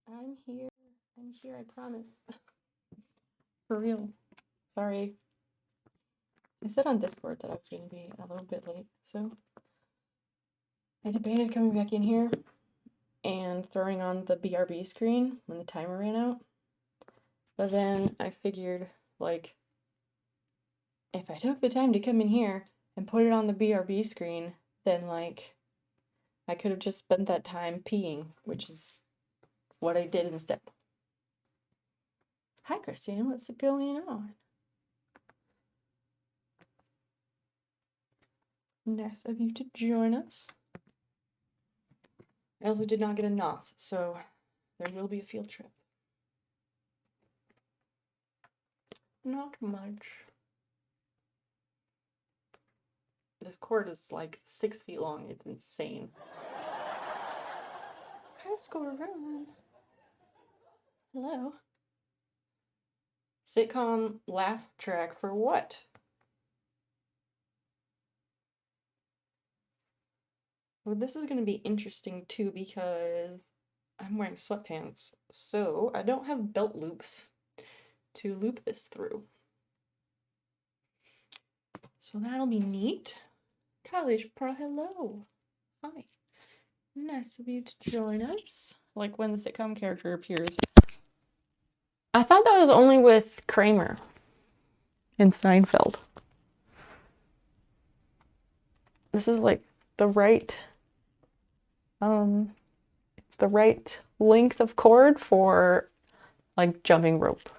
I'm here. I'm here, I promise. For real. Sorry. I said on Discord that I was going to be a little bit late, so I debated coming back in here and throwing on the BRB screen when the timer ran out. But then I figured, like, if I took the time to come in here and put it on the BRB screen, then, like, I could have just spent that time peeing, which is what I did instead. Hi, Christine. What's going on? Nice of you to join us. I also did not get a NOS, so there will be a field trip. Not much. This cord is like 6 feet long. It's insane. Hi, Scoreron. Hello. Sitcom laugh track for what? Well, this is going to be interesting too because I'm wearing sweatpants, so I don't have belt loops to loop this through. So that'll be neat. College Pro, hello. Hi. Nice of you to join us. Like when the sitcom character appears. I thought that was only with Kramer in Seinfeld. This is like the right, it's the right length of cord for like jumping rope.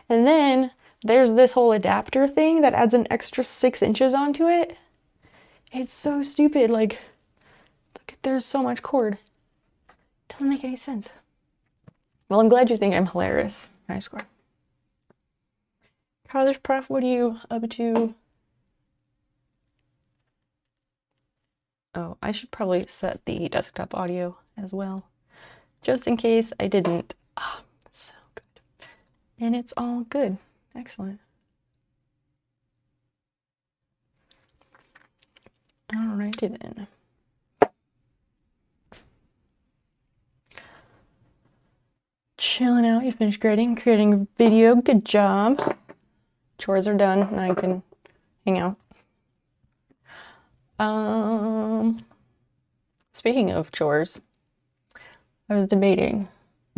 And then there's this whole adapter thing that adds an extra 6 inches onto it. It's so stupid. Like, look, there's so much cord. It doesn't make any sense. Well, I'm glad you think I'm hilarious. Nice score. College Prof, what are you up to? Oh, I should probably set the desktop audio as well, just in case I didn't. Ah, so good. And it's all good. Excellent. Alrighty then. Chilling out. You finished creating a video. Good job. Chores are done. Now you can hang out. Speaking of chores, I was debating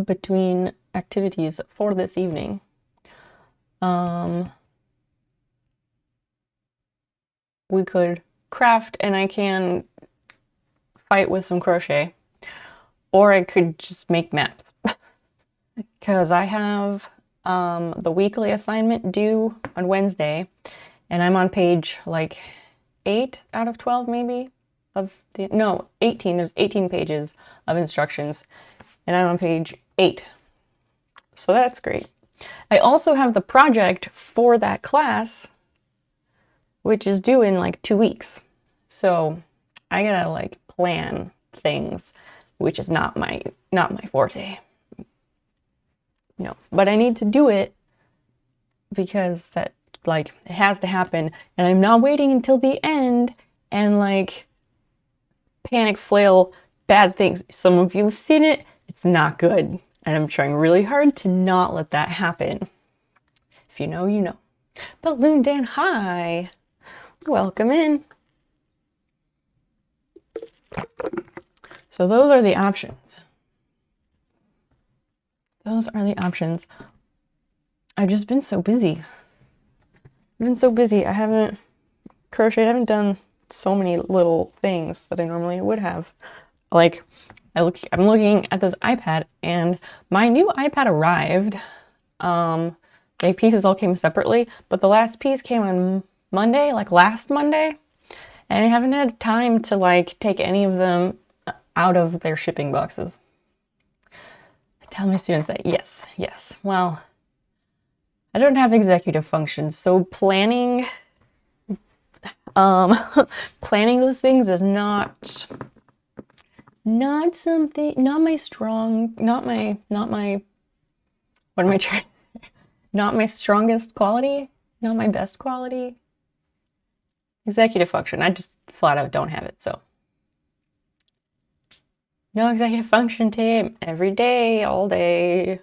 between activities for this evening. We could craft and I can fight with some crochet, or I could just make maps because I have the weekly assignment due on Wednesday and I'm on page like 8 out of 12 maybe of the, no, 18. There's 18 pages of instructions and I'm on page 8. So that's great. I also have the project for that class, which is due in like 2 weeks. So I gotta like plan things, which is not my forte. No, but I need to do it because that like it has to happen, and I'm not waiting until the end and like panic flail bad things. Some of you have seen it. It's not good, and I'm trying really hard to not let that happen. If you know, you know. Balloon Dan, hi. Welcome in. So those are the options. Those are the options. I've just been so busy. I've been so busy. I haven't crocheted. I haven't done so many little things that I normally would have. Like, I'm looking at this iPad, and my new iPad arrived. The pieces all came separately, but the last piece came on Monday, like last Monday, and I haven't had time to like take any of them out of their shipping boxes. I tell my students that yes. Well, I don't have executive functions, so planning planning those things is not something, not my what am I trying to say? Not my strongest quality, not my best quality. Executive function, I just flat out don't have it, so No executive function team. Every day, all day.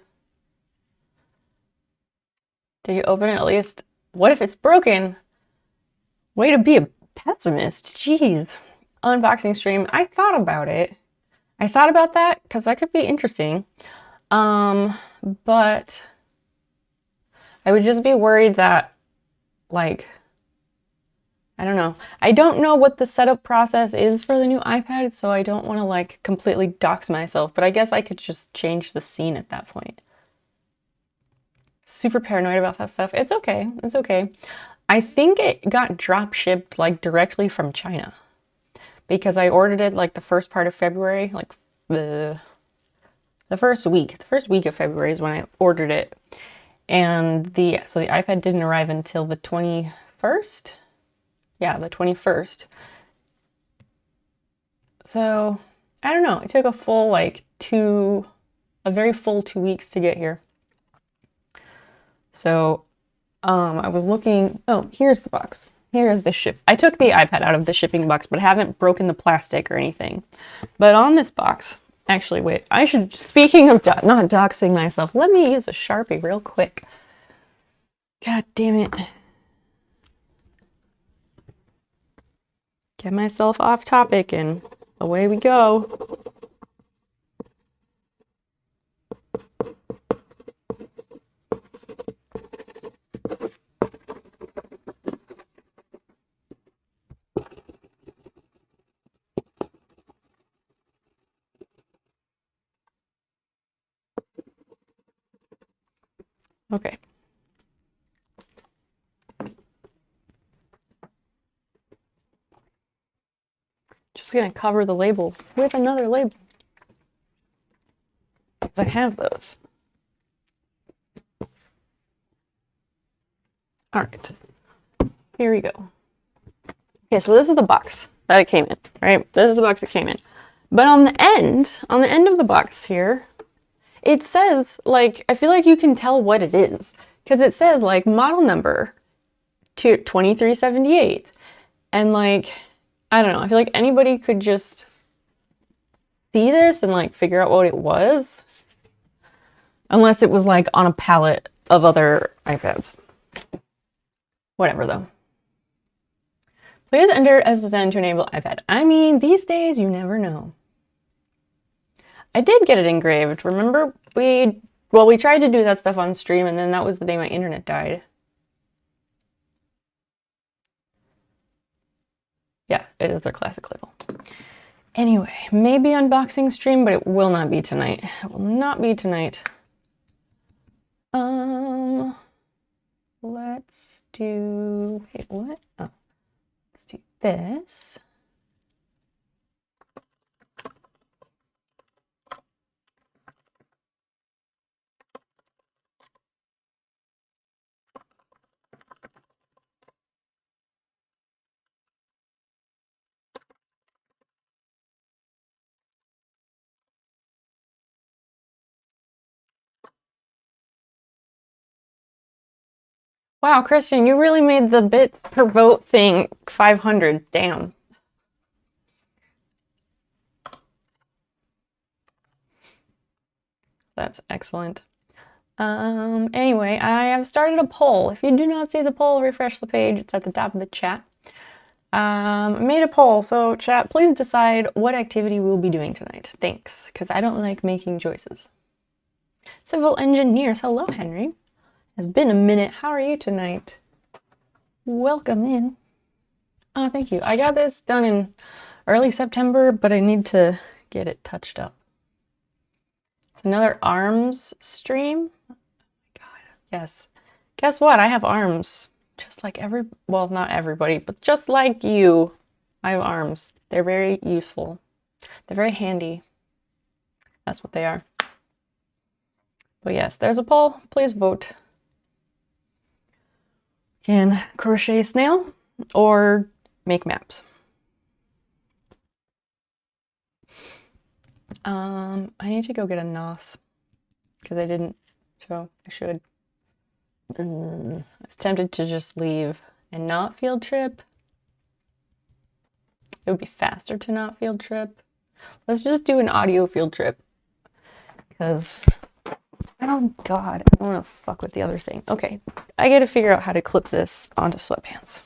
Did you open it at least? What if it's broken? Way to be a pessimist. Jeez. Unboxing stream. I thought about it. I thought about that because that could be interesting. But I would just be worried that, like, I don't know. I don't know what the setup process is for the new iPad, so I don't want to, like, completely dox myself, but I guess I could just change the scene at that point. Super paranoid about that stuff. It's okay. It's okay. I think it got drop shipped, like, directly from China because I ordered it, like, the first part of February, like, the first week of February is when I ordered it. And so the iPad didn't arrive until the 21st. Yeah, the 21st. So, I don't know. It took a full, like, a very full 2 weeks to get here. So, I was looking, oh, here's the box. Here is the I took the iPad out of the shipping box, but I haven't broken the plastic or anything. But on this box, actually, wait, speaking of not doxing myself, let me use a Sharpie real quick. God damn it. Get myself off topic and away we go. Okay. Just gonna cover the label with another label. Because I have those. All right. Here we go. Okay, so this is the box that it came in, right? This is the box it came in. But on the end of the box here, it says, like, I feel like you can tell what it is. Because it says, like, model number 2378. And, like, I don't know. I feel like anybody could just see this and, like, figure out what it was. Unless it was, like, on a palette of other iPads. Whatever, though. Please enter SSN to enable iPad. I mean, these days, you never know. I did get it engraved. Remember, we tried to do that stuff on stream, and then that was the day my internet died. Yeah, it is their classic label. Anyway, maybe unboxing stream, but it will not be tonight. It will not be tonight. Let's do, wait, what? Oh, let's do this. Wow, Christian, you really made the bits per vote thing 500. Damn. That's excellent. Anyway, I have started a poll. If you do not see the poll, refresh the page. It's at the top of the chat. I made a poll, so chat, please decide what activity we'll be doing tonight. Thanks, because I don't like making choices. Civil engineers, hello, Henry. It's been a minute. How are you tonight? Welcome in. Oh, thank you. I got this done in early September, but I need to get it touched up. It's another ARMS stream. Oh my God, yes. Guess what? I have ARMS. Just like well, not everybody, but just like you, I have ARMS. They're very useful. They're very handy. That's what they are. But yes, there's a poll. Please vote. Can crochet snail or make maps? I need to go get a NOS because I didn't, so I should. I was tempted to just leave and not field trip. It would be faster to not field trip, Let's just do an audio field trip. Because, oh God, I don't want to fuck with the other thing. Okay, I gotta figure out how to clip this onto sweatpants.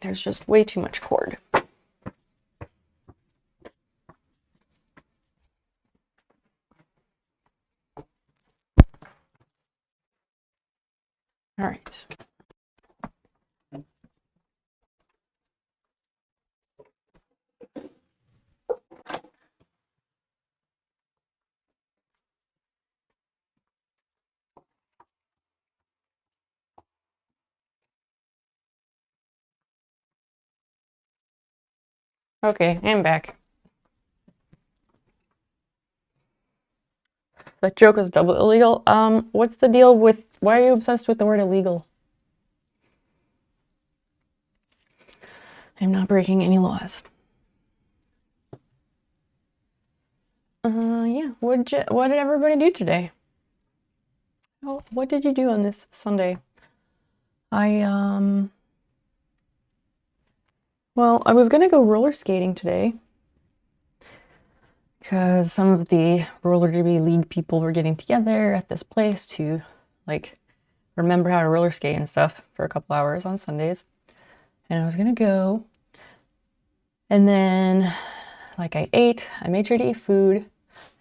There's just way too much cord. All right. Okay, I'm back. That joke is double illegal. What's the deal with, why are you obsessed with the word illegal? I'm not breaking any laws. Yeah, what did everybody do today? Oh, what did you do on this Sunday? Well, I was gonna go roller skating today because some of the roller derby league people were getting together at this place to like remember how to roller skate and stuff for a couple hours on Sundays. And I was gonna go, and then like I made sure to eat food.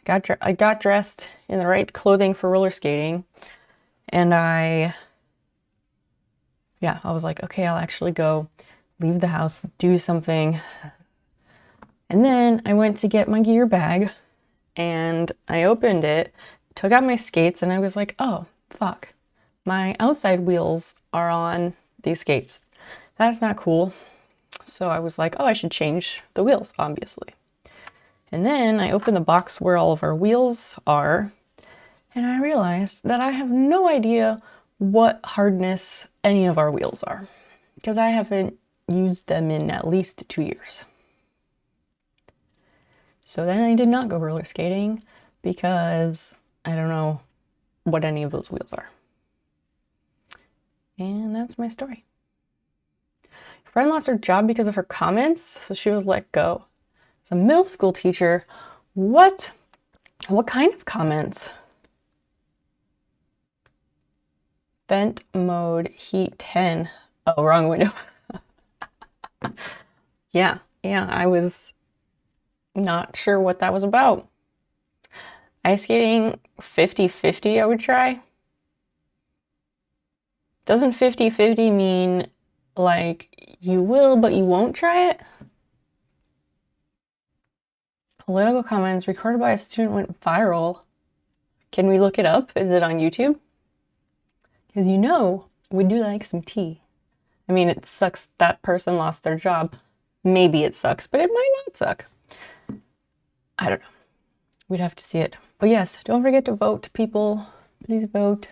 I got dressed in the right clothing for roller skating, and I was like, okay, I'll actually go leave the house, do something. And then I went to get my gear bag, and I opened it, took out my skates, and I was like, oh, fuck. My outside wheels are on these skates. That's not cool. So I was like, oh, I should change the wheels, obviously. And then I opened the box where all of our wheels are, and I realized that I have no idea what hardness any of our wheels are, because I haven't used them in at least 2 years. So then I did not go roller skating because I don't know what any of those wheels are. And that's my story. A friend lost her job because of her comments, so she was let go. As a middle school teacher, what kind of comments? Vent mode heat 10. Oh, wrong window. Yeah, I was not sure what that was about. Ice skating 50-50 I would try. Doesn't 50-50 mean like you will but you won't try it? Political comments recorded by a student went viral. Can we look it up? Is it on YouTube? Because we do like some tea. I mean, it sucks that person lost their job. Maybe it sucks, but it might not suck. I don't know. We'd have to see it. But yes, don't forget to vote, people. Please vote.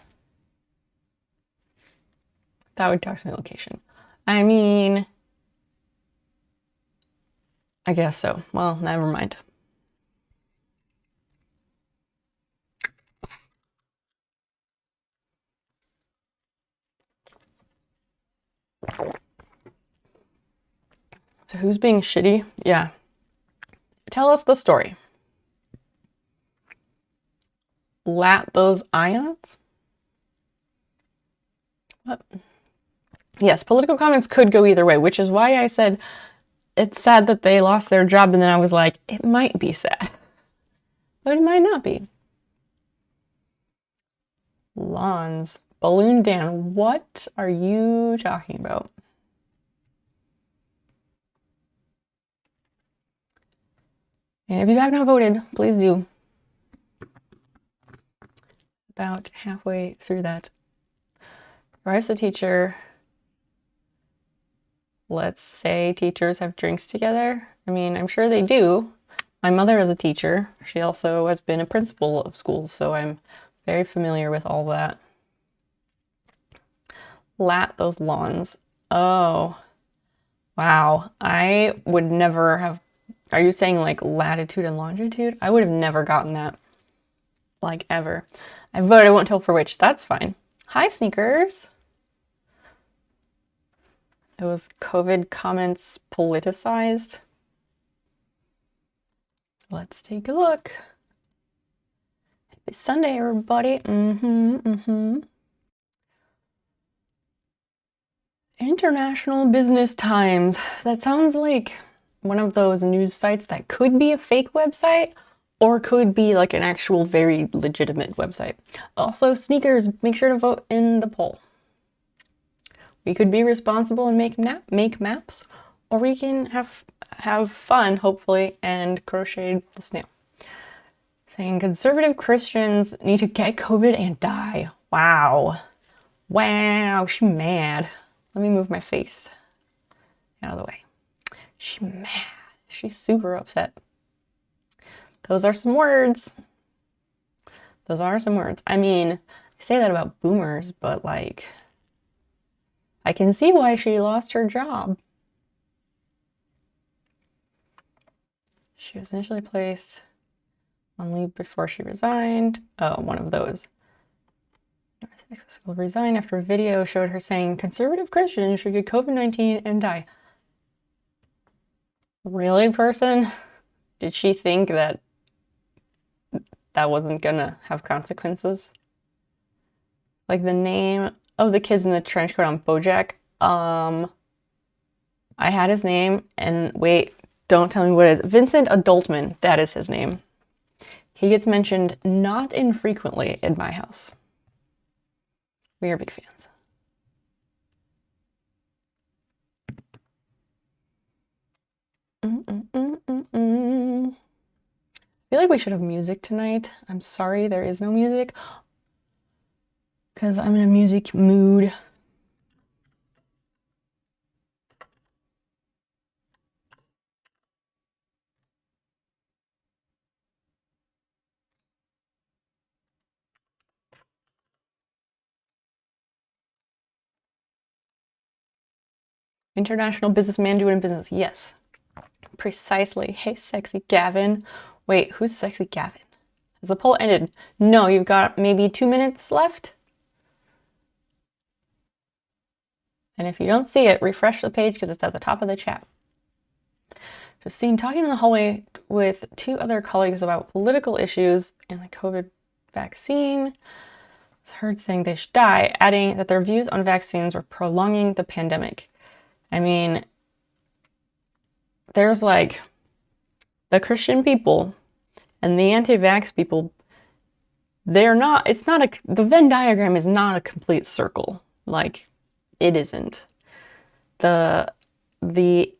That would dox my location. I mean, I guess so. Well, never mind. So who's being shitty? Yeah. Tell us the story. Lat those ions? What? Yes, political comments could go either way, which is why I said it's sad that they lost their job, and then I was like, it might be sad. But it might not be. Lawns. Balloon Dan, what are you talking about? And if you have not voted, please do. About halfway through that. Rise the teacher. Let's say teachers have drinks together. I mean, I'm sure they do. My mother is a teacher. She also has been a principal of schools, so I'm very familiar with all that. Lat those lawns. Oh, wow. I would never have. Are you saying like latitude and longitude? I would have never gotten that. Like ever. I voted I won't tell for which. That's fine. Hi, Sneakers. It was COVID comments politicized. Let's take a look. Happy Sunday, everybody. International Business Times. That sounds like one of those news sites that could be a fake website or could be like an actual very legitimate website. Also, sneakers, make sure to vote in the poll. We could be responsible and make maps, or we can have fun, hopefully, and crochet the snail. Saying conservative Christians need to get COVID and die. Wow. Wow, she's mad. Let me move my face out of the way. She's mad. She's super upset. Those are some words. Those are some words. I mean, I say that about boomers, but like, I can see why she lost her job. She was initially placed on leave before she resigned. Oh, one of those. North Texas will resign after a video showed her saying conservative Christians should get COVID-19 and die. Really, person? Did she think that that wasn't gonna have consequences? Like the name of the kids in the trench coat on BoJack. I had his name, and wait, don't tell me what it is. Vincent Adultman, that is his name. He gets mentioned not infrequently in my house. We are big fans. I feel like we should have music tonight. I'm sorry there is no music, because I'm in a music mood. International businessman doing business. Yes, precisely. Hey, sexy Gavin. Wait, who's sexy Gavin? Has the poll ended? No, you've got maybe 2 minutes left. And if you don't see it, refresh the page because it's at the top of the chat. Just seen talking in the hallway with 2 other colleagues about political issues and the COVID vaccine. I was heard saying they should die, adding that their views on vaccines were prolonging the pandemic. I mean, there's like the Christian people and the anti-vax people. They're not, it's not a, the Venn diagram is not a complete circle. Like, it isn't. The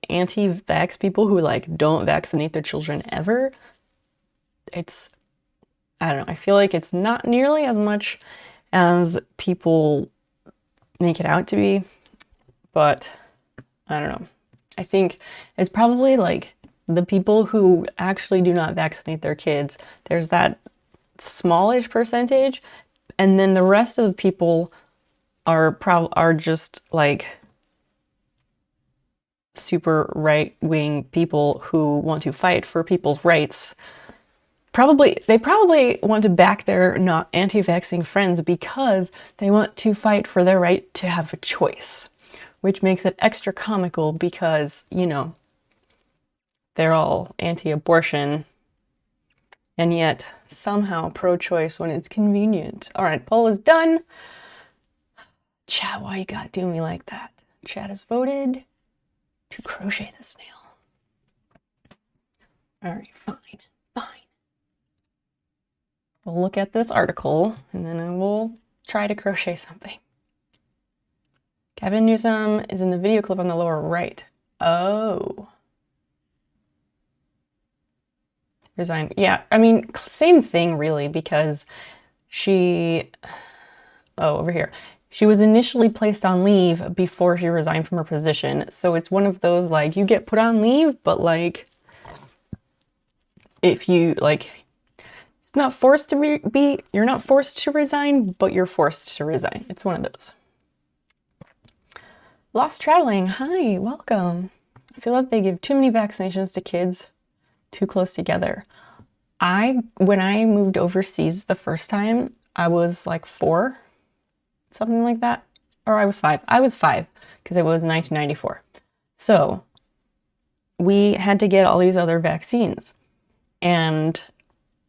anti-vax people who like don't vaccinate their children ever, it's, I don't know, I feel like it's not nearly as much as people make it out to be, but I don't know. I think it's probably like the people who actually do not vaccinate their kids. There's that smallish percentage, and then the rest of the people are just like super right-wing people who want to fight for people's rights. They probably want to back their not anti-vaxxing friends because they want to fight for their right to have a choice, which makes it extra comical because, you know, they're all anti-abortion and yet somehow pro-choice when it's convenient. All right, poll is done. Chat, why you gotta do me like that? Chat has voted to crochet the snail. All right, fine. We'll look at this article and then I will try to crochet something. Gavin Newsom is in the video clip on the lower right. Oh. Resign. Yeah, I mean, same thing really, because over here. She was initially placed on leave before she resigned from her position. So it's one of those, like, you get put on leave, but like, if you, like, it's not forced to you're not forced to resign, but you're forced to resign. It's one of those. Lost Traveling, hi, welcome. I feel like they give too many vaccinations to kids too close together. When I moved overseas the first time, I was like 4, something like that, or I was 5. I was 5 because it was 1994. So we had to get all these other vaccines. And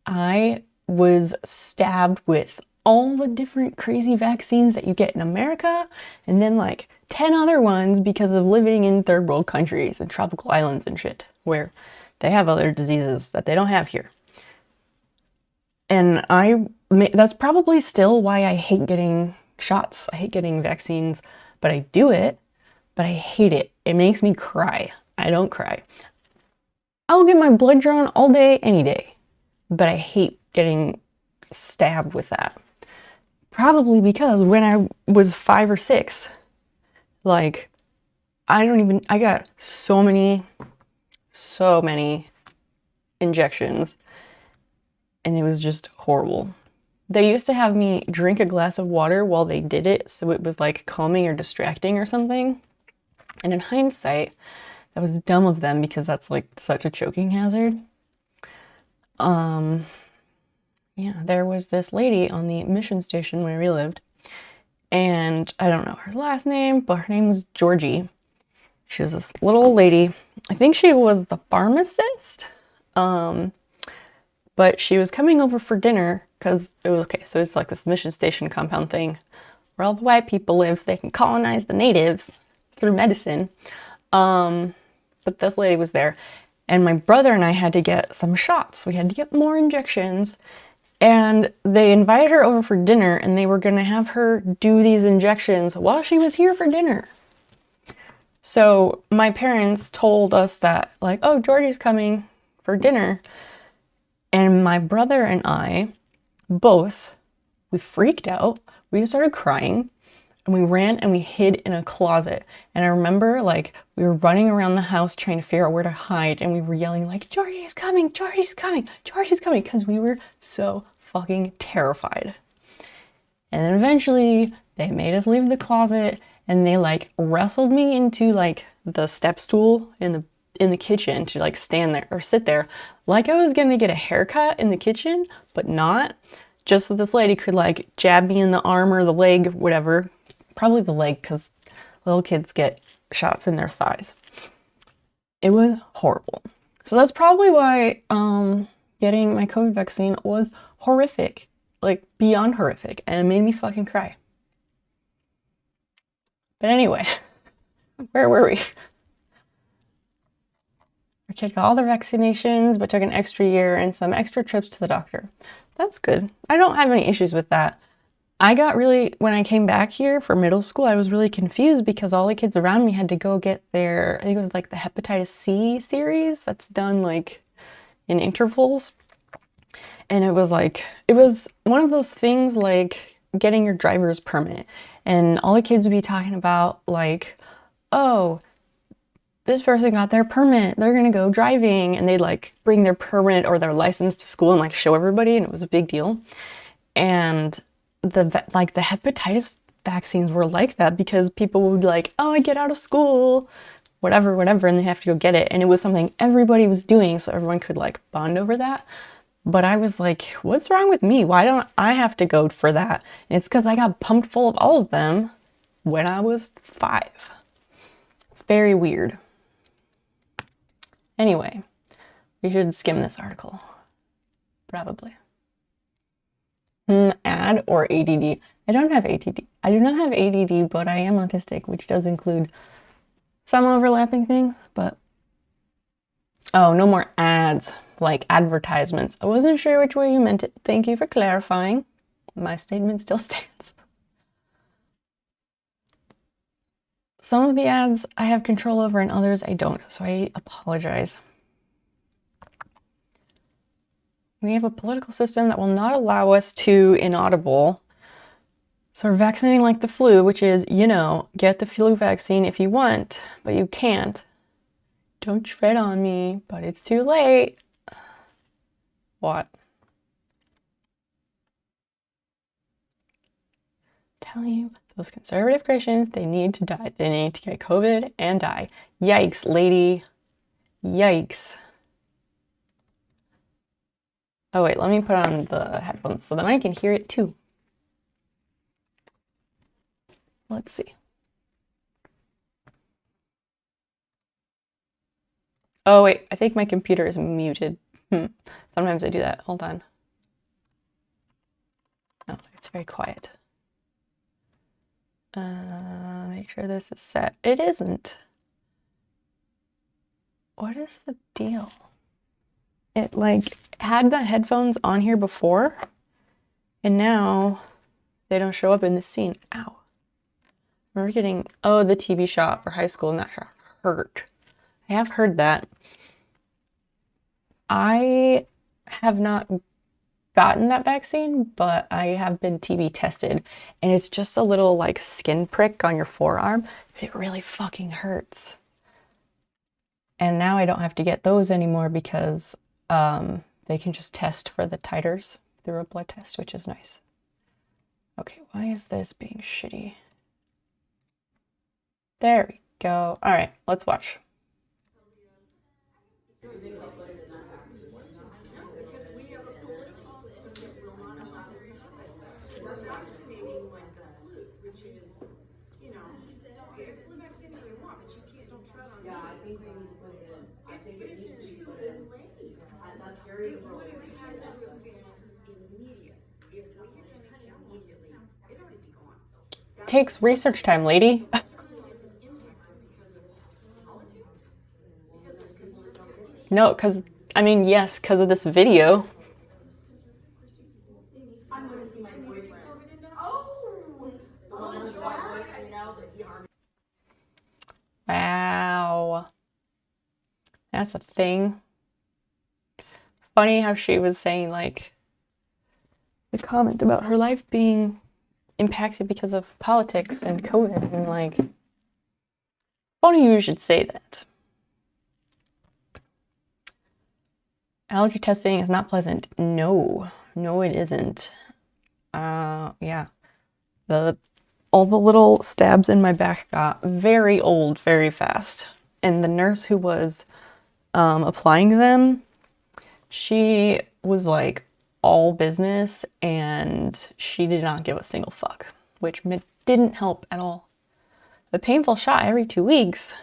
I was stabbed with all the different crazy vaccines that you get in America, and then like 10 other ones because of living in third world countries and tropical islands and shit, where they have other diseases that they don't have here. And that's probably still why I hate getting shots. I hate getting vaccines, but I do it, but I hate it. It makes me cry. I don't cry. I'll get my blood drawn all day, any day, but I hate getting stabbed with that. Probably because when I was 5 or 6, like, I got so many injections, and it was just horrible. They used to have me drink a glass of water while they did it, so it was like calming or distracting or something. And in hindsight, that was dumb of them because that's like such a choking hazard. Yeah, there was this lady on the mission station where we lived, and I don't know her last name, but her name was Georgie. She was this little old lady. I think she was the pharmacist. But she was coming over for dinner because it was okay. So it's like this mission station compound thing where all the white people live so they can colonize the natives through medicine. But this lady was there, and my brother and I had to get some shots. We had to get more injections. And they invited her over for dinner, and they were going to have her do these injections while she was here for dinner. So my parents told us that, like, oh, Georgie's coming for dinner. And my brother and I we freaked out. We started crying, and we ran and we hid in a closet. And I remember, like, we were running around the house trying to figure out where to hide, and we were yelling, like, Georgie is coming, Georgie's coming, Georgie's coming, because we were so fucking terrified. And then eventually they made us leave the closet, and they like wrestled me into like the step stool in the kitchen to like stand there or sit there like I was gonna get a haircut in the kitchen, but not, just so this lady could like jab me in the arm or the leg, whatever. Probably the leg, because little kids get shots in their thighs. It was horrible. So that's probably why getting my COVID vaccine was horrific, like beyond horrific, and it made me fucking cry. But anyway, where were we? Our kid got all the vaccinations, but took an extra year and some extra trips to the doctor. That's good. I don't have any issues with that. When I came back here for middle school, I was really confused because all the kids around me had to go get I think it was like the hepatitis C series that's done like in intervals. And it was one of those things like getting your driver's permit. And all the kids would be talking about like, oh, this person got their permit, they're gonna go driving. And they'd like bring their permit or their license to school and like show everybody, and it was a big deal. And the hepatitis vaccines were like that because people would be like, oh, I get out of school, whatever, and they have to go get it. And it was something everybody was doing, so everyone could like bond over that. But I was like, what's wrong with me? Why don't I have to go for that? And it's because I got pumped full of all of them when I was 5. It's very weird. Anyway, we should skim this article. Probably. AD or ADD? I don't have ADD. I do not have ADD, but I am autistic, which does include some overlapping things, but... Oh, no more ads, like advertisements. I wasn't sure which way you meant it. Thank you for clarifying. My statement still stands. Some of the ads I have control over and others I don't, so I apologize. We have a political system that will not allow us to inaudible. So we're vaccinating like the flu, which is, get the flu vaccine if you want, but you can't. Don't tread on me, but it's too late. What? Telling you, those conservative Christians, they need to die. They need to get COVID and die. Yikes, lady. Yikes. Oh wait, let me put on the headphones so then I can hear it too. Let's see. Oh wait, I think my computer is muted. Sometimes I do that. Hold on. No, it's very quiet. Make sure this is set. It isn't. What is the deal? It like had the headphones on here before, and now they don't show up in the scene. Ow. We're getting, oh, the TB shot for high school, and that shot hurt. I have heard that. I have not gotten that vaccine, but I have been TB tested, and it's just a little like skin prick on your forearm. It really fucking hurts. And now I don't have to get those anymore because they can just test for the titers through a blood test, which is nice. Okay, why is this being shitty? There we go. All right, let's watch. Takes research time, lady. No, because, I mean, yes, because of this video. I'm going to see my boyfriend. Wow. That's a thing. Funny how she was saying, like, the comment about her life being impacted because of politics and COVID, and like, funny you should say that. Allergy testing is not pleasant. No, it isn't. Yeah. All the little stabs in my back got very old very fast. And the nurse who was applying them, she was like all business, and she did not give a single fuck, which didn't help at all. The painful shot every 2 weeks.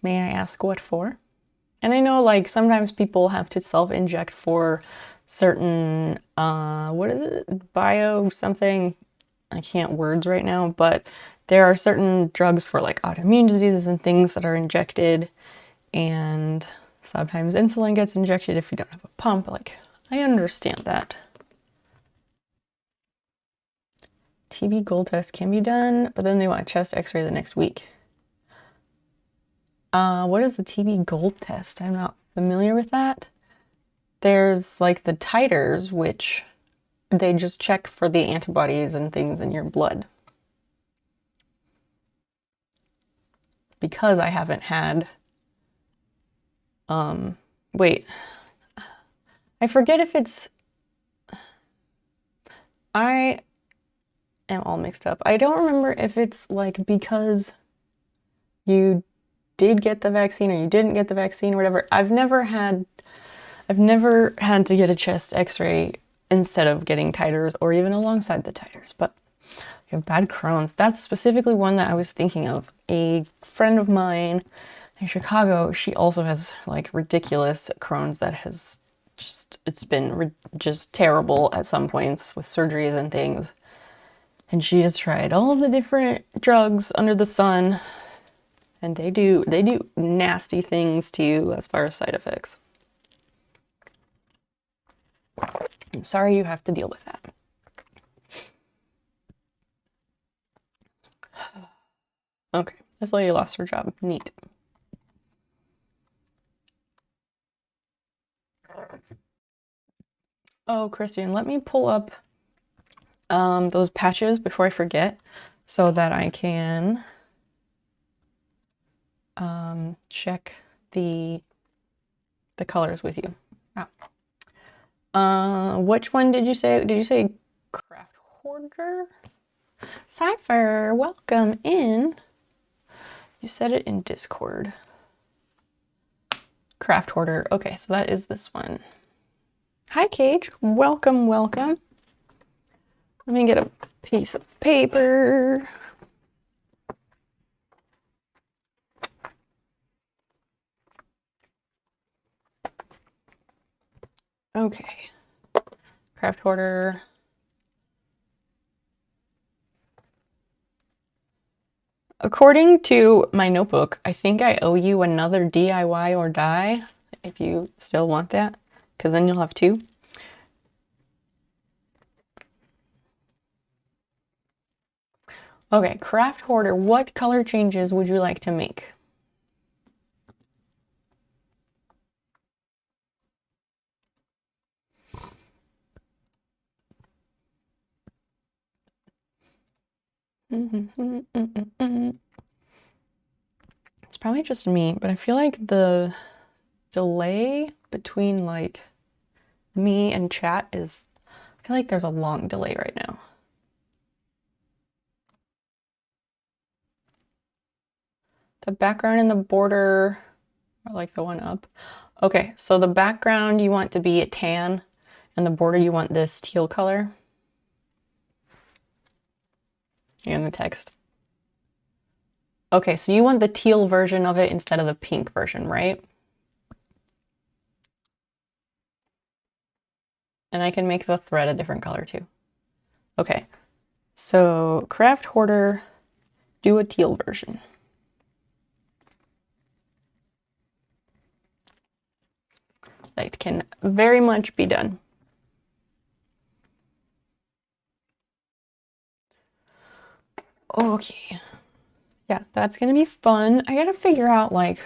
May I ask what for? And I know, like, sometimes people have to self-inject for certain, what is it? Bio something. I can't words right now, but there are certain drugs for, like, autoimmune diseases and things that are injected, and sometimes insulin gets injected if you don't have a pump. Like, I understand that. TB gold test can be done, but then they want a chest x-ray the next week. What is the TB gold test? I'm not familiar with that. There's like the titers, which they just check for the antibodies and things in your blood. Because I haven't had, wait, I forget if it's, I am all mixed up. I don't remember if it's like because you did get the vaccine or you didn't get the vaccine or whatever. I've never had to get a chest x-ray instead of getting titers or even alongside the titers, but you have bad Crohn's. That's specifically one that I was thinking of. A friend of mine in Chicago, she also has like ridiculous Crohn's that has just, it's been just terrible at some points with surgeries and things. And she has tried all the different drugs under the sun, and they do nasty things to you as far as side effects. I'm sorry you have to deal with that. Okay, this lady lost her job. Neat. Oh, Christian, let me pull up those patches before I forget so that I can check the colors with you. Which one did you say? Did you say Craft Hoarder? Cypher, welcome in. You said it in Discord. Craft Hoarder. Okay, so that is this one. Hi, Cage. Welcome, welcome. Let me get a piece of paper. Okay. Craft hoarder. According to my notebook, I think I owe you another DIY or die if you still want that, because then you'll have two. Okay, craft hoarder, what color changes would you like to make? It's probably just me, but I feel like the delay between like me and chat is, I feel like there's a long delay right now. The background and the border are like the one up. Okay, so the background you want to be a tan and the border you want this teal color. And the text. Okay, so you want the teal version of it instead of the pink version, right? And I can make the thread a different color too. Okay, so craft hoarder, do a teal version. That can very much be done. Okay. Yeah, that's gonna be fun. I gotta figure out like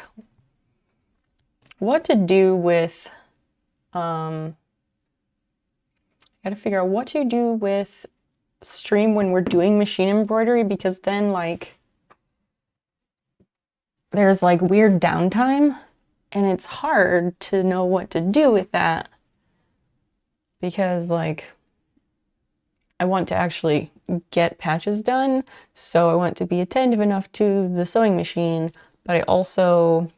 what to do with stream when we're doing machine embroidery, because then like there's like weird downtime and it's hard to know what to do with that, because like I want to actually get patches done, so I want to be attentive enough to the sewing machine, but I also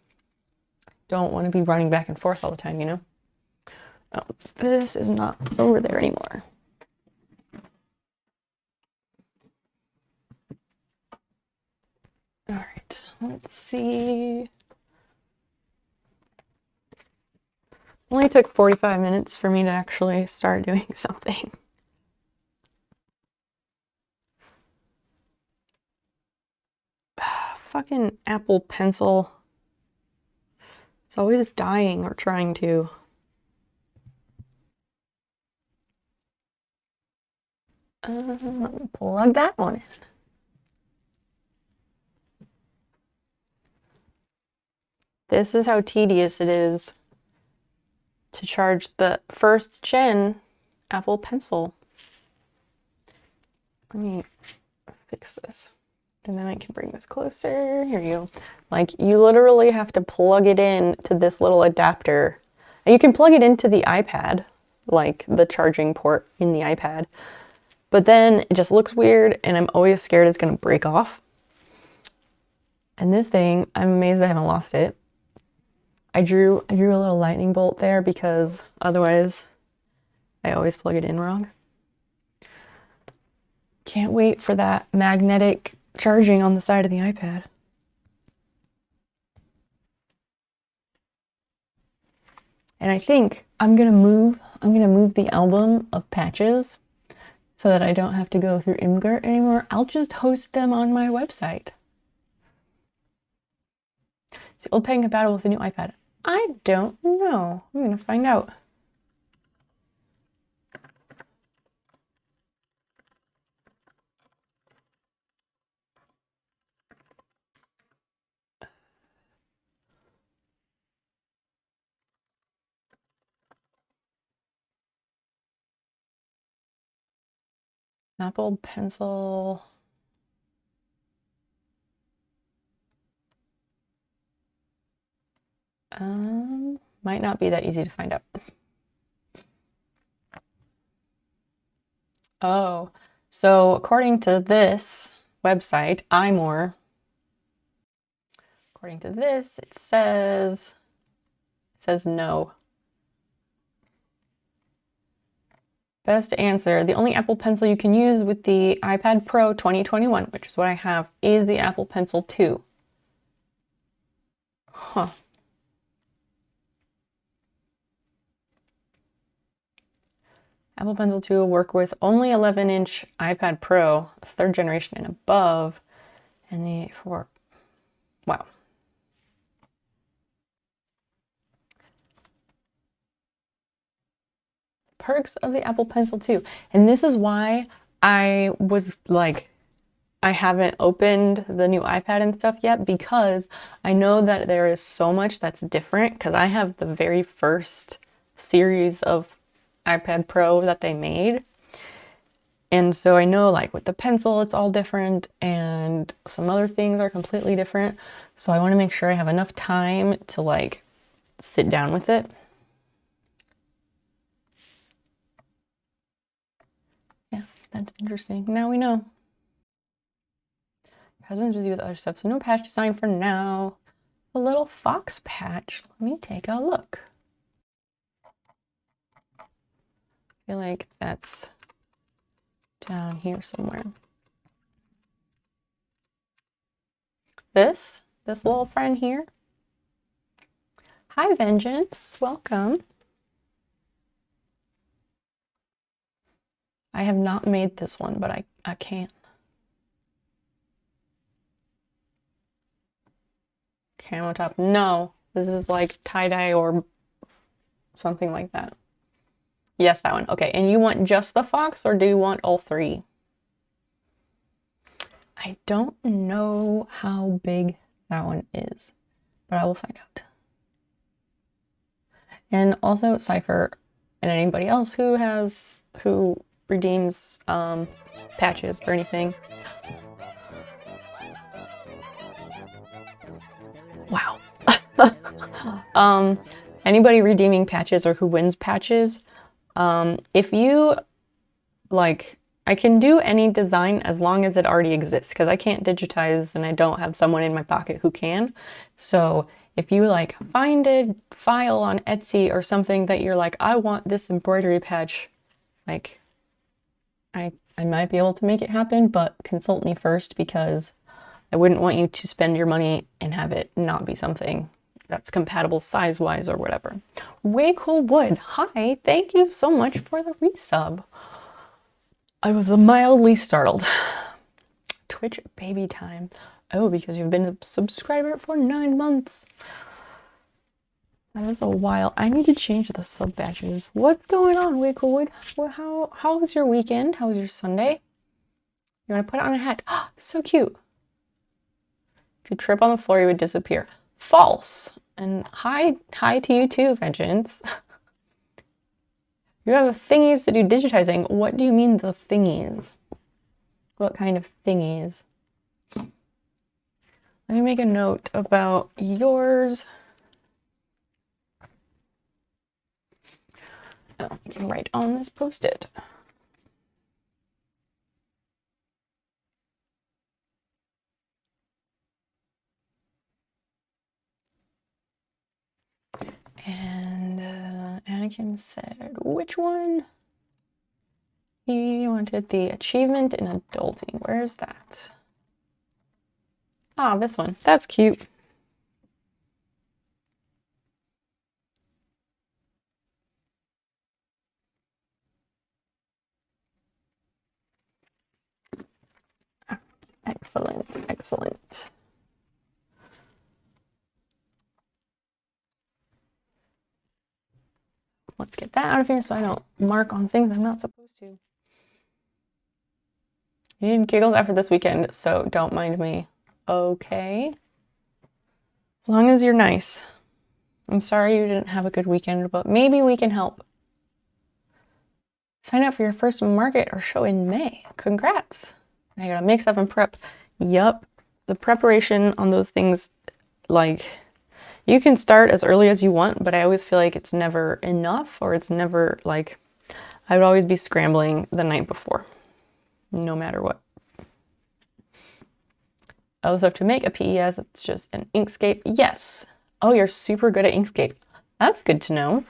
don't want to be running back and forth all the time, you know? Oh, this is not over there anymore. All right, let's see. Only took 45 minutes for me to actually start doing something. Fucking Apple Pencil. It's always dying or trying to. Let me plug that one in. This is how tedious it is to charge the first gen Apple Pencil. Let me fix this. And then I can bring this closer. Here you go. Like, you literally have to plug it in to this little adapter. And you can plug it into the iPad, like the charging port in the iPad. But then it just looks weird, and I'm always scared it's gonna break off. And this thing, I'm amazed I haven't lost it. I drew a little lightning bolt there because otherwise I always plug it in wrong. Can't wait for that magnetic charging on the side of the iPad. And I think I'm gonna move the album of patches so that I don't have to go through Imgur anymore. I'll just host them on my website. Is the old pen compatible with the new iPad? I don't know. I'm gonna find out. Apple Pencil. Might not be that easy to find out. Oh, so according to this website, iMore, according to this, it says no. Best answer. The only Apple Pencil you can use with the iPad Pro 2021, which is what I have, is the Apple Pencil 2. Huh. Apple Pencil 2 will work with only 11-inch iPad Pro, 3rd generation and above, and the 4. Wow. Perks of the Apple Pencil 2. And this is why I was like, I haven't opened the new iPad and stuff yet, because I know that there is so much that's different, because I have the very first series of iPad Pro that they made. And so I know, like, with the pencil, it's all different, and some other things are completely different. So I want to make sure I have enough time to, like, sit down with it. Yeah, that's interesting. Now we know. Your husband's busy with other stuff, so no patch design for now. A little fox patch. Let me take a look. I feel like that's down here somewhere. This little friend here. Hi, Vengeance. Welcome. I have not made this one, but I can. Camo top. No, this is like tie-dye or something like that. Yes, that one. Okay, and you want just the fox, or do you want all three? I don't know how big that one is, but I will find out. And also Cypher and anybody else who redeems patches or anything. Wow. Anybody redeeming patches or who wins patches, if you like, I can do any design as long as it already exists, because I can't digitize and I don't have someone in my pocket who can. So if you like find a file on Etsy or something that you're like, I want this embroidery patch, like I might be able to make it happen, but consult me first, because I wouldn't want you to spend your money and have it not be something that's compatible size-wise or whatever. Way Cool Wood. Hi, thank you so much for the resub. I was mildly startled. Twitch baby time. Oh, because you've been a subscriber for 9 months. That is a while. I need to change the sub badges. What's going on, Way Cool Wood? Well, how was your weekend? How was your Sunday? You want to put it on a hat? Oh, so cute. If you trip on the floor, you would disappear. False. And hi to you too, Vengeance. You have thingies to do digitizing. What do you mean the thingies? What kind of thingies? Let me make a note about yours. Oh, I can write on this post-it. And Anakin said, which one? He wanted the achievement in adulting. Where's that? Ah, this one. That's cute. Excellent, excellent. Let's get that out of here so I don't mark on things I'm not supposed to. You need giggles after this weekend, so don't mind me. Okay. As long as you're nice. I'm sorry you didn't have a good weekend, but maybe we can help. Sign up for your first market or show in May. Congrats. I gotta make stuff and prep. Yup. The preparation on those things, like, you can start as early as you want, but I always feel like it's never enough, or it's never, like, I would always be scrambling the night before, no matter what. I also have to make a PES. It's just an Inkscape. Yes. Oh, you're super good at Inkscape. That's good to know.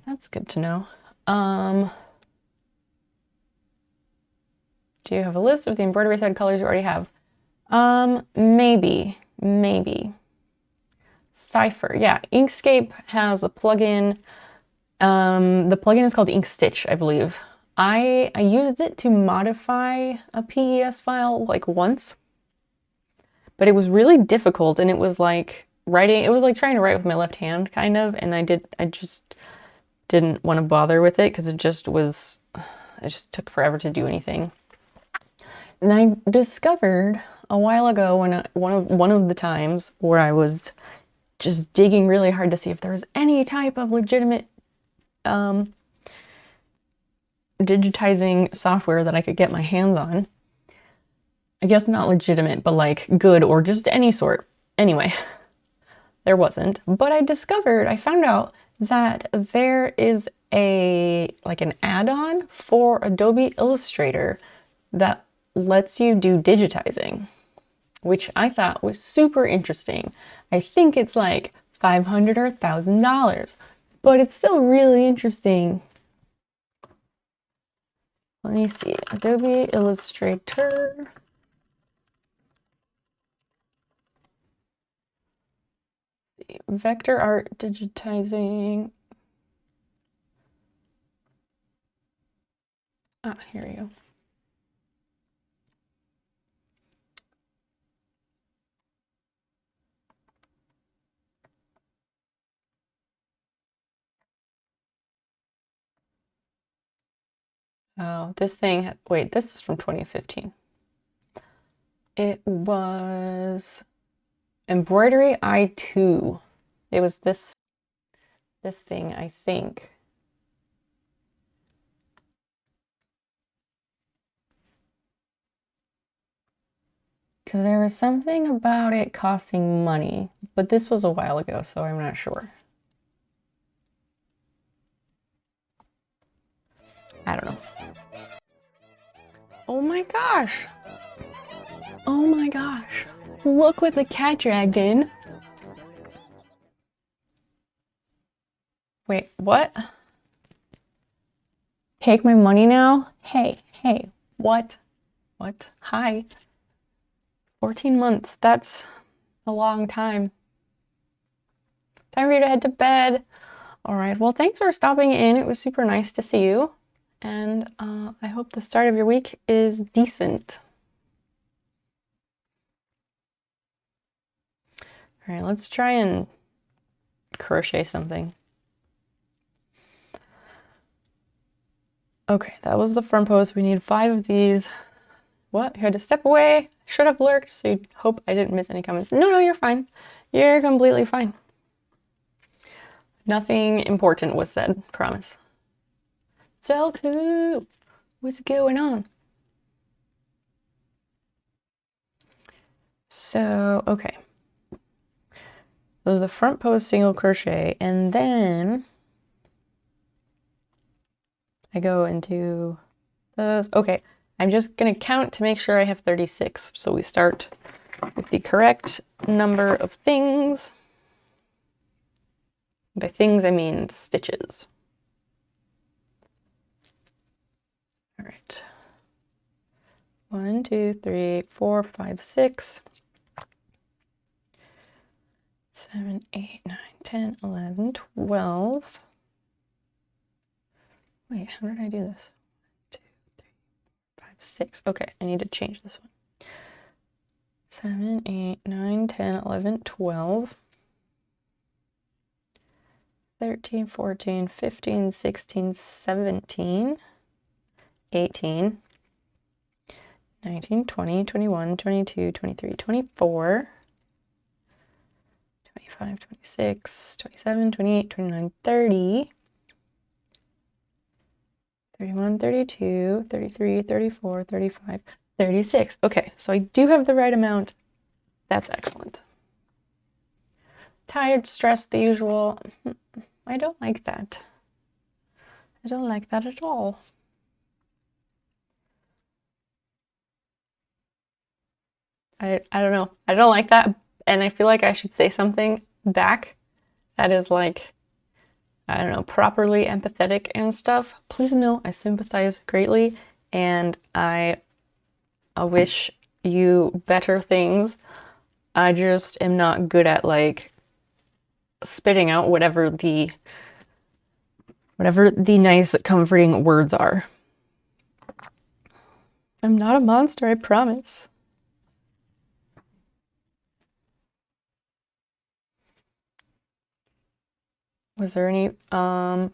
That's good to know. Do you have a list of the embroidery thread colors you already have? Maybe. Cypher, yeah. Inkscape has a plugin. The plugin is called Inkstitch, I believe. I used it to modify a PES file like once, but it was really difficult, and it was like writing, it was like trying to write with my left hand kind of, and I just didn't want to bother with it because it just took forever to do anything. And I discovered a while ago when one of the times where I was just digging really hard to see if there was any type of legitimate digitizing software that I could get my hands on. I guess not legitimate, but like good or just any sort. Anyway, there wasn't. But I found out that there is an add-on for Adobe Illustrator that lets you do digitizing, which I thought was super interesting. I think it's like $500 or $1,000, but it's still really interesting. Let me see, Adobe Illustrator. Vector art digitizing. Ah, here we go. Oh, this thing, wait, this is from 2015. It was Embroidery i2. It was this thing, I think. Because there was something about it costing money, but this was a while ago, so I'm not sure. I don't know. Oh my gosh. Oh my gosh. Look what the cat dragged in. Wait, what? Take my money now? Hey, what? What? Hi. 14 months, that's a long time. Time for you to head to bed. All right, well, thanks for stopping in. It was super nice to see you. And I hope the start of your week is decent. All right, let's try and crochet something. Okay, that was the front post. We need 5 of these. What? You had to step away? Should have lurked, so you hope I didn't miss any comments. No, you're fine. You're completely fine. Nothing important was said, promise. Selku, what's going on? So, okay. That was the front post single crochet, and then I go into those. Okay, I'm just gonna count to make sure I have 36. So we start with the correct number of things. By things, I mean stitches. All right. 1, 2, 3, 4, 5, 6, 7, 8, 9, 10, 11, 12. Wait, how did I do this? 1, 2, 3, 4, 5, 6. Okay, I need to change this one. 7, 8, 9, 10, 11, 12. 13, 14, 15, 16, 17, 18, 19, 20, 21, 22, 23, 24, 25, 26, 27, 28, 29, 30, 31, 32, 33, 34, 35, 36. Okay, so I do have the right amount. That's excellent. Tired, stressed, the usual. I don't like that. I don't like that at all. I don't know. I don't like that, and I feel like I should say something back that is like, I don't know, properly empathetic and stuff, please know I sympathize greatly and I wish you better things. I just am not good at like spitting out whatever the nice comforting words are. I'm not a monster, I promise. Was there any did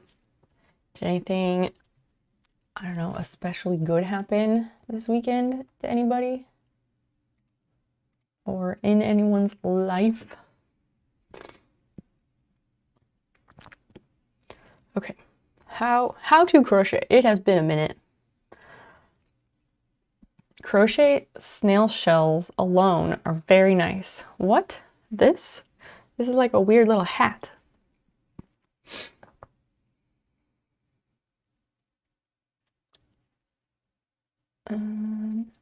anything, I don't know, especially good happen this weekend to anybody? Or in anyone's life? Okay. How to crochet. It has been a minute. Crochet snail shells alone are very nice. What? This? This is like a weird little hat.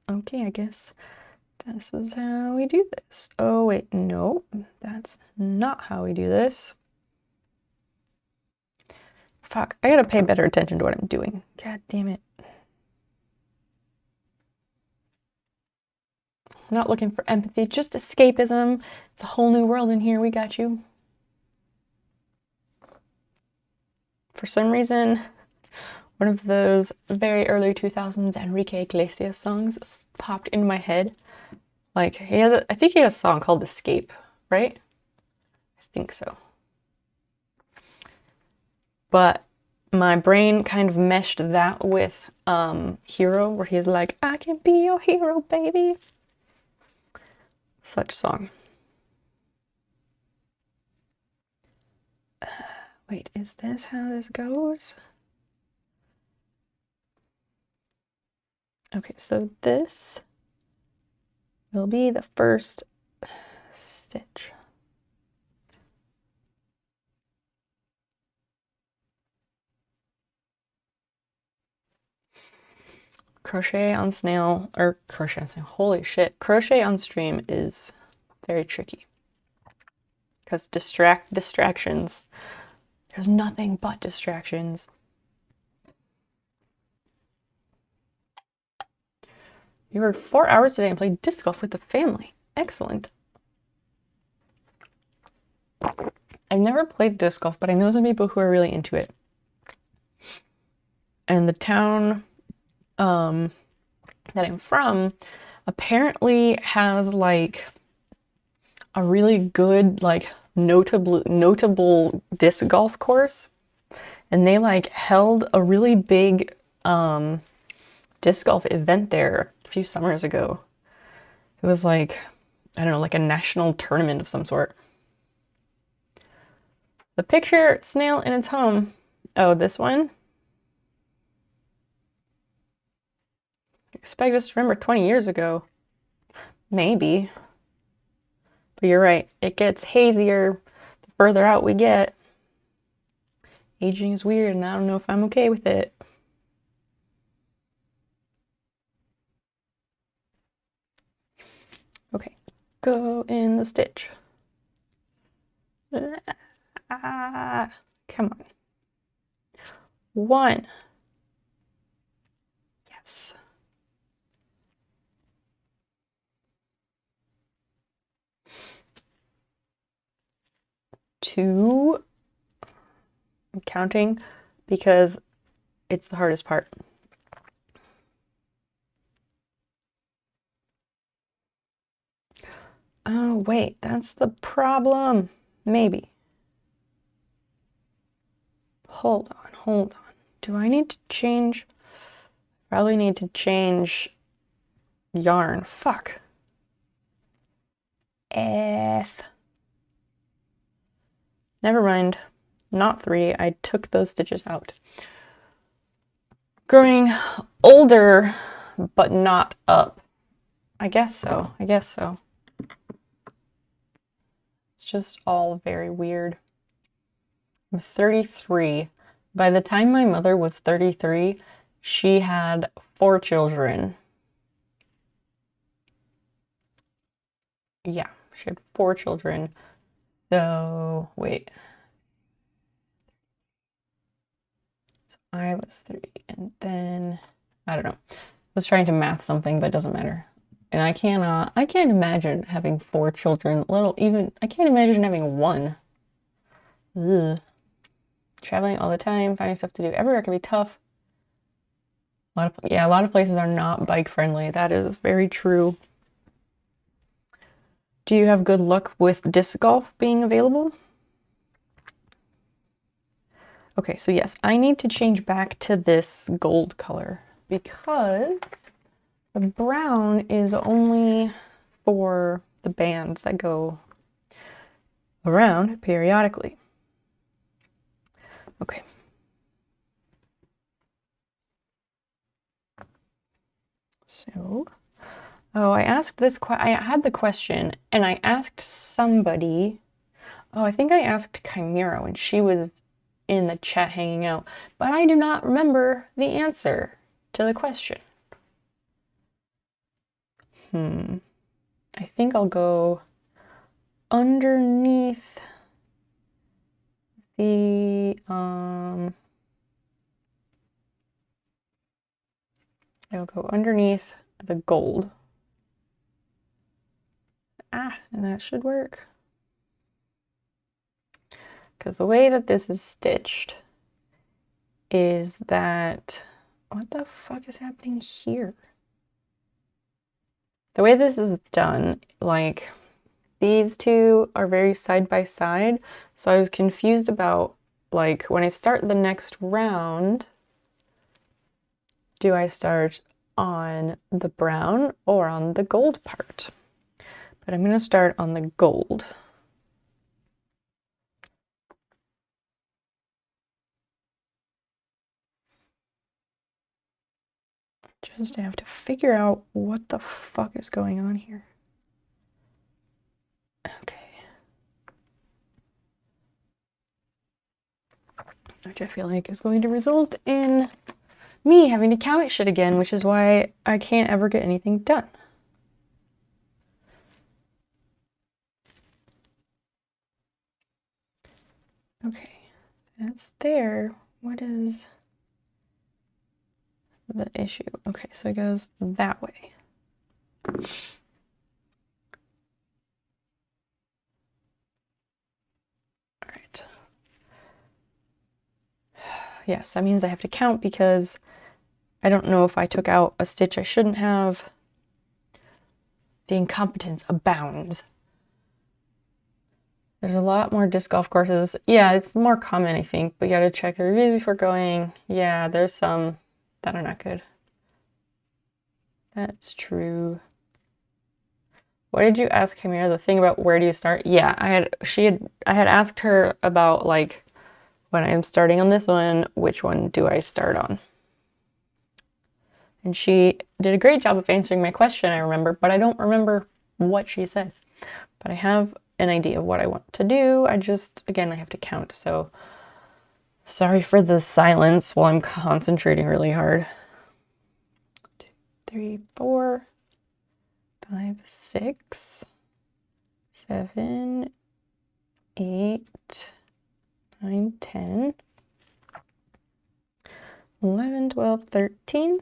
Okay, I guess this is how we do this. Oh, wait, no, that's not how we do this. Fuck, I gotta pay better attention to what I'm doing. God damn it. I'm not looking for empathy, just escapism. It's a whole new world in here, we got you. For some reason, one of those very early 2000s Enrique Iglesias songs popped into my head. Like, I think he had a song called Escape, right? I think so. But my brain kind of meshed that with Hero, where he's like, I can be your hero, baby. Such song. Wait, is this how this goes? Okay, so this will be the first stitch. Crochet on snail, or crochet on snail, holy shit. Crochet on stream is very tricky. Because distractions. There's nothing but distractions. You worked 4 hours today and played disc golf with the family. Excellent. I've never played disc golf, but I know some people who are really into it. And the town that I'm from apparently has like a really good, like notable disc golf course. And they like held a really big disc golf event there a few summers ago. It was like, I don't know, like a national tournament of some sort. The picture, snail in its home. Oh, this one? Expect us to remember 20 years ago. Maybe. But you're right, it gets hazier the further out we get. Aging is weird and I don't know if I'm okay with it. Okay, go in the stitch. Ah, come on. 1. Yes. 2. I'm counting because it's the hardest part. Oh, wait, that's the problem. Maybe. Hold on, hold on. Do I need to change? Probably need to change yarn. Fuck. F. Never mind. Not 3. I took those stitches out. Growing older, but not up. I guess so. I guess so. It's just all very weird. I'm 33. By the time my mother was 33, she had 4 children. Yeah, she had 4 children. So, wait. I was 3, and then I don't know. I was trying to math something, but it doesn't matter. And I can't imagine having 4 children, I can't imagine having 1. Ugh. Traveling all the time, finding stuff to do everywhere can be tough. A lot of places are not bike friendly. That is very true. Do you have good luck with disc golf being available? Okay, so yes, I need to change back to this gold color because the brown is only for the bands that go around periodically. Okay. So, oh, I asked this I had the question and I asked somebody. Oh, I think I asked Chimera when she was in the chat hanging out, but I do not remember the answer to the question. I think I'll go underneath the I'll go underneath the gold. And that should work. Because the way that this is stitched is that, what the fuck is happening here? The way this is done, like these two are very side by side. So I was confused about, like, when I start the next round, do I start on the brown or on the gold part? But I'm going to start on the gold. Just have to figure out what the fuck is going on here. Okay. Which I feel like is going to result in me having to count shit again, which is why I can't ever get anything done. Okay, that's there. What is the issue? Okay, so it goes that way. All right. Yes, that means I have to count because I don't know if I took out a stitch I shouldn't have. The incompetence abounds. There's a lot more disc golf courses. Yeah, it's more common, I think, but you gotta check the reviews before going. Yeah, there's some that are not good. That's true. What did you ask Chimera? The thing about where do you start? Yeah, I had asked her about, like, when I'm starting on this one, which one do I start on? And she did a great job of answering my question, I remember, but I don't remember what she said. But I have an idea of what I want to do. Again, I have to count, so sorry for the silence while I'm concentrating really hard. 2, 3, 4, 5, 6, 7, 8, 9, 10, 11, 12, 13,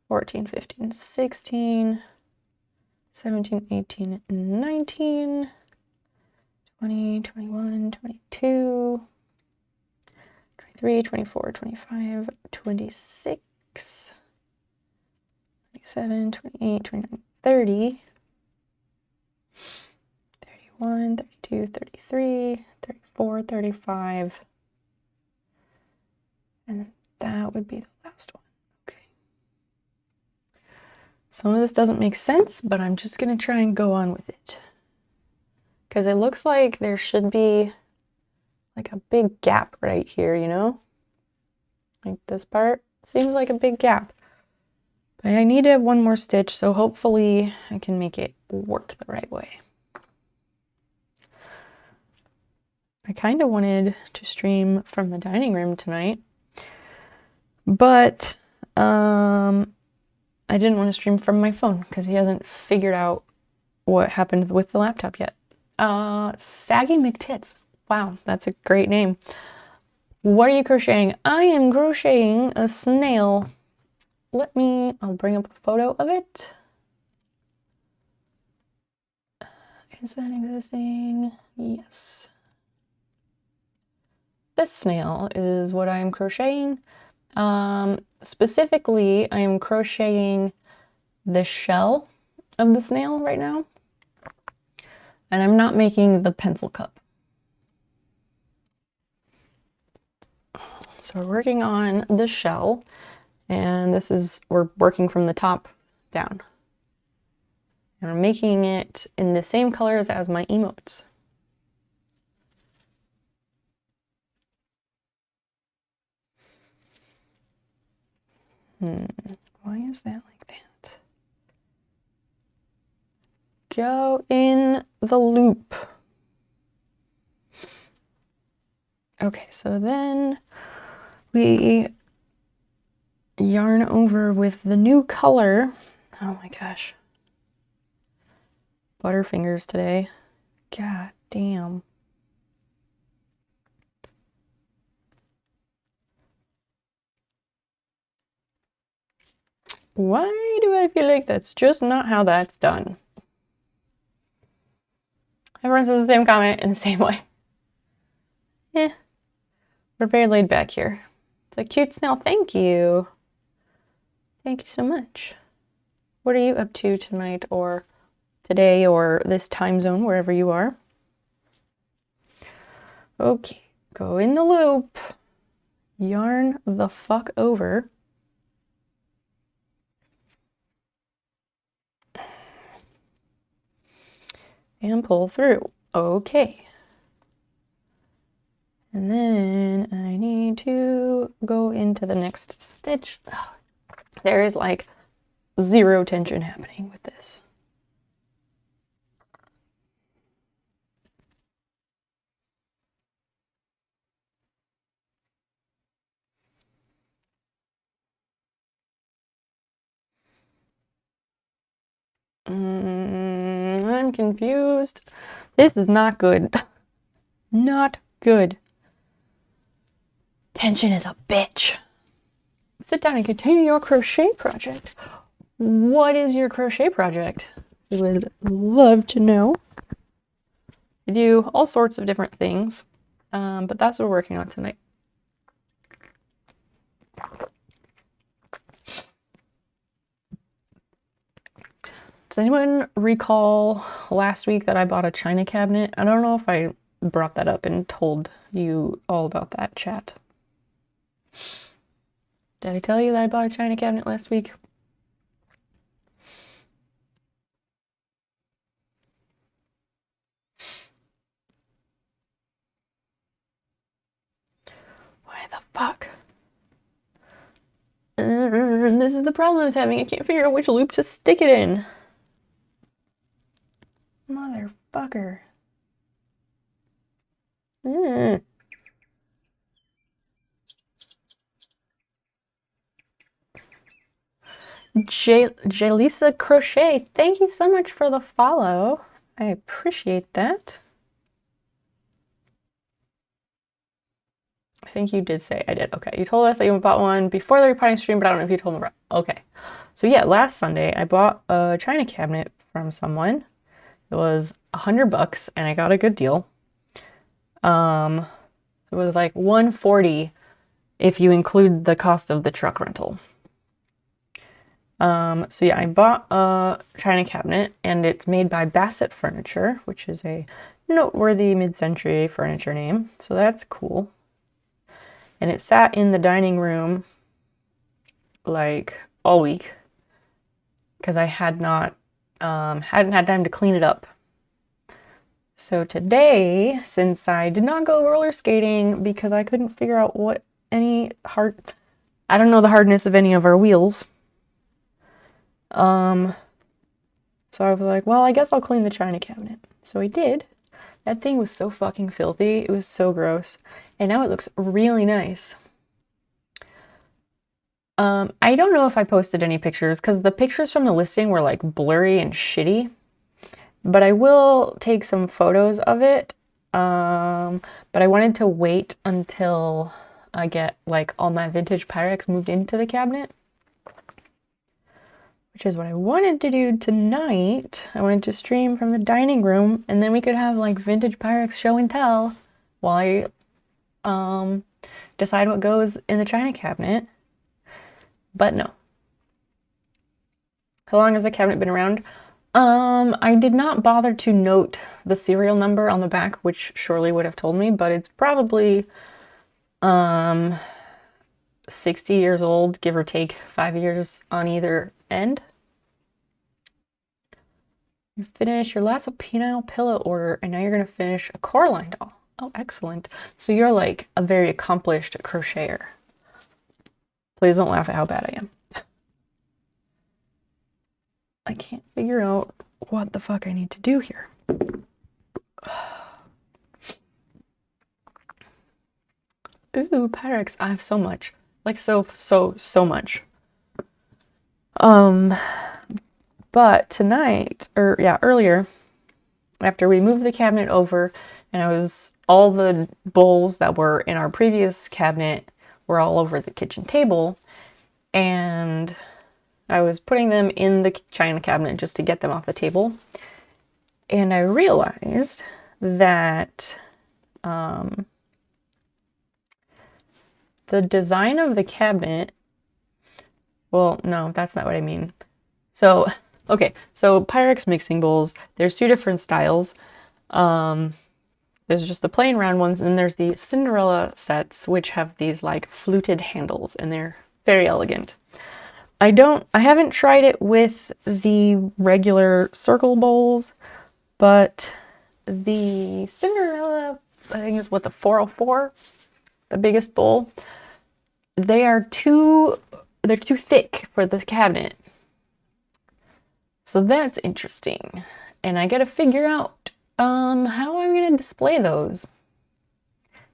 14, 15, 16, 17, 18, 19, 20, 21, 22, 23, 24, 25, 26, 27, 28, 29, 30, 31, 32, 33, 34, 35, and that would be the last one. Okay. Some of this doesn't make sense, but I'm just gonna try and go on with it. Because it looks like there should be like a big gap right here, you know? Like this part seems like a big gap. But I need to have one more stitch, so hopefully I can make it work the right way. I kind of wanted to stream from the dining room tonight, but I didn't want to stream from my phone because he hasn't figured out what happened with the laptop yet. Saggy McTits. Wow, that's a great name. What are you crocheting? I am crocheting a snail. I'll bring up a photo of it. Is that existing? Yes. This snail is what I'm crocheting. Specifically, I am crocheting the shell of the snail right now. And I'm not making the pencil cup. So we're working on the shell, and we're working from the top down. And I'm making it in the same colors as my emotes. Why is that like that? Go in the loop. Okay, so then we yarn over with the new color. Oh my gosh. Butterfingers today. God damn. Why do I feel like that's just not how that's done? Everyone says the same comment in the same way. We're very laid back here. It's a cute snail. Thank you. Thank you so much. What are you up to tonight or today or this time zone, wherever you are? Okay, go in the loop. Yarn the fuck over. And pull through. Okay. And then I need to go into the next stitch. There is like zero tension happening with this. I'm confused. This is not good. Not good. Tension is a bitch. Sit down and continue your crochet project. What is your crochet project? I would love to know. I do all sorts of different things, but that's what we're working on tonight. Does anyone recall last week that I bought a china cabinet? I don't know if I brought that up and told you all about that, chat. Did I tell you that I bought a china cabinet last week? Why the fuck? This is the problem I was having. I can't figure out which loop to stick it in. Motherfucker. Jalisa Crochet, thank you so much for the follow. I appreciate that. I think you did say I did. Okay, you told us that you bought one before the repotting stream, but I don't know if you told me about. Okay, so yeah, last Sunday I bought a china cabinet from someone. It was $100 and I got a good deal. It was like $140 if you include the cost of the truck rental. So yeah, I bought a china cabinet and it's made by Bassett Furniture, which is a noteworthy mid-century furniture name. So that's cool. And it sat in the dining room like all week because I hadn't had time to clean it up. So today, since I did not go roller skating because I couldn't figure out I don't know the hardness of any of our wheels. So I was like, well, I guess I'll clean the china cabinet. So I did. That thing was so fucking filthy. It was so gross. And now it looks really nice. I don't know if I posted any pictures because the pictures from the listing were like blurry and shitty. But I will take some photos of it. But I wanted to wait until I get like all my vintage Pyrex moved into the cabinet, which is what I wanted to do tonight. I wanted to stream from the dining room, and then we could have like vintage Pyrex show and tell while I decide what goes in the china cabinet. But no. How long has the cabinet been around? I did not bother to note the serial number on the back, which surely would have told me, but it's probably 60 years old, give or take 5 years on either end. You finished your last penile pillow order, and now you're going to finish a Coraline doll. Oh, excellent. So you're like a very accomplished crocheter. Please don't laugh at how bad I am. I can't figure out what the fuck I need to do here. Ooh, Pyrex. I have so much. Like so much. But tonight, or yeah, earlier, after we moved the cabinet over, and all the bowls that were in our previous cabinet were all over the kitchen table, and I was putting them in the china cabinet just to get them off the table, and I realized that the design of the cabinet, well, no, that's not what I mean. So, okay, so Pyrex mixing bowls, there's two different styles. There's just the plain round ones, and then there's the Cinderella sets, which have these like fluted handles, and they're very elegant. I haven't tried it with the regular circle bowls, but the Cinderella, I think is what, the 404, the biggest bowl, they're too thick for the cabinet. So that's interesting. And I gotta figure out how I'm gonna display those.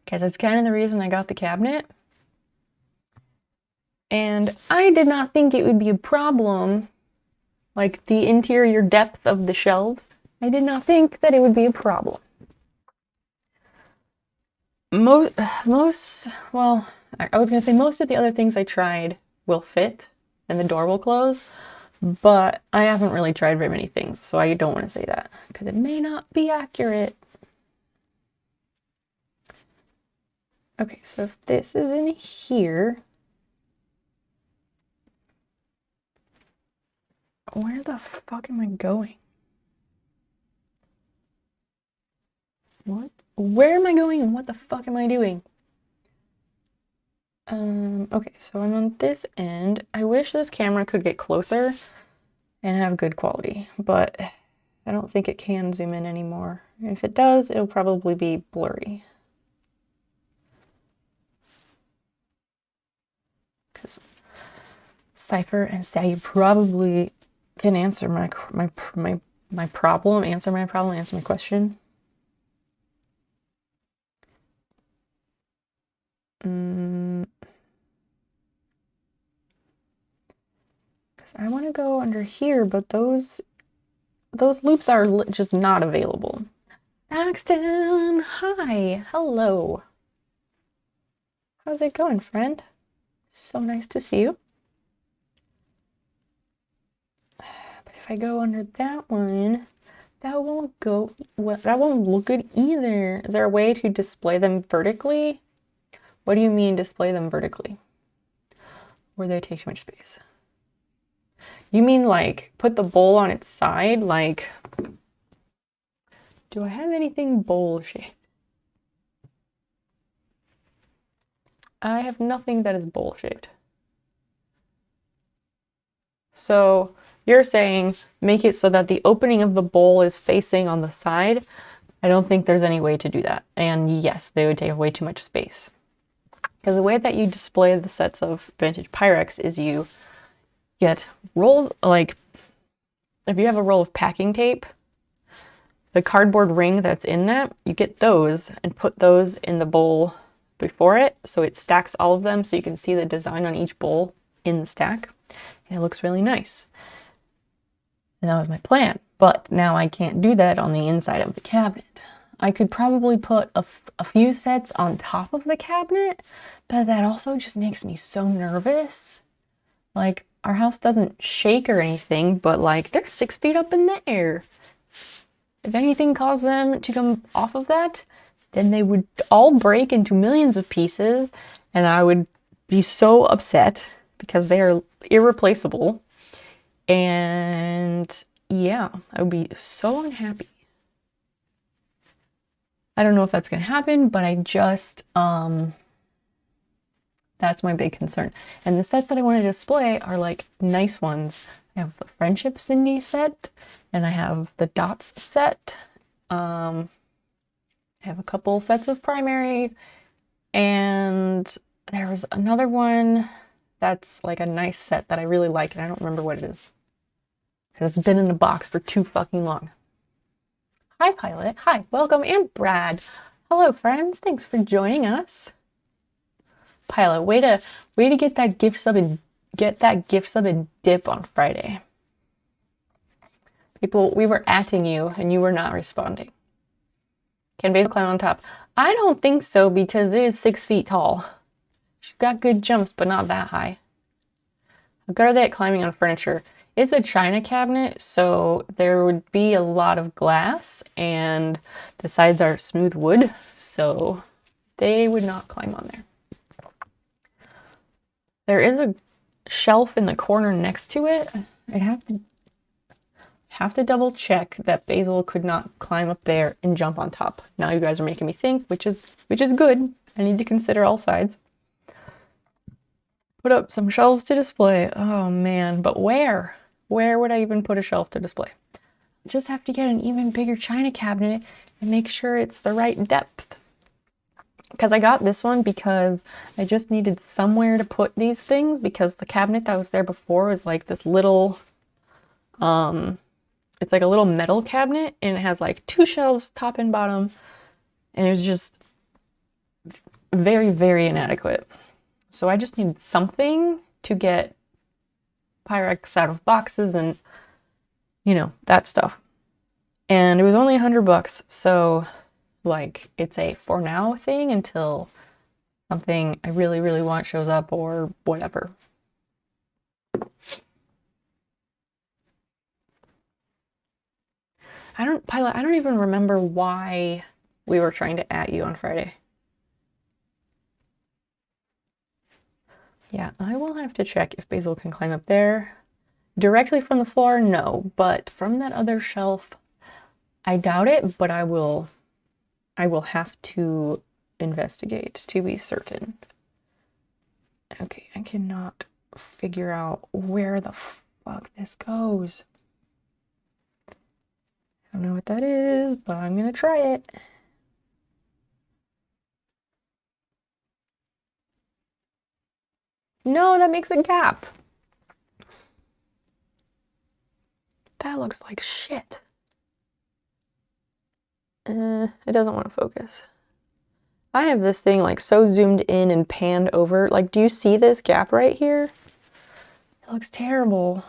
Because that's kind of the reason I got the cabinet. And I did not think it would be a problem, like the interior depth of the shelves. I did not think that it would be a problem. Well, I was gonna say most of the other things I tried will fit and the door will close, but I haven't really tried very many things, so I don't want to say that because it may not be accurate. Okay, so if this is in here, where the fuck am I going? What? Where am I going and what the fuck am I doing? Okay, so I'm on this end. I wish this camera could get closer and have good quality, but I don't think it can zoom in anymore. If it does, it'll probably be blurry. Because Cypher and Sally probably can answer my problem, answer my question. Because I want to go under here, but those loops are just not available. Axton, hi, hello. How's it going, friend? So nice to see you. But if I go under that one, that won't go well. That won't look good either. Is there a way to display them vertically? What do you mean display them vertically? Or they take too much space? You mean like put the bowl on its side? Like, do I have anything bowl shaped? I have nothing that is bowl shaped. So you're saying make it so that the opening of the bowl is facing on the side. I don't think there's any way to do that. And yes, they would take way too much space. Because the way that you display the sets of vintage Pyrex is you get rolls, like if you have a roll of packing tape, the cardboard ring that's in that, you get those and put those in the bowl before it, so it stacks all of them so you can see the design on each bowl in the stack, and it looks really nice. And that was my plan, but now I can't do that on the inside of the cabinet. I could probably put a few sets on top of the cabinet, but that also just makes me so nervous. Like, our house doesn't shake or anything, but like, they're 6 feet up in the air. If anything caused them to come off of that, then they would all break into millions of pieces, and I would be so upset because they are irreplaceable. And yeah, I would be so unhappy. I don't know if that's gonna happen, but I just that's my big concern. And the sets that I want to display are like nice ones. I have the Friendship Cindy set, and I have the Dots set. I have a couple sets of primary, and there was another one that's like a nice set that I really like, and I don't remember what it is because it's been in the box for too fucking long. Hi, Pilot. Hi, welcome, and Brad. Hello, friends. Thanks for joining us. Pilot, way to get that gift sub and dip on Friday. People, we were atting you and you were not responding. Can Basil climb on top? I don't think so because it is 6 feet tall. She's got good jumps, but not that high. How good are they at climbing on furniture? It's a china cabinet, so there would be a lot of glass, and the sides are smooth wood, so they would not climb on there. There is a shelf in the corner next to it. I'd have to double check that Basil could not climb up there and jump on top. Now you guys are making me think, which is good. I need to consider all sides. Put up some shelves to display. Oh man, but where? Where would I even put a shelf to display? Just have to get an even bigger china cabinet and make sure it's the right depth. Because I got this one because I just needed somewhere to put these things, because the cabinet that was there before was like this little, it's like a little metal cabinet, and it has like 2 shelves, top and bottom, and it was just very, very inadequate. So I just needed something to get Pyrex out of boxes and, you know, that stuff. And it was only $100, so like, it's a for now thing until something I really, really want shows up or whatever. Pilot, I don't even remember why we were trying to at you on Friday. Yeah, I will have to check if Basil can climb up there. Directly from the floor, no, but from that other shelf, I doubt it, but I will have to investigate to be certain. Okay, I cannot figure out where the fuck this goes. I don't know what that is, but I'm gonna try it. No, that makes a gap. That looks like shit. It doesn't want to focus. I have this thing like so zoomed in and panned over. Like, do you see this gap right here? It looks terrible.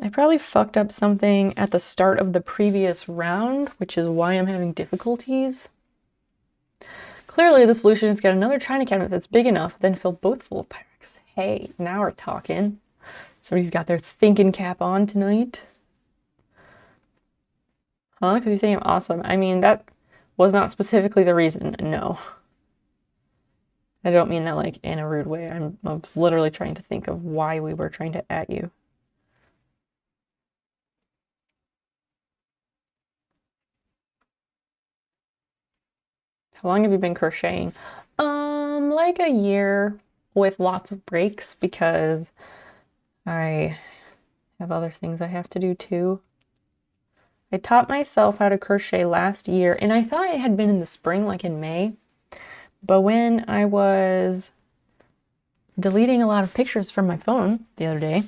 I probably fucked up something at the start of the previous round, which is why I'm having difficulties. Clearly, the solution is to get another china cabinet that's big enough, then fill both full of Pyrex. Hey, now we're talking. Somebody's got their thinking cap on tonight. Huh? Because you think I'm awesome. I mean, that was not specifically the reason, no. I don't mean that like in a rude way. I was literally trying to think of why we were trying to at you. How long have you been crocheting? Like a year with lots of breaks because I have other things I have to do too. I taught myself how to crochet last year, and I thought it had been in the spring, like in May. But when I was deleting a lot of pictures from my phone the other day,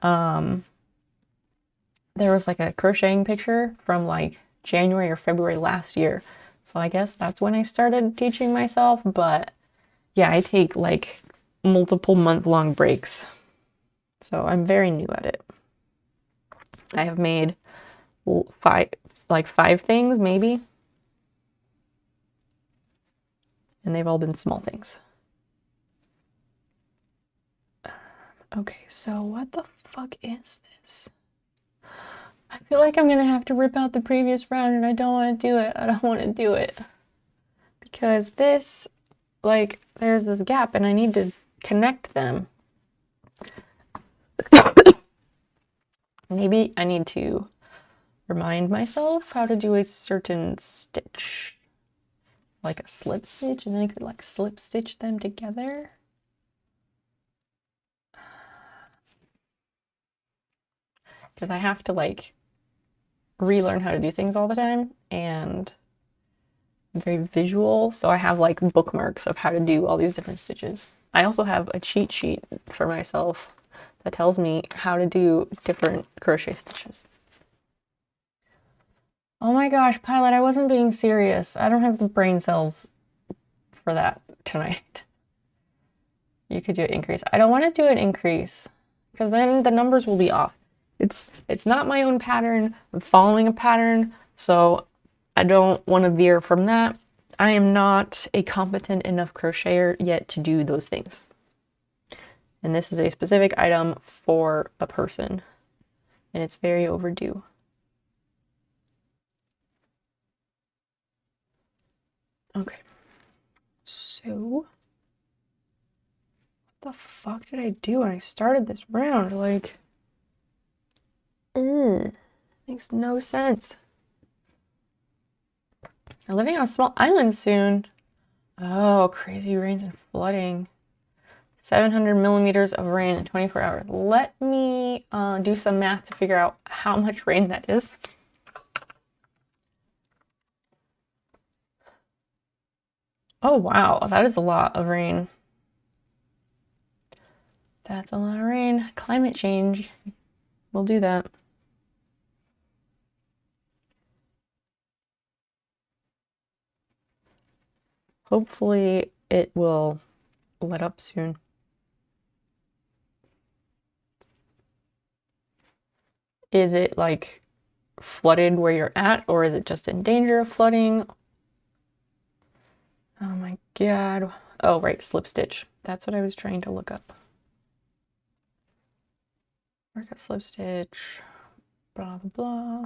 there was like a crocheting picture from like January or February last year. So I guess that's when I started teaching myself. But yeah, I take like multiple month-long breaks. So I'm very new at it. I have made like 5 things, maybe. And they've all been small things. Okay, so what the fuck is this? I feel like I'm gonna have to rip out the previous round and I don't want to do it. I don't want to do it. Because this, like, there's this gap and I need to connect them. Maybe I need to remind myself how to do a certain stitch. Like a slip stitch, and then I could like slip stitch them together. Because I have to like relearn how to do things all the time, and I'm very visual, so I have like bookmarks of how to do all these different stitches. I also have a cheat sheet for myself that tells me how to do different crochet stitches. Oh my gosh, Pilot, I wasn't being serious. I don't have the brain cells for that tonight. You could do an increase. I don't want to do an increase because then the numbers will be off. It's not my own pattern. I'm following a pattern, so I don't want to veer from that. I am not a competent enough crocheter yet to do those things. And this is a specific item for a person, and it's very overdue. Okay. So, what the fuck did I do when I started this round? Like, makes no sense. We're living on a small island soon. Oh, crazy rains and flooding. 700 millimeters of rain in 24 hours. Let me do some math to figure out how much rain that is. Oh, wow. That is a lot of rain. That's a lot of rain. Climate change. We'll do that. Hopefully it will let up soon. Is it like flooded where you're at, or is it just in danger of flooding? Oh my god. Oh, right, slip stitch. That's what I was trying to look up. Work a slip stitch, blah, blah, blah.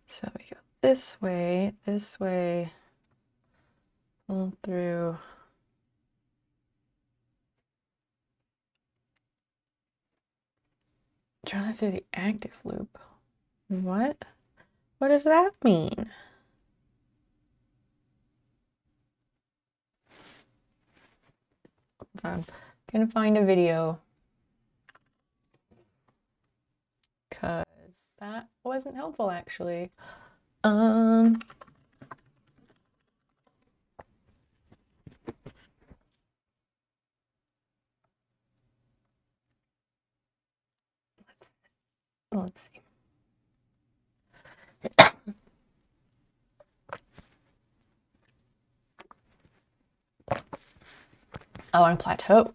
So we go this way, pull through. Travel through the active loop. What? What does that mean? Hold on. I'm gonna find a video. Because that wasn't helpful actually. Let's see. Oh, on a plateau.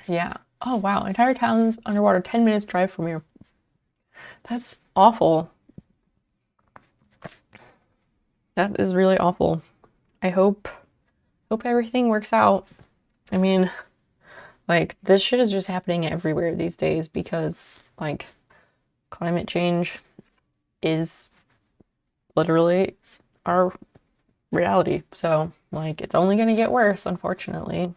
Yeah. Oh, wow. Entire town's underwater, 10 minutes drive from here. That's awful. That is really awful. I hope everything works out. I mean, like, this shit is just happening everywhere these days because, like, climate change is literally our reality. So, like, it's only gonna get worse, unfortunately.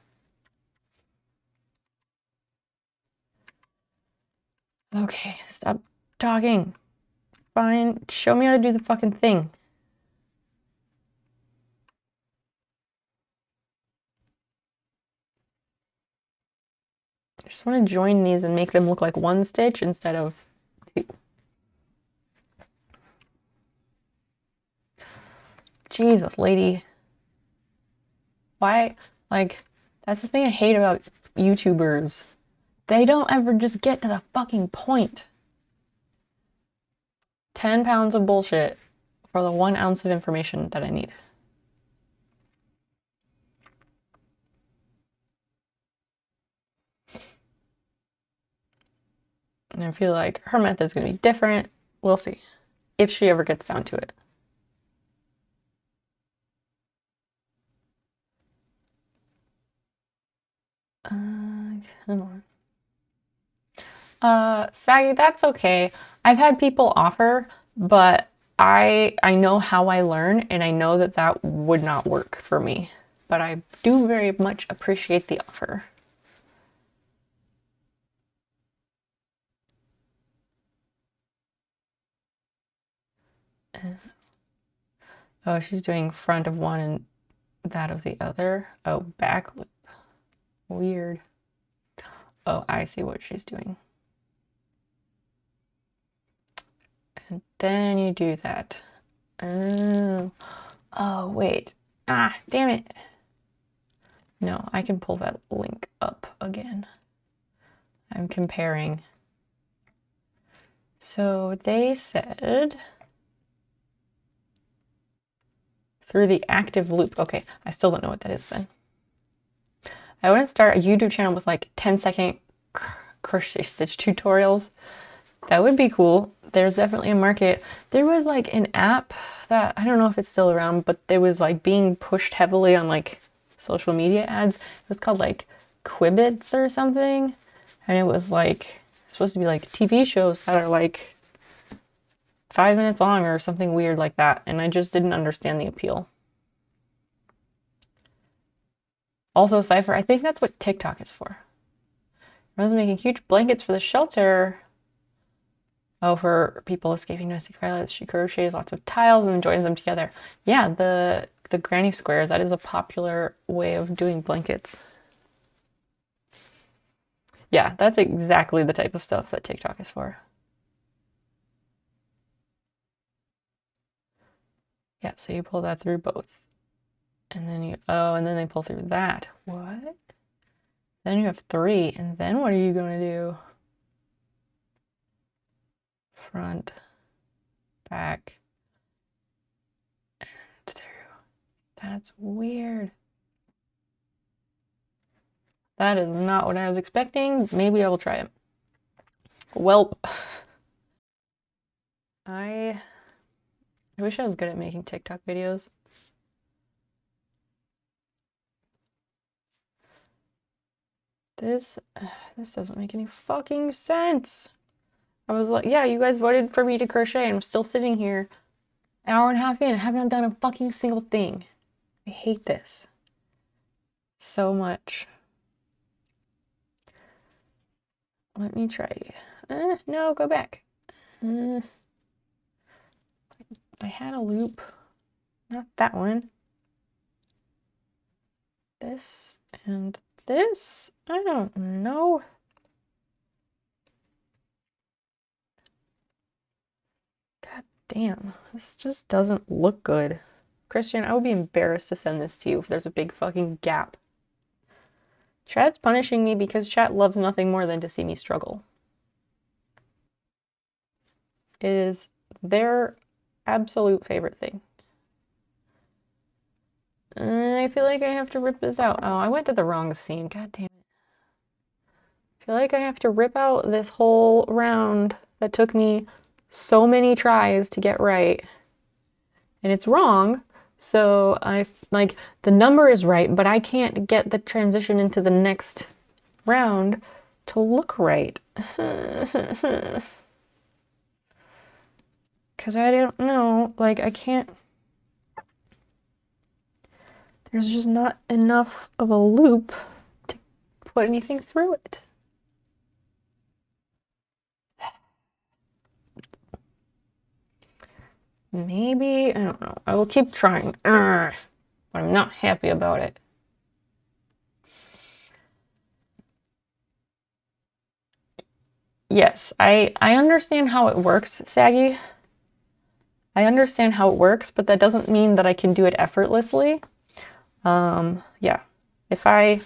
Okay, stop talking. Fine, show me how to do the fucking thing. I just want to join these and make them look like one stitch instead of two. Jesus, lady. Why? Like, that's the thing I hate about YouTubers. They don't ever just get to the fucking point. 10 pounds of bullshit for the 1 ounce of information that I need. And I feel like her method's gonna be different. We'll see if she ever gets down to it. Come on. Saggy, that's okay. I've had people offer, but I know how I learn, and I know that that would not work for me. But I do very much appreciate the offer. Oh, she's doing front of one and that of the other. Oh, back loop. Weird. Oh, I see what she's doing. And then you do that. Oh, oh, wait. Ah, damn it. No, I can pull that link up again. I'm comparing. So they said through the active loop. Okay, I still don't know what that is then. I want to start a YouTube channel with like 10-second crochet stitch tutorials. That would be cool. There's definitely a market. There was like an app that I don't know if it's still around, but there was like being pushed heavily on like social media ads. It was called like Quibbits or something. And it was like supposed to be like TV shows that are like 5 minutes long or something weird like that. And I just didn't understand the appeal. Also, Cypher, I think that's what TikTok is for. I was making huge blankets for the shelter. Oh, for people escaping domestic violence, she crochets lots of tiles and joins them together. Yeah, the granny squares, that is a popular way of doing blankets. Yeah, that's exactly the type of stuff that TikTok is for. Yeah, so you pull that through both. And then you, oh, and then they pull through that. What? Then you have 3, and then what are you going to do? Front, back, and through. That's weird. That is not what I was expecting. Maybe I will try it. Welp. I wish I was good at making TikTok videos. This doesn't make any fucking sense. I was like, yeah, you guys voted for me to crochet, and I'm still sitting here an hour and a half in. I haven't done a fucking single thing. I hate this so much. Let me try. No, go back. I had a loop. Not that one. This and this? I don't know. God damn. This just doesn't look good. Christian, I would be embarrassed to send this to you if there's a big fucking gap. Chat's punishing me because chat loves nothing more than to see me struggle. It is their absolute favorite thing. I feel like I have to rip this out. Oh, I went to the wrong scene. God damn it. I feel like I have to rip out this whole round that took me so many tries to get right. And it's wrong. So I like the number is right, but I can't get the transition into the next round to look right. Because I don't know, like I can't, there's just not enough of a loop to put anything through it. Maybe, I don't know, I will keep trying, but I'm not happy about it. Yes, I understand how it works, Saggy. I understand how it works, but that doesn't mean that I can do it effortlessly. Yeah, if I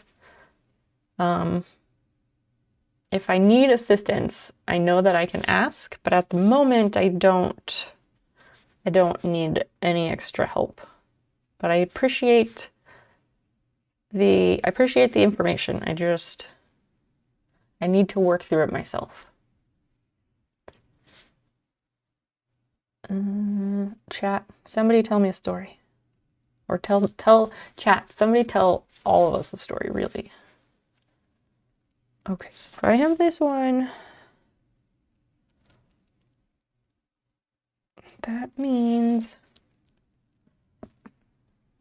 need assistance, I know that I can ask, but at the moment I don't need any extra help. But I appreciate the information. I need to work through it myself. Chat, somebody tell me a story. Or tell chat, somebody tell all of us a story, really. Okay, so if I have this one, that means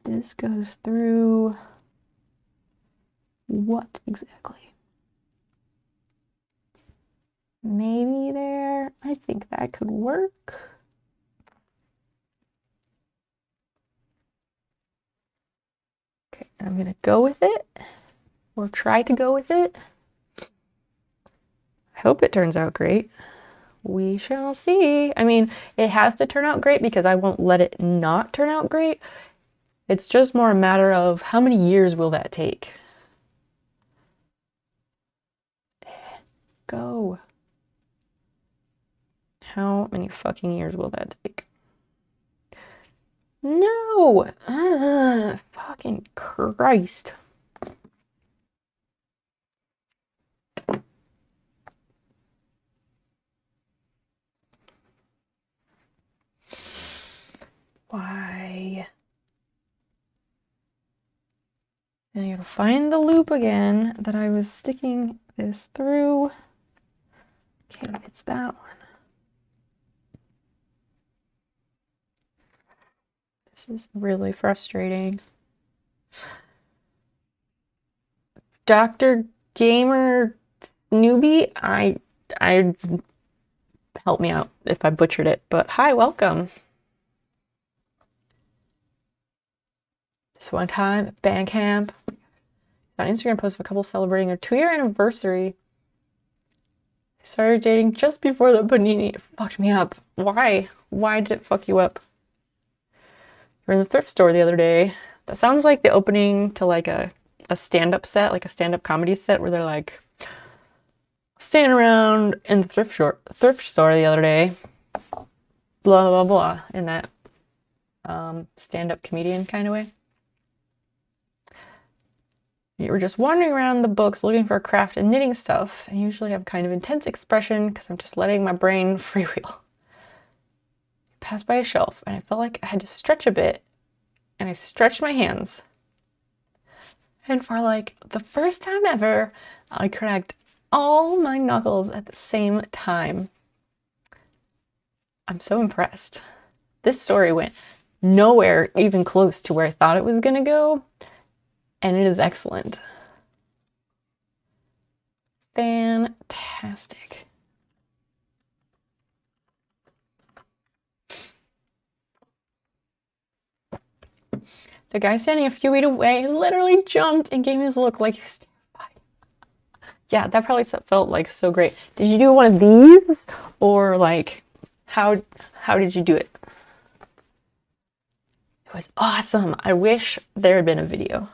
this goes through what exactly? Maybe there. I think that could work. Okay, I'm gonna go with it, or try to go with it. I hope it turns out great. We shall see. I mean, it has to turn out great because I won't let it not turn out great. It's just more a matter of how many years will that take? Go. How many fucking years will that take? No! Fucking Christ. Why? Then I gotta find the loop again that I was sticking this through. Okay, it's that one. This is really frustrating. Dr. Gamer Newbie, I help me out if I butchered it, but hi, welcome. This one time at band camp, on Instagram post of a couple celebrating their 2-year anniversary. I started dating just before the panini. It fucked me up. Why? Why did it fuck you up? We're in the thrift store the other day. That sounds like the opening to like a stand-up set, like a stand-up comedy set where they're like standing around in the thrift store the other day. Blah blah blah in that stand-up comedian kind of way. You were just wandering around the books looking for craft and knitting stuff. I usually have kind of intense expression because I'm just letting my brain freewheel. I passed by a shelf and I felt like I had to stretch a bit, and I stretched my hands. And for like the first time ever, I cracked all my knuckles at the same time. I'm so impressed. This story went nowhere even close to where I thought it was going to go, and it is excellent. Fantastic. The guy standing a few feet away literally jumped and gave me this look like he was terrified. Yeah, that probably felt like so great. Did you do one of these? Or like, how did you do it? It was awesome. I wish there had been a video.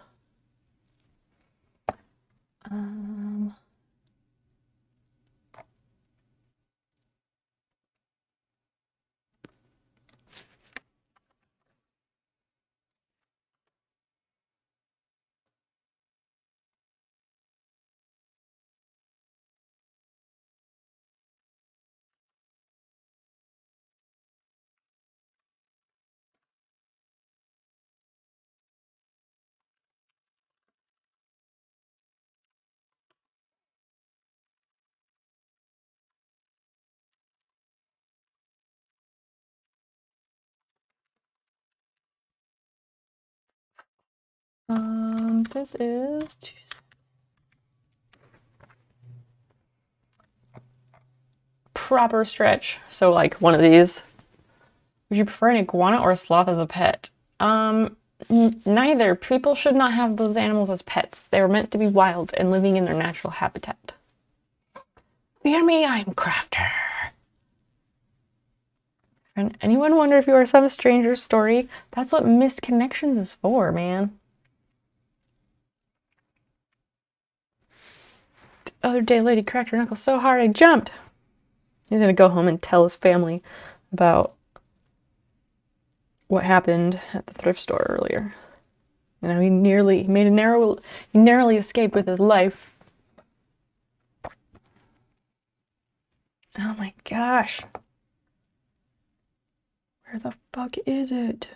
This is proper stretch. So like one of these. Would you prefer an iguana or a sloth as a pet? Neither. People should not have those animals as pets. They were meant to be wild and living in their natural habitat. Fear me, I am Crafter. And anyone wonder if you are some stranger's story? That's what Missed Connections is for, man. The other day, Lady cracked her knuckle so hard I jumped. He's gonna go home and tell his family about what happened at the thrift store earlier. You know, he narrowly escaped with his life. Oh my gosh. Where the fuck is it?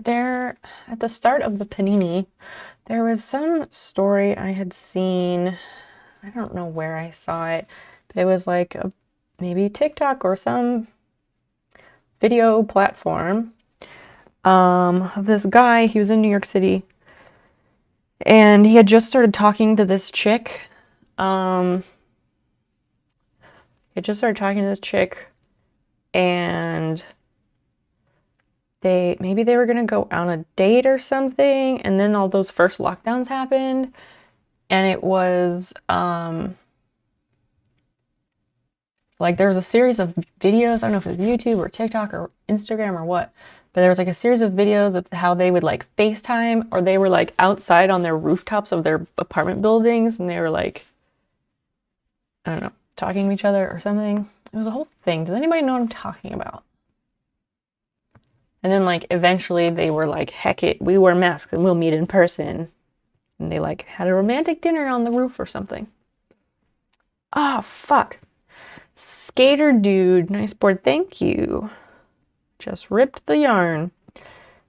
There, at the start of the panini, there was some story I had seen. I don't know where I saw it, but it was like maybe TikTok or some video platform of this guy. He was in New York City, and he had just started talking to this chick. And maybe they were gonna go on a date or something, and then all those first lockdowns happened, and it was like there was a series of videos. I don't know if it was YouTube or TikTok or Instagram or what, but there was like a series of videos of how they would like FaceTime, or they were like outside on their rooftops of their apartment buildings, and they were like, I don't know, talking to each other or something. It was a whole thing. Does anybody know what I'm talking about? And then like eventually they were like, heck it, we wear masks and we'll meet in person. And they like had a romantic dinner on the roof or something. Ah, fuck. Skater dude, nice board, thank you. Just ripped the yarn.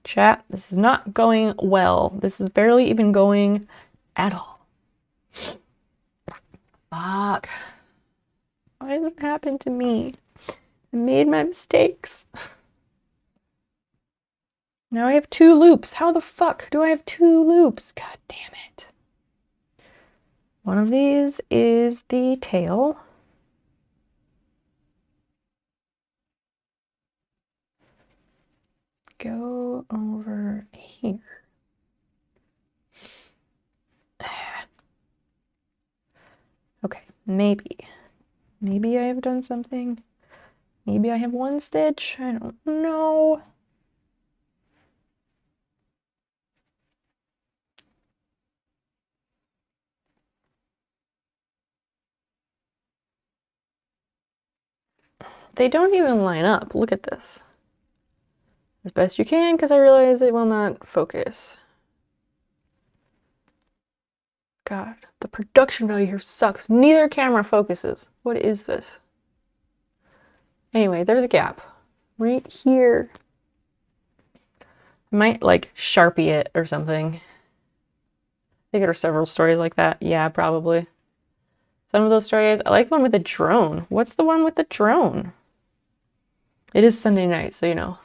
Chat, this is not going well. This is barely even going at all. Fuck. Why does it happen to me? I made my mistakes. Now I have 2 loops. How the fuck do I have 2 loops? God damn it. One of these is the tail. Go over here. Okay, maybe I have done something. Maybe I have 1 stitch. I don't know. They don't even line up. Look at this. As best you can, because I realize it will not focus. God, the production value here sucks. Neither camera focuses. What is this? Anyway, there's a gap right here. I might like Sharpie it or something. I think there are several stories like that. Yeah, probably. Some of those stories. I like the one with the drone. What's the one with the drone? It is Sunday night, so you know,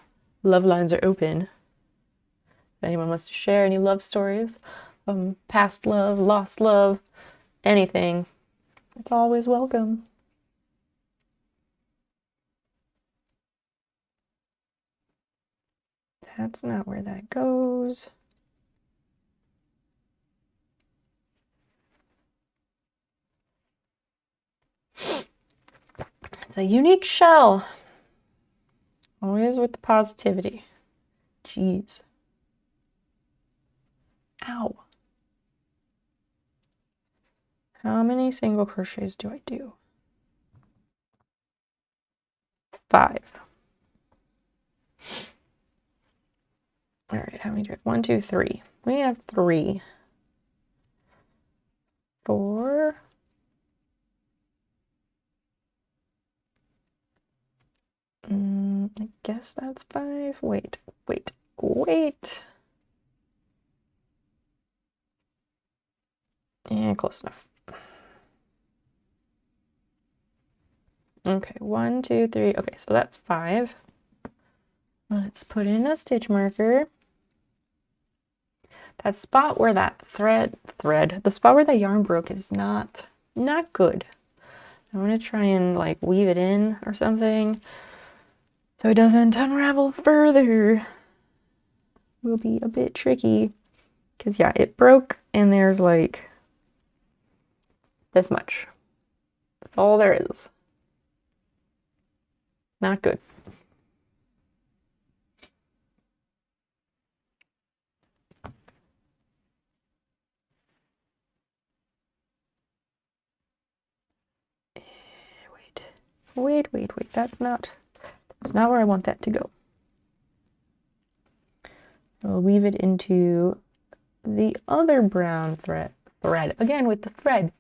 love lines are open. If anyone wants to share any love stories, past love, lost love, anything, it's always welcome. That's not where that goes. It's a unique shell. Always with the positivity. Jeez. Ow. How many single crochets do I do? 5. All right, how many do I have? 1, 2, 3. We have 3. 4. I guess that's 5. Wait. Yeah, close enough. Okay, 1, 2, 3. Okay, so that's 5. Let's put in a stitch marker. That spot where that the spot where that yarn broke is not good. I want to try and like weave it in or something so it doesn't unravel further. Will be a bit tricky because yeah, it broke and there's like this much. That's all there is. Not good. Wait. That's not where I want that to go. I'll weave it into the other brown thread. Again with the thread.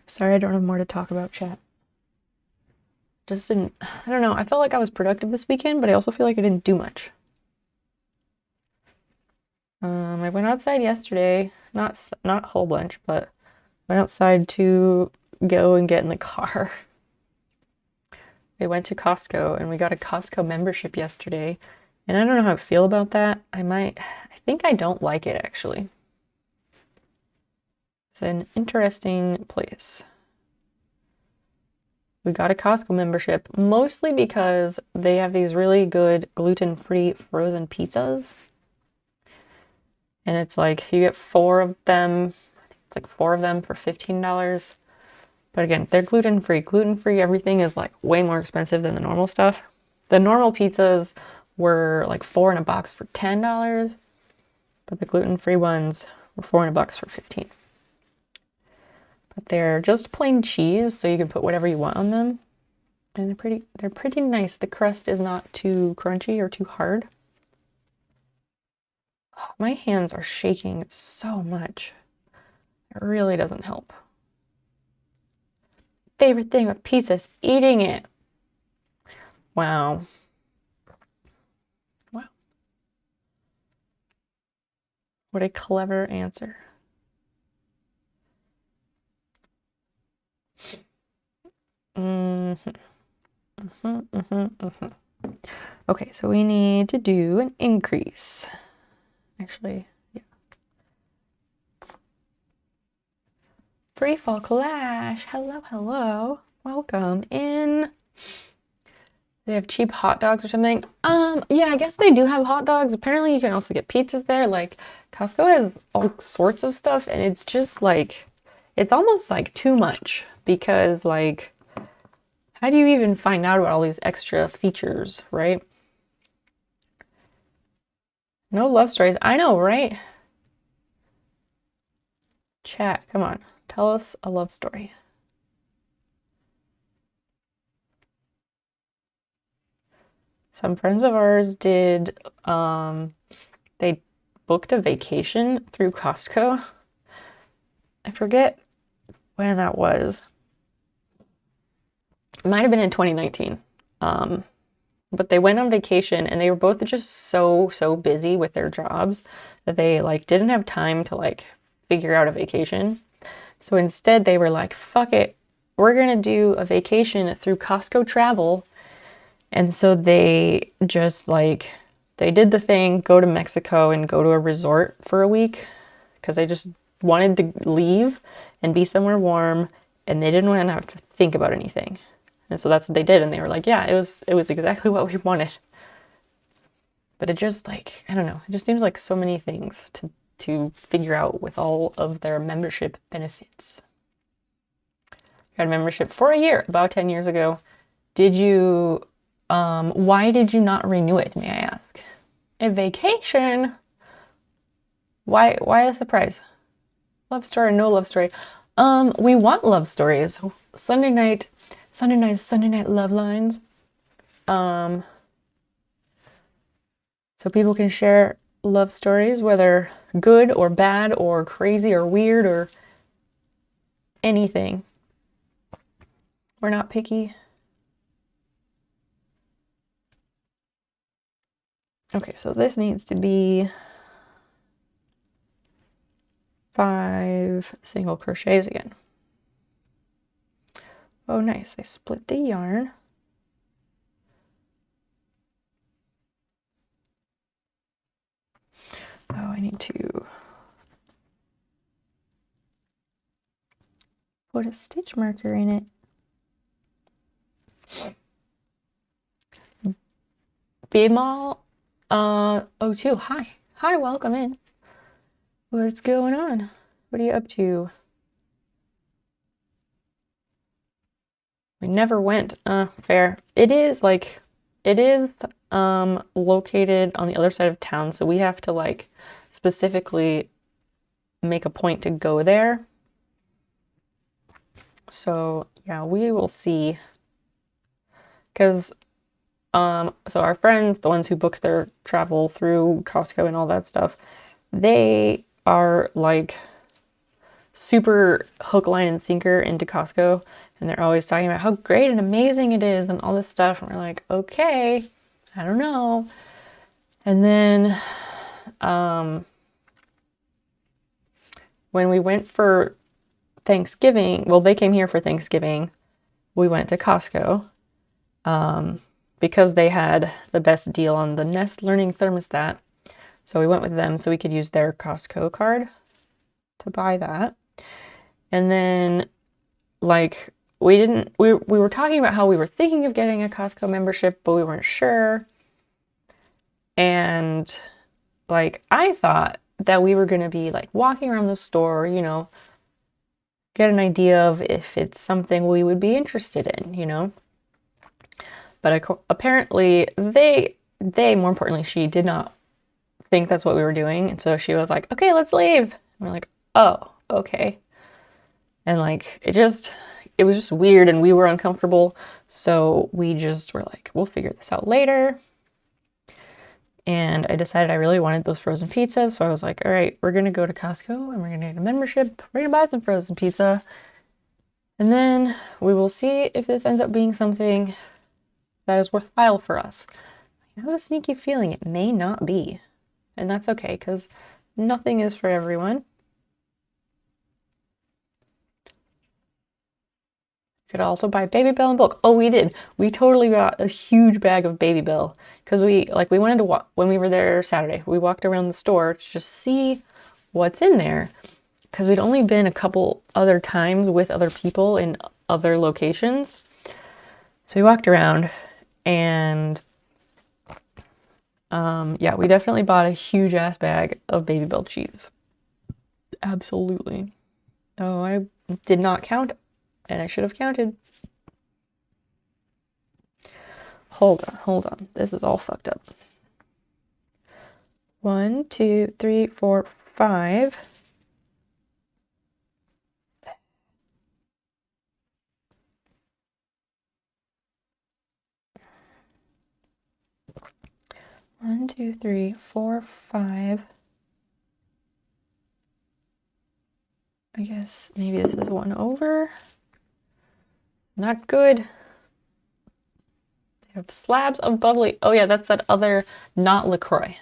Sorry, I don't have more to talk about, chat. Just didn't, I don't know, I felt like I was productive this weekend, but I also feel like I didn't do much. I went outside yesterday, not a whole bunch, but went outside to go and get in the car. We went to Costco and we got a Costco membership yesterday, and I don't know how I feel about that. I think I don't like it actually. It's an interesting place. We got a Costco membership mostly because they have these really good gluten-free frozen pizzas. And it's like you get 4 of them. I think it's like 4 of them for $15. But again, they're gluten-free. Gluten-free everything is like way more expensive than the normal stuff. The normal pizzas were like 4 in a box for $10, but the gluten-free ones were 4 in a box for $15. But they're just plain cheese, so you can put whatever you want on them. And they're pretty nice. The crust is not too crunchy or too hard. Oh, my hands are shaking so much. It really doesn't help. Favorite thing with pizza is eating it. Wow. Wow. What a clever answer. Okay, so we need to do an increase. Actually, yeah. Free Fall Clash. Hello, hello. Welcome in. They have cheap hot dogs or something. Yeah, I guess they do have hot dogs. Apparently you can also get pizzas there. Like Costco has all sorts of stuff, and it's just like, it's almost like too much because like, how do you even find out about all these extra features, right? No love stories. I know, right? Chat, come on. Tell us a love story. Some friends of ours did, they booked a vacation through Costco. I forget when that was. It might have been in 2019. But they went on vacation and they were both just so busy with their jobs that they like didn't have time to like figure out a vacation. So instead they were like, fuck it, we're gonna do a vacation through Costco Travel. And so they just like, they did the thing, go to Mexico and go to a resort for a week because they just wanted to leave and be somewhere warm and they didn't want to have to think about anything. And so that's what they did. And they were like, yeah, it was exactly what we wanted. But it just like, I don't know, it just seems like so many things to figure out with all of their membership benefits. Got a membership for a year, about 10 years ago. Did you, why did you not renew it, may I ask? A vacation? Why a surprise? Love story or no love story? We want love stories. Sunday night love lines. So people can share love stories, whether good or bad or crazy or weird or anything. We're not picky. Okay, so this needs to be 5 single crochets again. Oh, nice. I split the yarn. Oh, I need to put a stitch marker in it. Bimal, 02, hi. Hi, welcome in. What's going on? What are you up to? We never went. Fair. It is located on the other side of town, so we have to like specifically make a point to go there. So yeah, we will see. Because So our friends, the ones who booked their travel through Costco and all that stuff, they are like super hook, line, and sinker into Costco, and they're always talking about how great and amazing it is and all this stuff. And we're like, okay, I don't know. And then when we went for Thanksgiving, well, they came here for Thanksgiving. We went to Costco because they had the best deal on the Nest Learning thermostat. So we went with them so we could use their Costco card to buy that. And then like we were talking about how we were thinking of getting a Costco membership, but we weren't sure. And like I thought that we were going to be like walking around the store, you know, get an idea of if it's something we would be interested in, you know. But apparently they more importantly, she did not think that's what we were doing. And so she was like, okay, let's leave. And we're like, oh, okay. And like, it was just weird and we were uncomfortable. So we just were like, we'll figure this out later. And I decided I really wanted those frozen pizzas. So I was like, all right, we're going to go to Costco and we're going to get a membership. We're going to buy some frozen pizza. And then we will see if this ends up being something that is worthwhile for us. I have a sneaky feeling it may not be. And that's okay, because nothing is for everyone. Could also buy Babybel in bulk. Oh, we did. We totally got a huge bag of Babybel because we wanted to walk when we were there Saturday. We walked around the store to just see what's in there because we'd only been a couple other times with other people in other locations. So we walked around and yeah, we definitely bought a huge ass bag of Babybel cheese. Absolutely. Oh, I did not count and I should have counted. Hold on. This is all fucked up. 1, 2, 3, 4, 5. One, two, three, four, 5. I guess maybe this is one over. Not good. They have slabs of bubbly. Oh yeah, that's that other not LaCroix.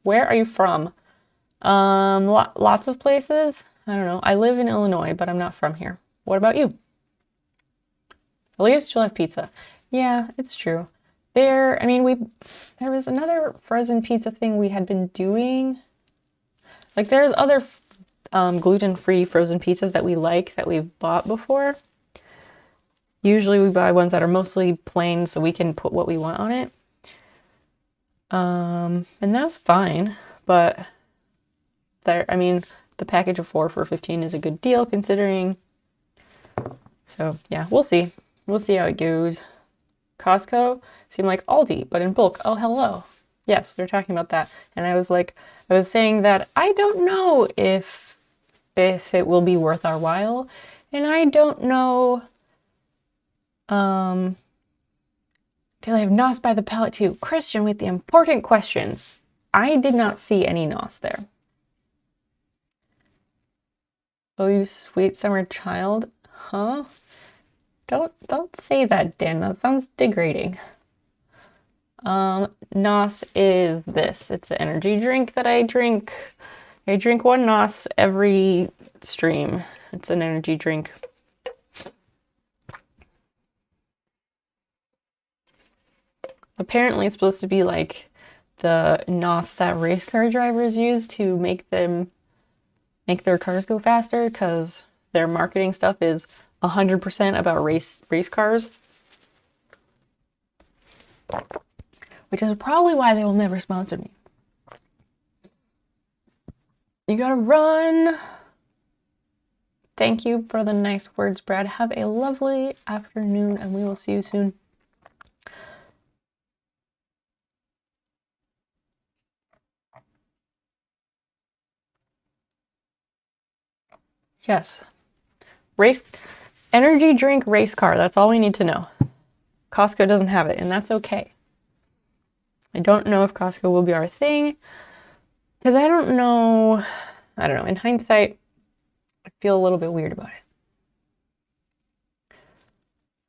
Where are you from? Lots of places. I don't know. I live in Illinois, but I'm not from here. What about you? At least you'll have pizza. Yeah, it's true. There was another frozen pizza thing we had been doing. Like there's other gluten-free frozen pizzas that we like that we've bought before. Usually we buy ones that are mostly plain so we can put what we want on it. And that's fine, but the package of 4 for $15 is a good deal considering. So yeah, we'll see. We'll see how it goes. Costco seemed like Aldi, but in bulk. Oh, hello. Yes, we were talking about that. And I was saying that I don't know if it will be worth our while. And I don't know, do I have NOS by the pallet too? Christian with the important questions. I did not see any NOS there. Oh, you sweet summer child. Huh? Don't say that, Dan. That sounds degrading. NOS is this. It's an energy drink that I drink. I drink one NOS every stream. It's an energy drink. Apparently it's supposed to be like the NOS that race car drivers use to make their cars go faster, because their marketing stuff is 100% about race cars. Which is probably why they will never sponsor me. You gotta run. Thank you for the nice words, Brad. Have a lovely afternoon, and we will see you soon. Yes. Energy drink race car. That's all we need to know. Costco doesn't have it, and that's okay. I don't know if Costco will be our thing, because I don't know, in hindsight, I feel a little bit weird about it.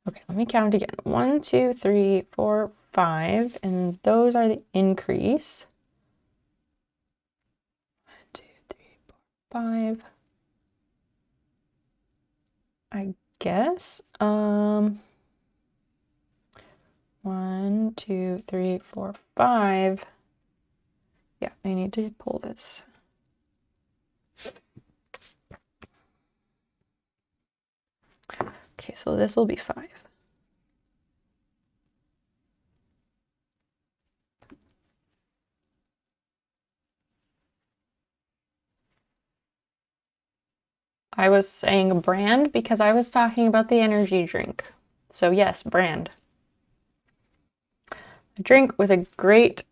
Okay, let me count again. 1, 2, 3, 4, 5, and those are the increase. 1, 2, 3, 4, 5. I guess. 1, 2, 3, 4, 5. Yeah, I need to pull this. Okay, so this will be 5. I was saying brand because I was talking about the energy drink. So yes, brand. A drink with a great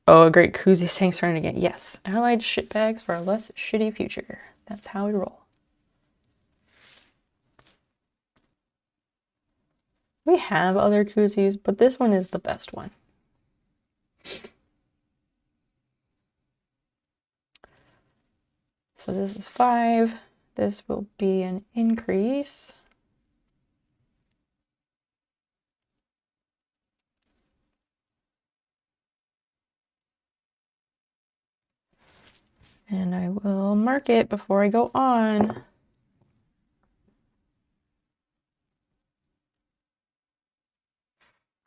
koozie saying starting again. Yes, allied shitbags for a less shitty future. That's how we roll. We have other koozies, but this one is the best one. So this is 5. This will be an increase. And I will mark it before I go on.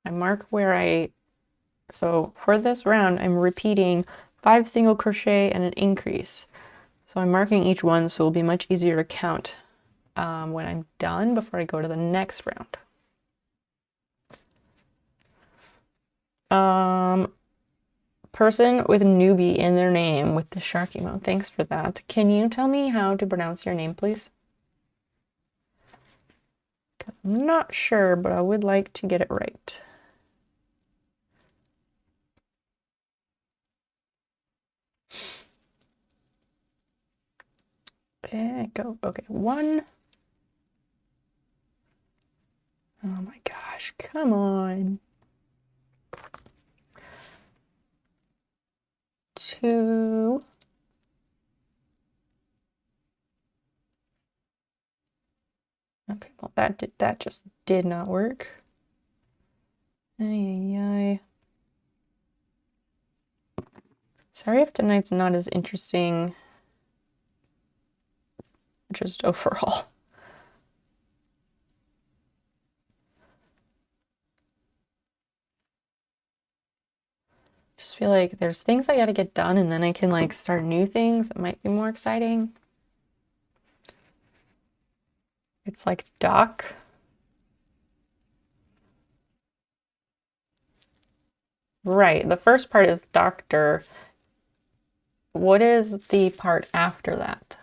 I mark where so for this round, I'm repeating 5 single crochet and an increase. So I'm marking each one so it'll be much easier to count when I'm done before I go to the next round. Person with newbie in their name with the shark emote. Thanks for that. Can you tell me how to pronounce your name, please? I'm not sure, but I would like to get it right. Okay, go. Okay, 1. Oh my gosh, come on. 2. Okay, well that just did not work. Ay. Sorry if tonight's not as interesting, just overall. Just feel like there's things I gotta get done and then I can like start new things that might be more exciting. It's like doc. Right, the first part is doctor. What is the part after that?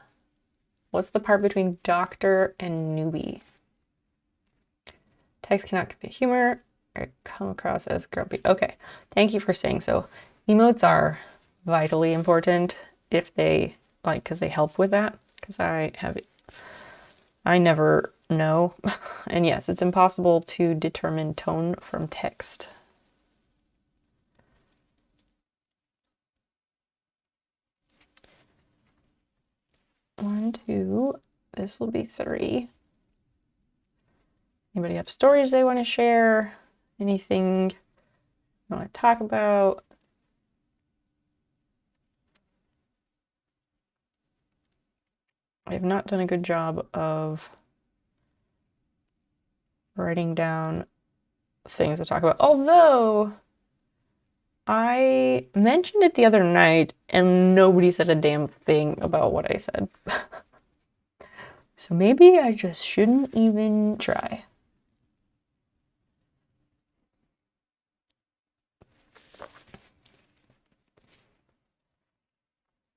What's the part between doctor and newbie? Text cannot convey humor or come across as grumpy. Okay, thank you for saying so. Emotes are vitally important if they because they help with that. Because I never know. And yes, it's impossible to determine tone from text. One, 2, this will be 3. Anybody have stories they want to share? Anything you want to talk about? I have not done a good job of writing down things to talk about. Although I mentioned it the other night and nobody said a damn thing about what I said. So maybe I just shouldn't even try.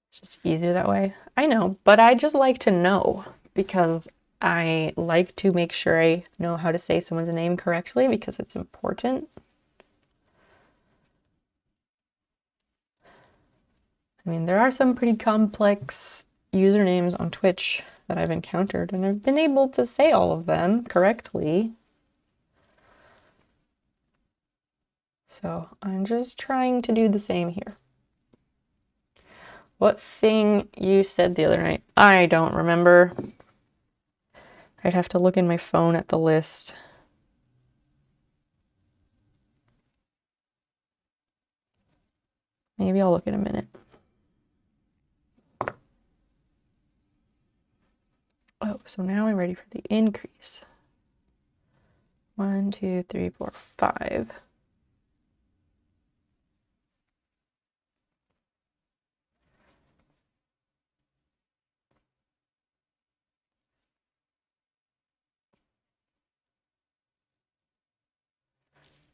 It's just easier that way. I know, but I just like to know because I like to make sure I know how to say someone's name correctly because it's important. I mean, there are some pretty complex usernames on Twitch that I've encountered, and I've been able to say all of them correctly. So I'm just trying to do the same here. What thing you said the other night? I don't remember. I'd have to look in my phone at the list. Maybe I'll look in a minute. Oh, so now I'm ready for the increase. 1, 2, 3, 4, 5.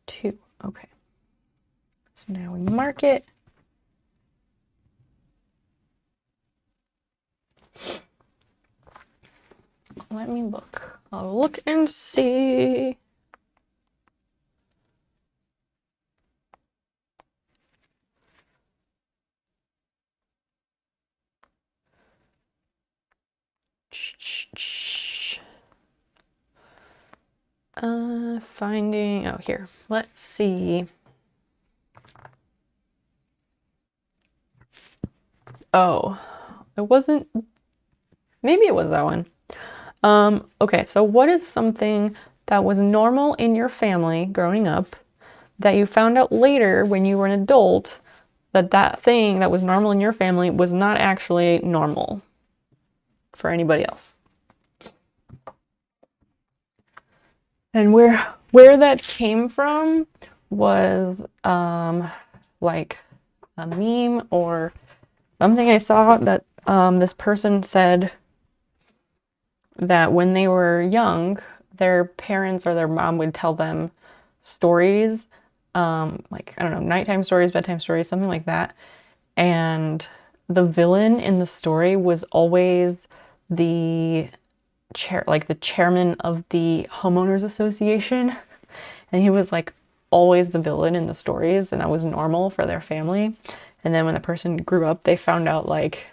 Two. Okay. So now we mark it. Let me look. I'll look and see. Finding, oh, here. Let's see. Oh, it wasn't, maybe it was that one. Okay, so what is something that was normal in your family growing up that you found out later when you were an adult that that thing that was normal in your family was not actually normal for anybody else? And where that came from was like a meme or something I saw that this person said that when they were young, their parents or their mom would tell them stories, like, I don't know, nighttime stories, bedtime stories, something like that. And the villain in the story was always the the chairman of the homeowners association. And he was like always the villain in the stories, and that was normal for their family. And then when the person grew up, they found out like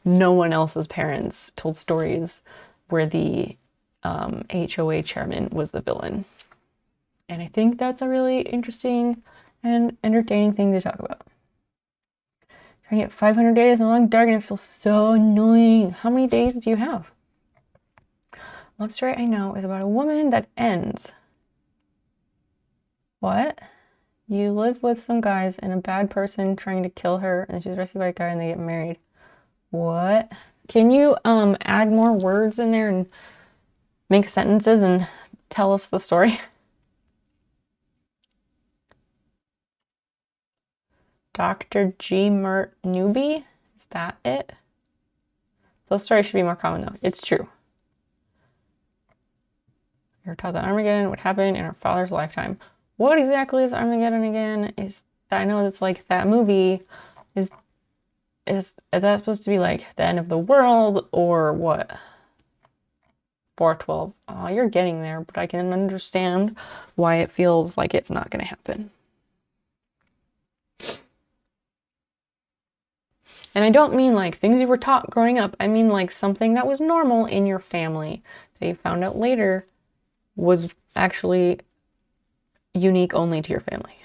no one else's parents told stories where the HOA chairman was the villain. And I think that's a really interesting and entertaining thing to talk about. Trying to get 500 days in the long dark and it feels so annoying. How many days do you have? Love story I know is about a woman that ends. What? You live with some guys and a bad person trying to kill her, and she's rescued by a guy and they get married. What? Can you add more words in there and make sentences and tell us the story? Dr. G. Mert Newby? Is that it? Those stories should be more common though. It's true. You're taught that Armageddon would happen in her father's lifetime. What exactly is Armageddon again? Is that, I know it's like that movie. Is that supposed to be like the end of the world or what? 412. Oh, you're getting there, but I can understand why it feels like it's not going to happen. And I don't mean like things you were taught growing up. I mean like something that was normal in your family that you found out later was actually unique only to your family.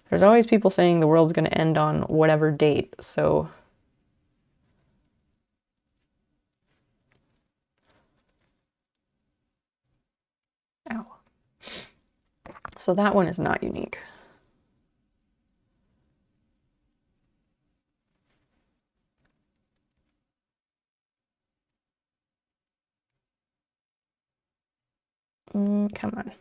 There's always people saying the world's going to end on whatever date, so ow. So that one is not unique. Come on.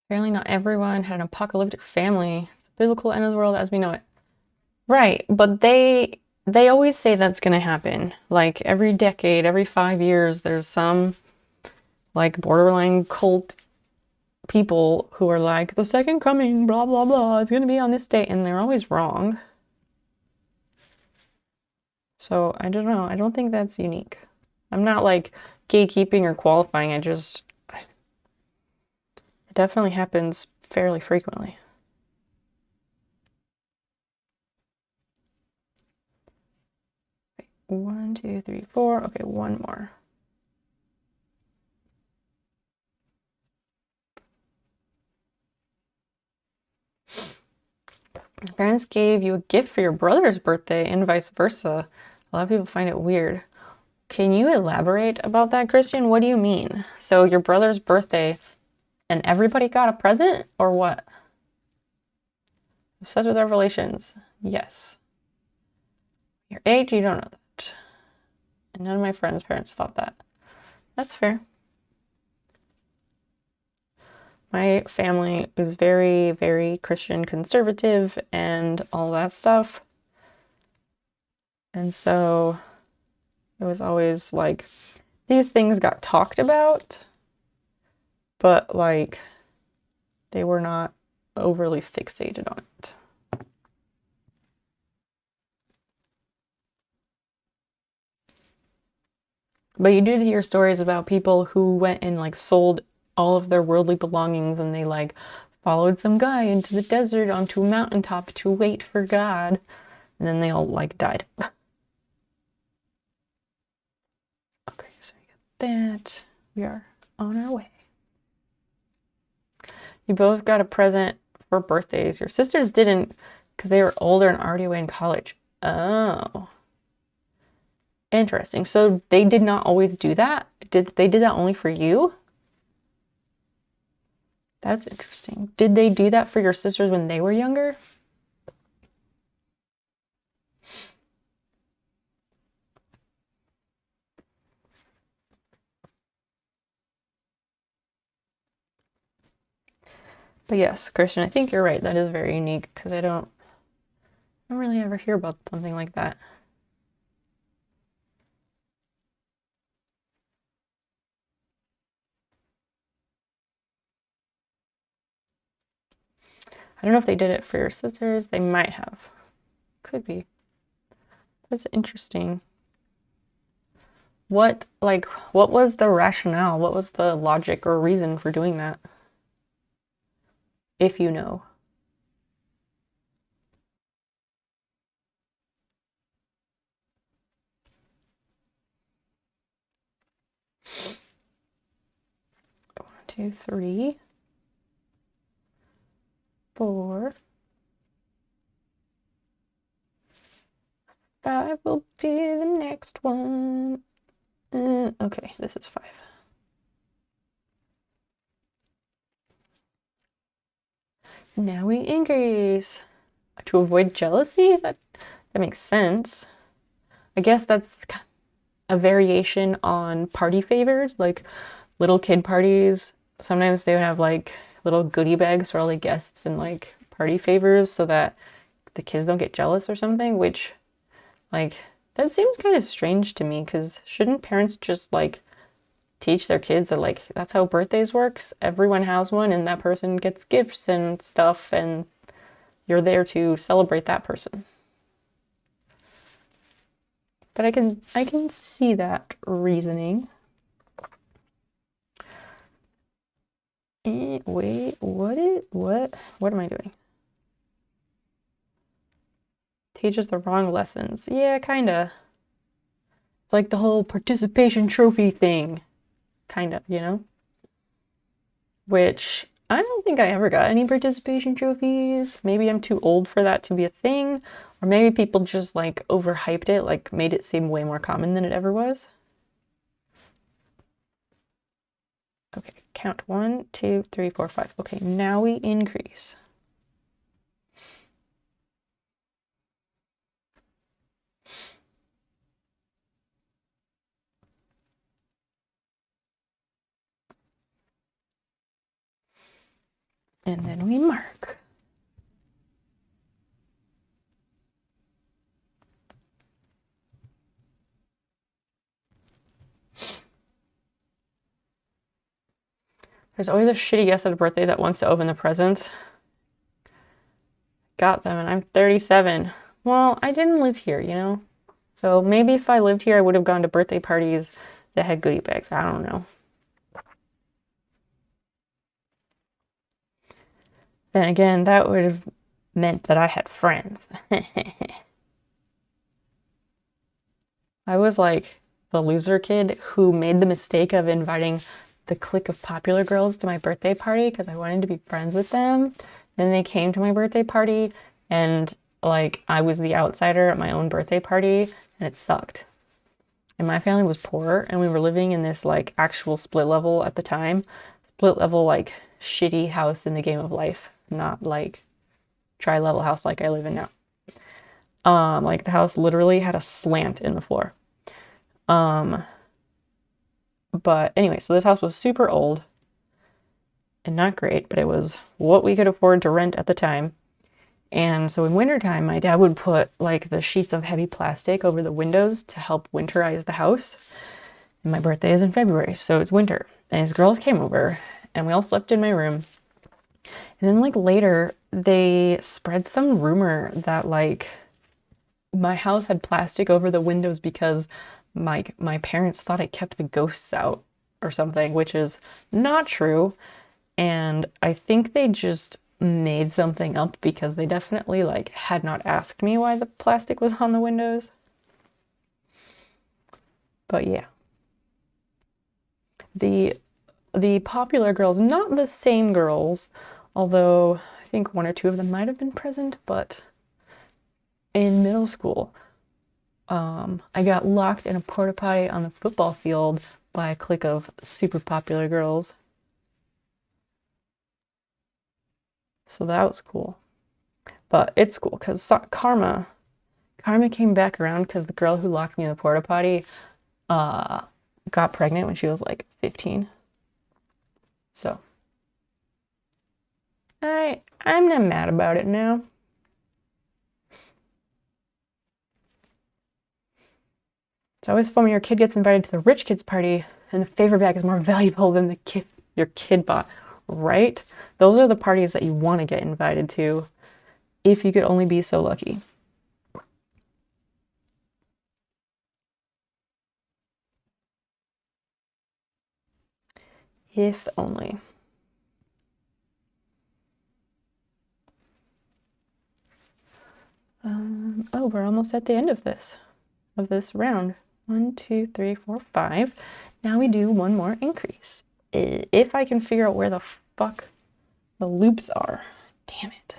Apparently not everyone had an apocalyptic family. It's the biblical end of the world as we know it. Right, but they always say that's going to happen. Like every decade, every 5 years, there's some like borderline cult people who are like, the second coming, blah, blah, blah, it's gonna be on this date, and they're always wrong. So I don't know. I don't think that's unique. I'm not like gatekeeping or qualifying. It definitely happens fairly frequently. Wait, 1, 2, 3, 4. Okay, one more. Your parents gave you a gift for your brother's birthday and vice versa. A lot of people find it weird. Can you elaborate about that, Christian? What do you mean? So your brother's birthday and everybody got a present or what? Obsessed with revelations. Yes. Your age, you don't know that. And none of my friends' parents thought that. That's fair. My family is very, very Christian conservative and all that stuff. And so it was always like these things got talked about, but like they were not overly fixated on it. But you did hear stories about people who went and like sold all of their worldly belongings and they like followed some guy into the desert onto a mountaintop to wait for God. And then they all like died. Okay, so we got that. We are on our way. You both got a present for birthdays. Your sisters didn't because they were older and already away in college. Oh. Interesting. So they did not always do that? They did that only for you? That's interesting. Did they do that for your sisters when they were younger? But yes, Christian, I think you're right. That is very unique because I don't really ever hear about something like that. I don't know if they did it for your sisters. They might have. Could be. That's interesting. What was the rationale? What was the logic or reason for doing that? If you know. One, two, 3, 4, 5 will be the next one. Okay, this is 5. Now we increase. To avoid jealousy? That makes sense. I guess that's a variation on party favors, like little kid parties. Sometimes they would have like little goodie bags for all the guests and like party favors so that the kids don't get jealous or something, which like that seems kind of strange to me because shouldn't parents just like teach their kids that like that's how birthdays works? Everyone has one and that person gets gifts and stuff and you're there to celebrate that person. But I can see that reasoning. Wait, what am I doing? Teaches the wrong lessons. Yeah, kinda. It's like the whole participation trophy thing. Kinda, you know? Which I don't think I ever got any participation trophies. Maybe I'm too old for that to be a thing. Or maybe people just like overhyped it, like made it seem way more common than it ever was. Okay, count 1, 2, 3, 4, 5. Okay, now we increase. And then we mark. There's always a shitty guest at a birthday that wants to open the presents. Got them, and I'm 37. Well, I didn't live here, you know? So maybe if I lived here, I would have gone to birthday parties that had goodie bags. I don't know. Then again, that would have meant that I had friends. I was like the loser kid who made the mistake of inviting the clique of popular girls to my birthday party because I wanted to be friends with them. Then they came to my birthday party and like I was the outsider at my own birthday party and it sucked. And my family was poor and we were living in this like actual split level at the time. Split level like shitty house in the game of life, not like tri-level house like I live in now. Like the house literally had a slant in the floor. But anyway, so this house was super old and not great, but it was what we could afford to rent at the time. And so in wintertime, my dad would put like the sheets of heavy plastic over the windows to help winterize the house. And my birthday is in February, so it's winter. And his girls came over and we all slept in my room. And then like later, they spread some rumor that like my house had plastic over the windows because my parents thought it kept the ghosts out or something, which is not true. And I think they just made something up because they definitely like had not asked me why the plastic was on the windows. But yeah. The popular girls, not the same girls, although I think one or two of them might have been present, but in middle school, I got locked in a porta potty on the football field by a clique of super popular girls. So that was cool. But it's cool because karma came back around because the girl who locked me in the porta potty got pregnant when she was like 15. So I'm not mad about it now. It's always fun when your kid gets invited to the rich kid's party and the favor bag is more valuable than the gift your kid bought, right? Those are the parties that you want to get invited to if you could only be so lucky. If only. Oh, we're almost at the end of this round. 1, 2, 3, 4, 5. Now we do one more increase. If I can figure out where the fuck the loops are. Damn it.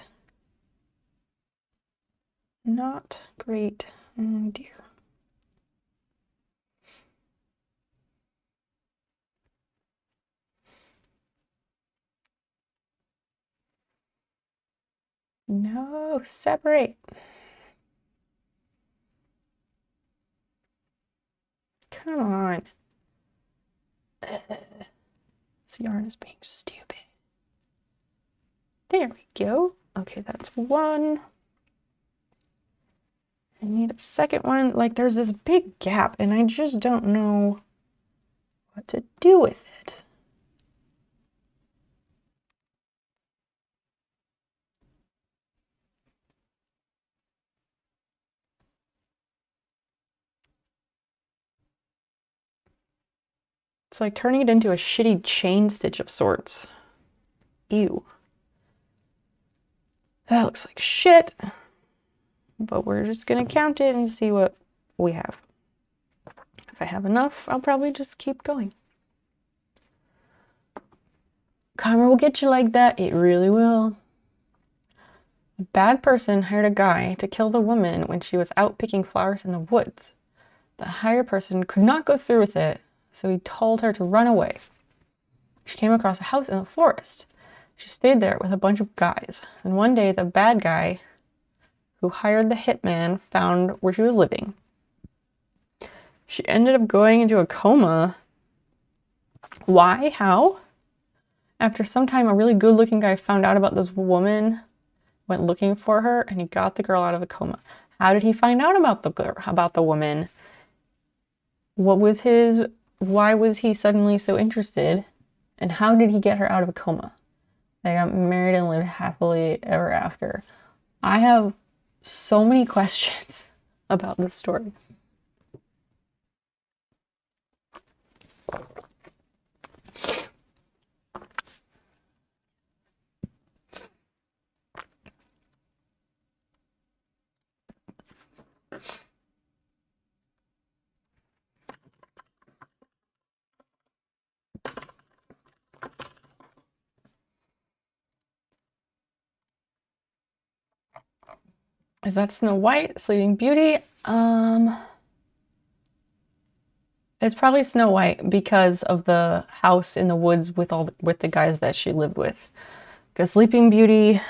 Not great. Oh dear. No, separate. Come on. This yarn is being stupid. There we go. Okay, that's one. I need a second one. Like, there's this big gap, and I just don't know what to do with it. It's like turning it into a shitty chain stitch of sorts. Ew. That looks like shit. But we're just gonna count it and see what we have. If I have enough, I'll probably just keep going. Karma will get you like that. It really will. A bad person hired a guy to kill the woman when she was out picking flowers in the woods. The hired person could not go through with it, so he told her to run away. She came across a house in the forest. She stayed there with a bunch of guys. And one day, the bad guy who hired the hitman found where she was living. She ended up going into a coma. Why? How? After some time, a really good-looking guy found out about this woman, went looking for her, and he got the girl out of the coma. How did he find out about the woman? What was his... Why was he suddenly so interested? And how did he get her out of a coma? They got married and lived happily ever after. I have so many questions about this story. Is that Snow White, Sleeping Beauty? It's probably Snow White because of the house in the woods with the guys that she lived with. Because Sleeping Beauty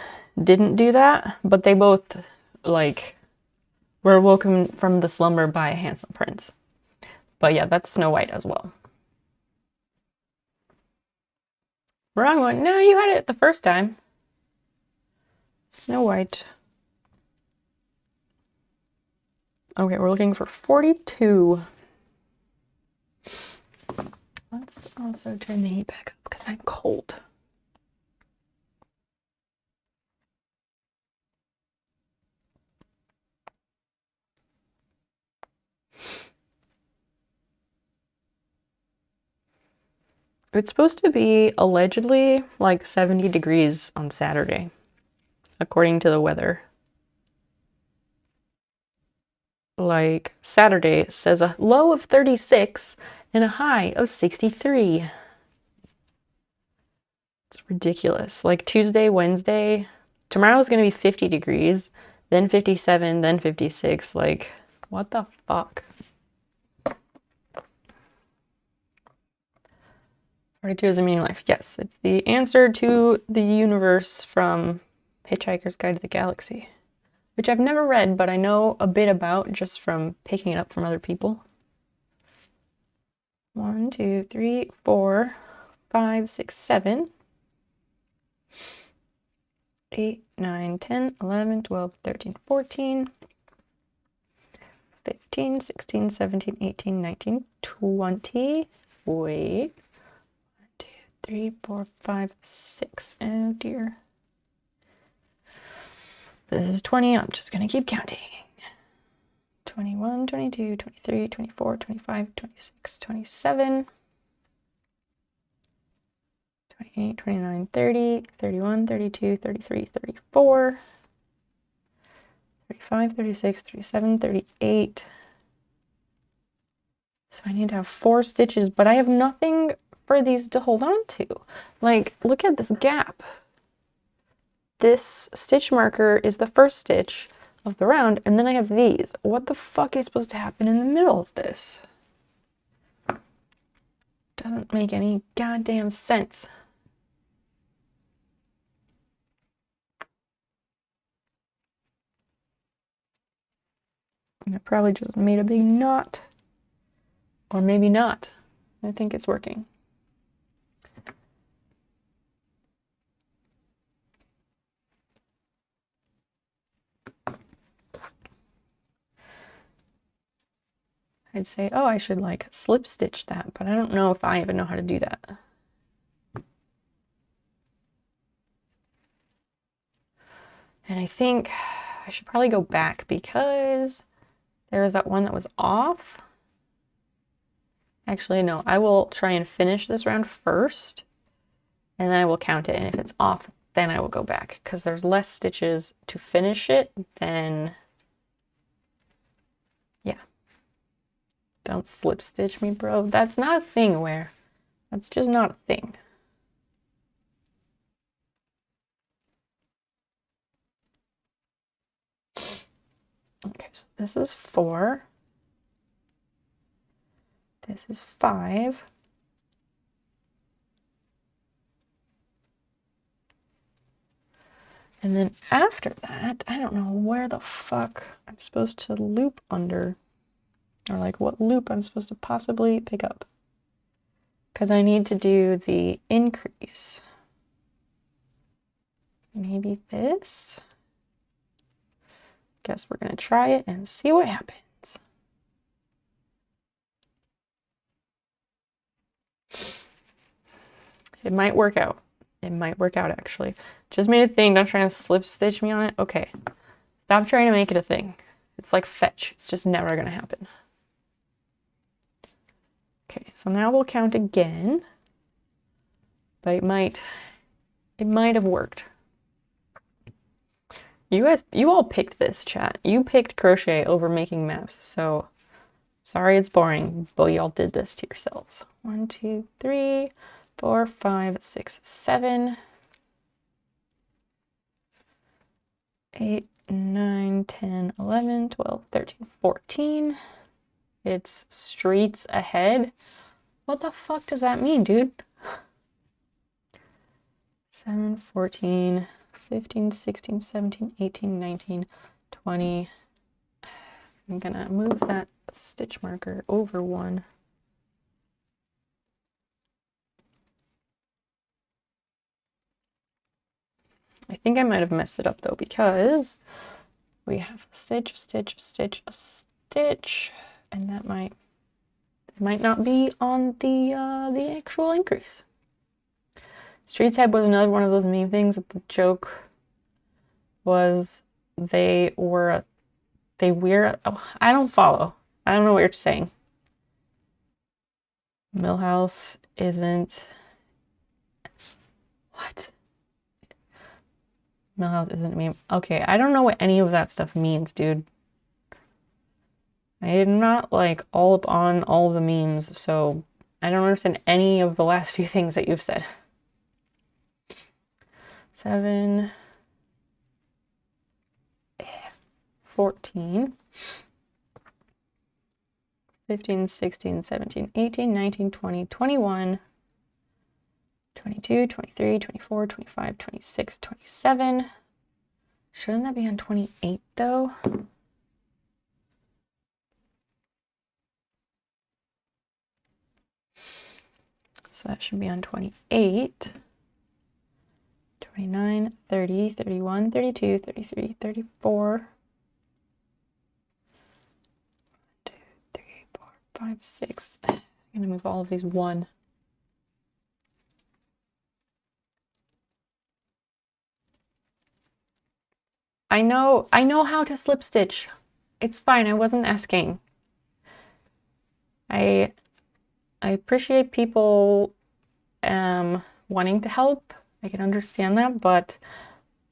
didn't do that, but they both like were woken from the slumber by a handsome prince. But yeah, that's Snow White as well. Wrong one. No, you had it the first time. Snow White. Okay, we're looking for 42. Let's also turn the heat back up because I'm cold. It's supposed to be allegedly like 70 degrees on Saturday, according to the weather. Like Saturday says a low of 36 and a high of 63. It's ridiculous. Like Tuesday, Wednesday, tomorrow's going to be 50 degrees, then 57, then 56. Like, what the fuck? 42 is a meaning life. Yes, it's the answer to the universe from Hitchhiker's Guide to the Galaxy, which I've never read, but I know a bit about just from picking it up from other people. 1, 2, 3, 4, 5, 6, 7, 8, 9, 10, 11, 12, 13, 14, 15, 16, 17, 18, 19, 20. Wait. 1, 2, 3, 4, 5, 6. Oh dear. This is 20. I'm just going to keep counting. 21, 22, 23, 24, 25, 26, 27, 28, 29, 30, 31, 32, 33, 34, 35, 36, 37, 38. So I need to have 4 stitches, but I have nothing for these to hold on to. Like, look at this gap. This stitch marker is the first stitch of the round, and then I have these. What the fuck is supposed to happen in the middle of this? Doesn't make any goddamn sense. I probably just made a big knot. Or maybe not. I think it's working. I'd say, oh, I should like slip stitch that, but I don't know if I even know how to do that. And I think I should probably go back because there was that one that was off. Actually, no, I will try and finish this round first, and then I will count it. And if it's off, then I will go back because there's less stitches to finish it than, yeah. Don't slip stitch me, bro. That's not a thing, Where. That's just not a thing. Okay, so this is 4. This is 5. And then after that, I don't know where the fuck I'm supposed to loop under, or like what loop I'm supposed to possibly pick up. Because I need to do the increase. Maybe this? Guess we're gonna try it and see what happens. It might work out. It might work out, actually. Just made a thing. Don't try and slip stitch me on it. Okay. Stop trying to make it a thing. It's like fetch. It's just never going to happen. Okay, so now we'll count again. But it might have worked. You all picked this, chat. You picked crochet over making maps, so sorry it's boring, but y'all did this to yourselves. 1, 2, 3, 4, 5, 6, 7, 8, 9, 10, 11, 12, 13, 14. It's streets ahead. What the fuck does that mean, dude? 7, 14, 15, 16, 17, 18, 19, 20. I'm gonna move that stitch marker over one. I think I might have messed it up though, because we have a stitch, a stitch, a stitch, a stitch, and that might not be on the actual increase. Streets Head was another one of those meme things that the joke was they wear, oh, I don't follow. I don't know what you're saying. Millhouse isn't, what? Millhouse isn't a meme. Okay, I don't know what any of that stuff means, dude. I am not like all up on all the memes, so I don't understand any of the last few things that you've said. 7, 14, 15, 16, 17, 18, 19, 20, 21, 22, 23, 24, 25, 26, 27. Shouldn't that be on 28 though? So that should be on 28. 29, 30, 31, 32, 33, 34. 1, 2, 3, 4, 5, 6. I'm gonna move all of these one. I know how to slip stitch. It's fine, I wasn't asking. I appreciate people wanting to help. I can understand that, but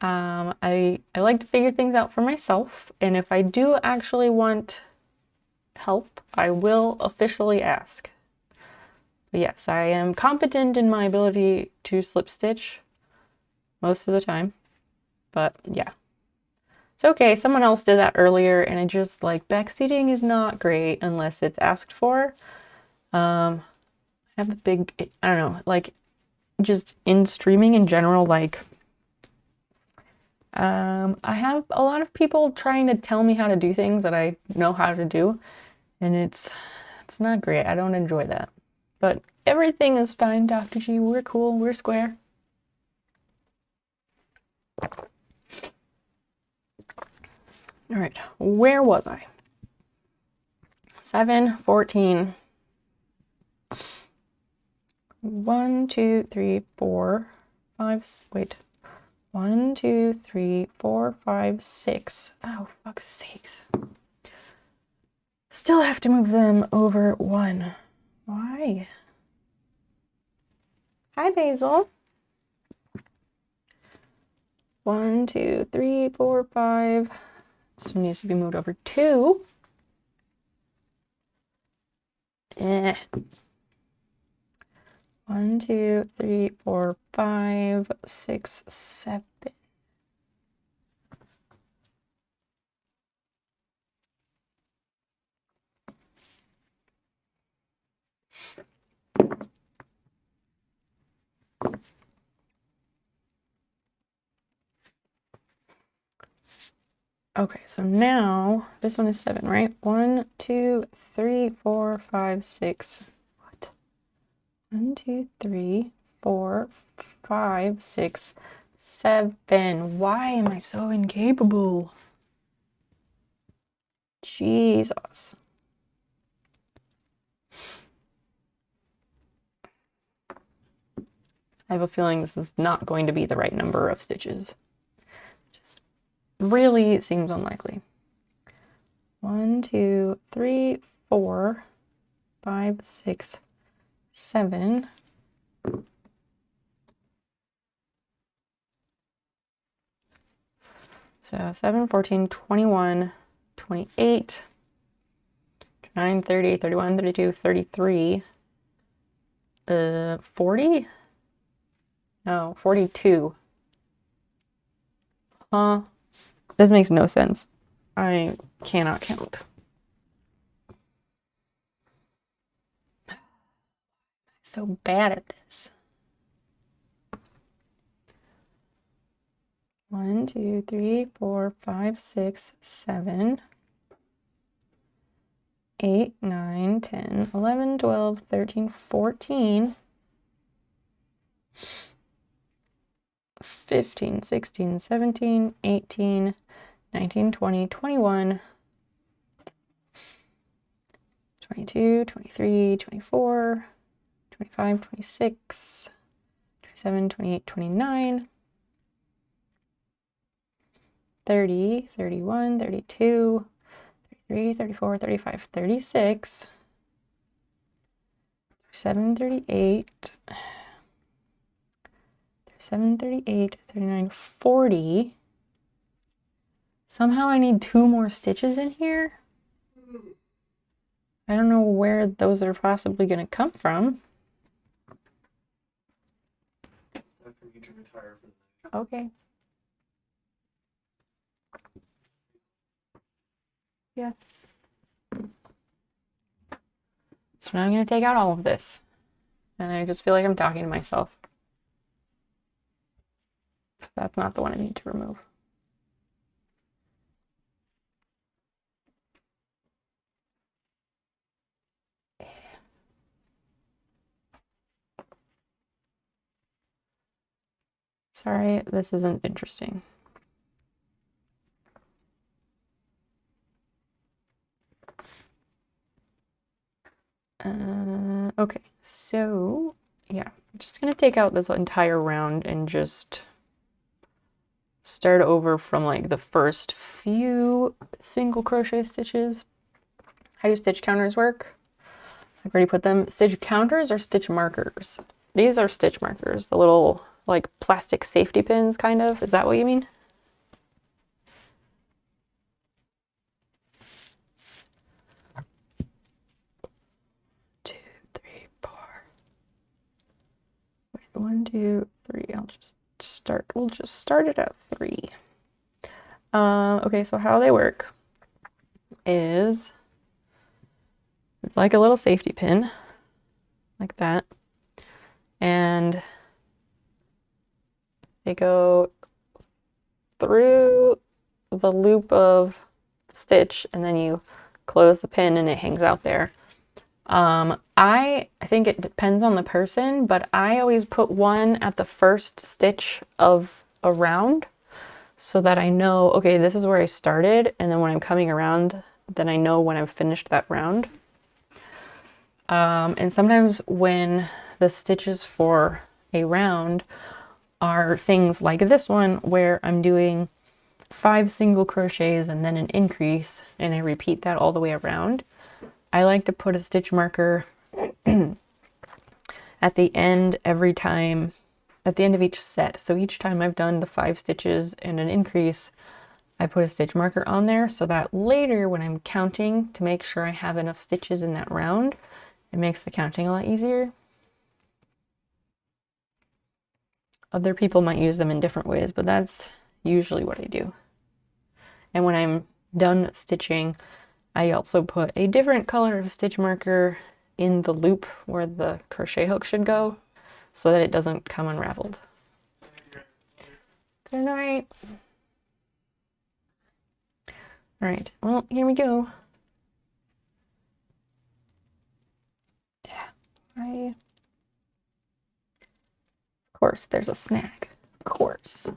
I like to figure things out for myself, and if I do actually want help, I will officially ask. But yes, I am competent in my ability to slip stitch most of the time, but yeah. It's okay, someone else did that earlier, and I just, like, backseating is not great unless it's asked for. I have a big, I don't know, like, just in streaming in general, like, I have a lot of people trying to tell me how to do things that I know how to do, and it's not great. I don't enjoy that. But everything is fine, Dr. G. We're cool. We're square. All right, where was I? 7, 14. 1, 2, 3, 4, 5, wait. 1, 2, 3, 4, 5, 6. Oh, fuck's sakes. Still have to move them over one. Why? Hi, Basil. 1, 2, 3, 4, 5. This one needs to be moved over 2. 1, 2, 3, 4, 5, 6, 7. Okay, so now this one is 7, right? 1, 2, 3, 4, 5, 6. What? 1, 2, 3, 4, 5, 6, 7. Why am I so incapable? Jesus. I have a feeling this is not going to be the right number of stitches. Just really seems unlikely. 1, 2, 3, 4, 5, 6, 7. So 7, 14, 21, 28, 29, 30, 31, 32, 33, 40? No, 42. Huh? This makes no sense. I cannot count. So bad at this. 1, 2, 3, 4, 5, 6, 7, 8, 9, 10, 11, 12, 13, 14, 15, 16, 17, 18, 19, 20, 21, 22, 23, 24, 25, 26, 27, 28, 29, 30, 31, 32, 33, 34, 35, 36, 37, 38, 37, 38, 39, 40. Somehow I need 2 more stitches in here. I don't know where those are possibly going to come from. Okay. Yeah. So now I'm going to take out all of this. And I just feel like I'm talking to myself. That's not the one I need to remove. Sorry, this isn't interesting. Okay, so yeah, I'm just gonna take out this entire round and just start over from like the first few single crochet stitches. How do stitch counters work? I've already put them. Stitch counters or stitch markers? These are stitch markers, the little like plastic safety pins kind of. Is that what you mean? Two, three, four. Wait, 1, 2, 3. I'll just start. We'll just start it at 3. Okay, so how they work is it's like a little safety pin, like that, and they go through the loop of the stitch, and then you close the pin and it hangs out there. I think it depends on the person, but I always put one at the first stitch of a round so that I know, okay, this is where I started, and then when I'm coming around, then I know when I've finished that round. And sometimes when the stitches for a round are things like this one where I'm doing 5 single crochets and then an increase, and I repeat that all the way around, I like to put a stitch marker at the end every time, at the end of each set. So each time I've done the 5 stitches and an increase, I put a stitch marker on there so that later when I'm counting to make sure I have enough stitches in that round, it makes the counting a lot easier. Other people might use them in different ways, but that's usually what I do. And when I'm done stitching, I also put a different color of stitch marker in the loop where the crochet hook should go so that it doesn't come unraveled. Good night. All right, well, here we go. Yeah, of course, there's a snag. Of course.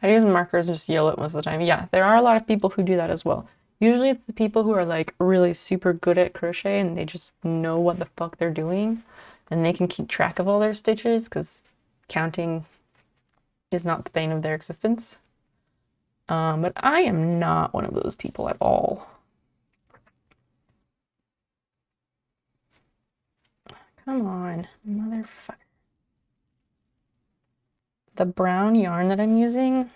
I use markers and just yell it most of the time. Yeah, there are a lot of people who do that as well. Usually it's the people who are like really super good at crochet and they just know what the fuck they're doing and they can keep track of all their stitches because counting is not the bane of their existence. But I am not one of those people at all. Come on, motherfucker. The brown yarn that I'm using,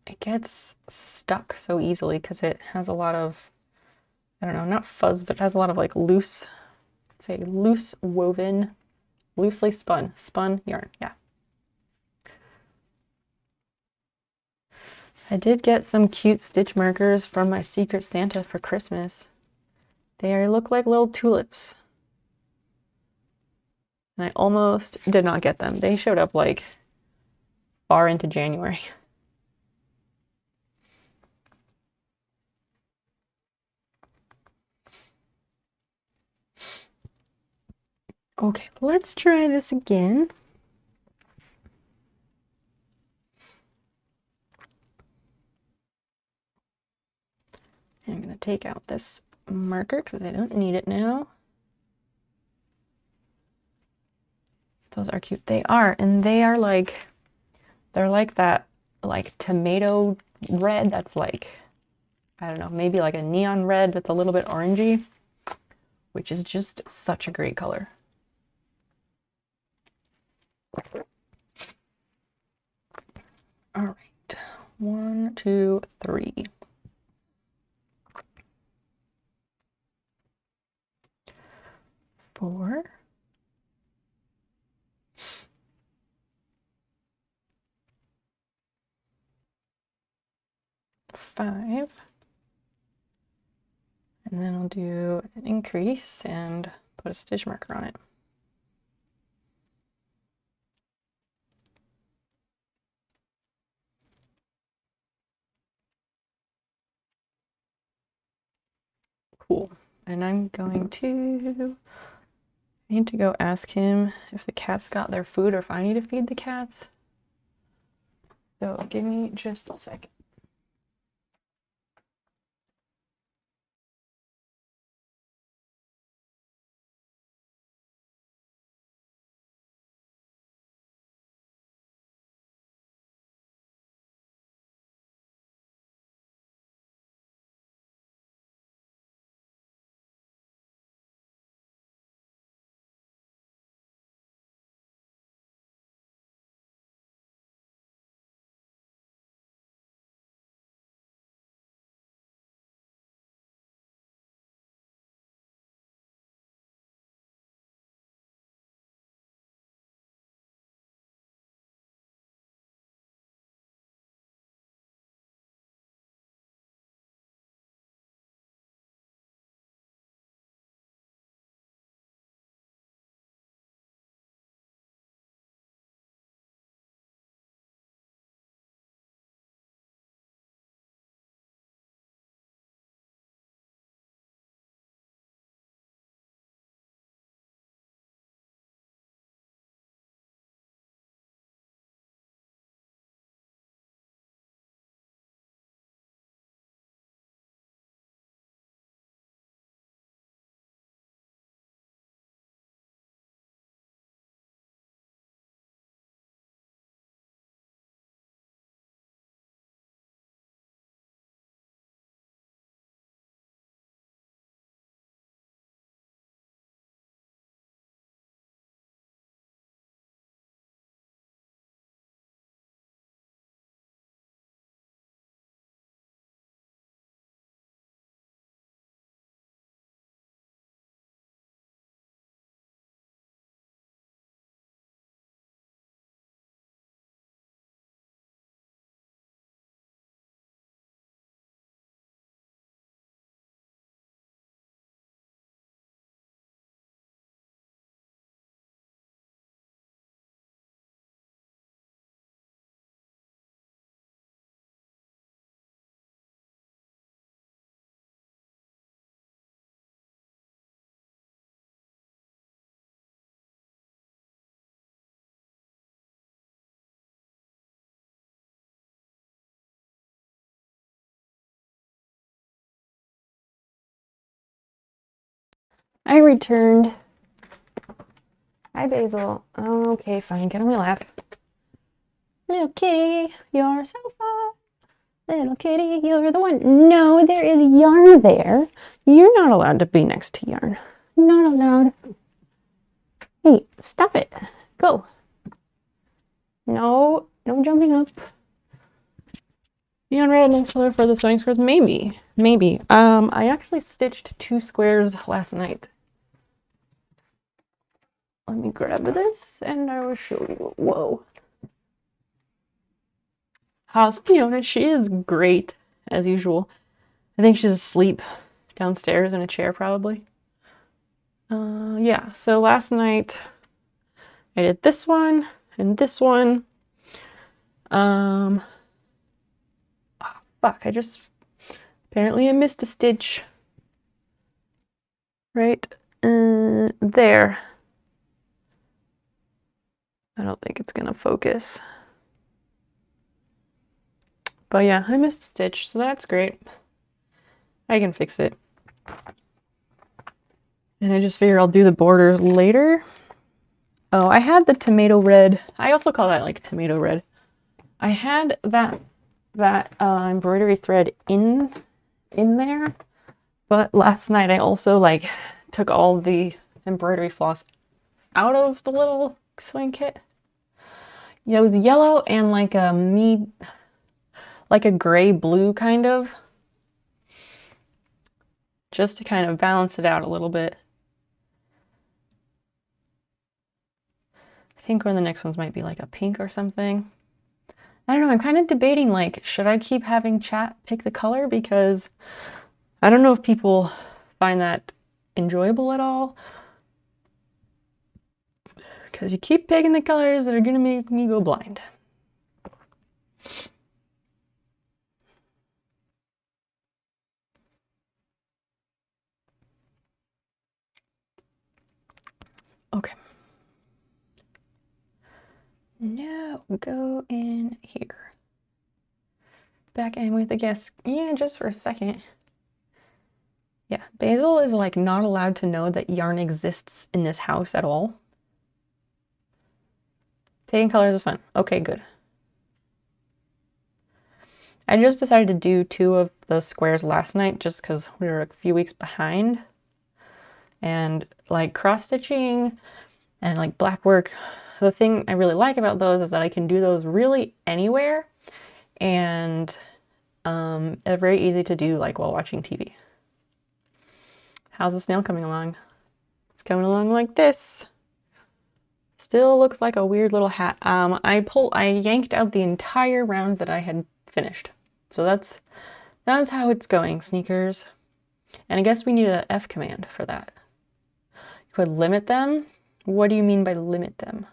it gets stuck so easily because it has a lot of, I don't know, not fuzz, but it has a lot of like loose, say loose woven, loosely spun yarn. Yeah. I did get some cute stitch markers from my Secret Santa for Christmas. They look like little tulips. And I almost did not get them. They showed up like far into January. Okay, let's try this again. I'm going to take out this marker because I don't need it now. Those are cute. They are, and they are like, they're like that, like tomato red that's like, I don't know, maybe like a neon red that's a little bit orangey, which is just such a great color. All right, 1, 2, 3. 4. 5. And then I'll do an increase and put a stitch marker on it. Cool. And I'm going to, I need to go ask him if the cats got their food or if I need to feed the cats. So give me just a second. I returned. Hi, Basil. Okay, fine. Get on my lap. Little kitty, you're so fun. Little kitty, you're the one. No, there is Yarn there. You're not allowed to be next to Yarn. Not allowed. Hey, stop it. Go. No, no jumping up. Neon red next color for the sewing squares? Maybe. Maybe. I actually stitched 2 squares last night. Let me grab this and I will show you. Whoa. How's Fiona? She is great, as usual. I think she's asleep downstairs in a chair, probably. Yeah, so last night I did this one and this one. Oh, fuck, apparently I missed a stitch. Right there. I don't think it's gonna focus. But yeah, I missed a stitch, so that's great. I can fix it. And I just figure I'll do the borders later. Oh, I had the tomato red. I also call that like tomato red. I had that embroidery thread in there, but last night I also like took all the embroidery floss out of the little sewing kit. Yeah, it was yellow and like a gray blue kind of, just to kind of balance it out a little bit. I think one of the next ones might be like a pink or something. I don't know, I'm kind of debating like, should I keep having chat pick the color? Because I don't know if people find that enjoyable at all. Because you keep picking the colors that are gonna make me go blind. Okay. Now go in here. Back in with the guest. Yeah, just for a second. Yeah, Basil is like not allowed to know that yarn exists in this house at all. Picking colors is fun. Okay, good. I just decided to do 2 of the squares last night just because we were a few weeks behind. And like cross stitching and like black work, the thing I really like about those is that I can do those really anywhere, and they're very easy to do like while watching TV. How's the snail coming along? It's coming along like this. Still looks like a weird little hat. I yanked out the entire round that I had finished. So that's how it's going, sneakers. And I guess we need a F command for that. You could limit them. What do you mean by limit them?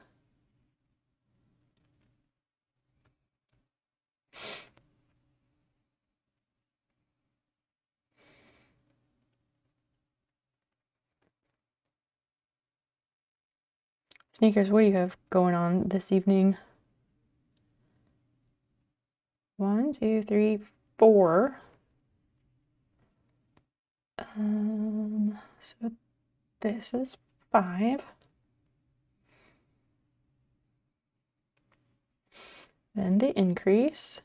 Sneakers, what do you have going on this evening? 1, 2, 3, 4. So this is 5. Then the increase.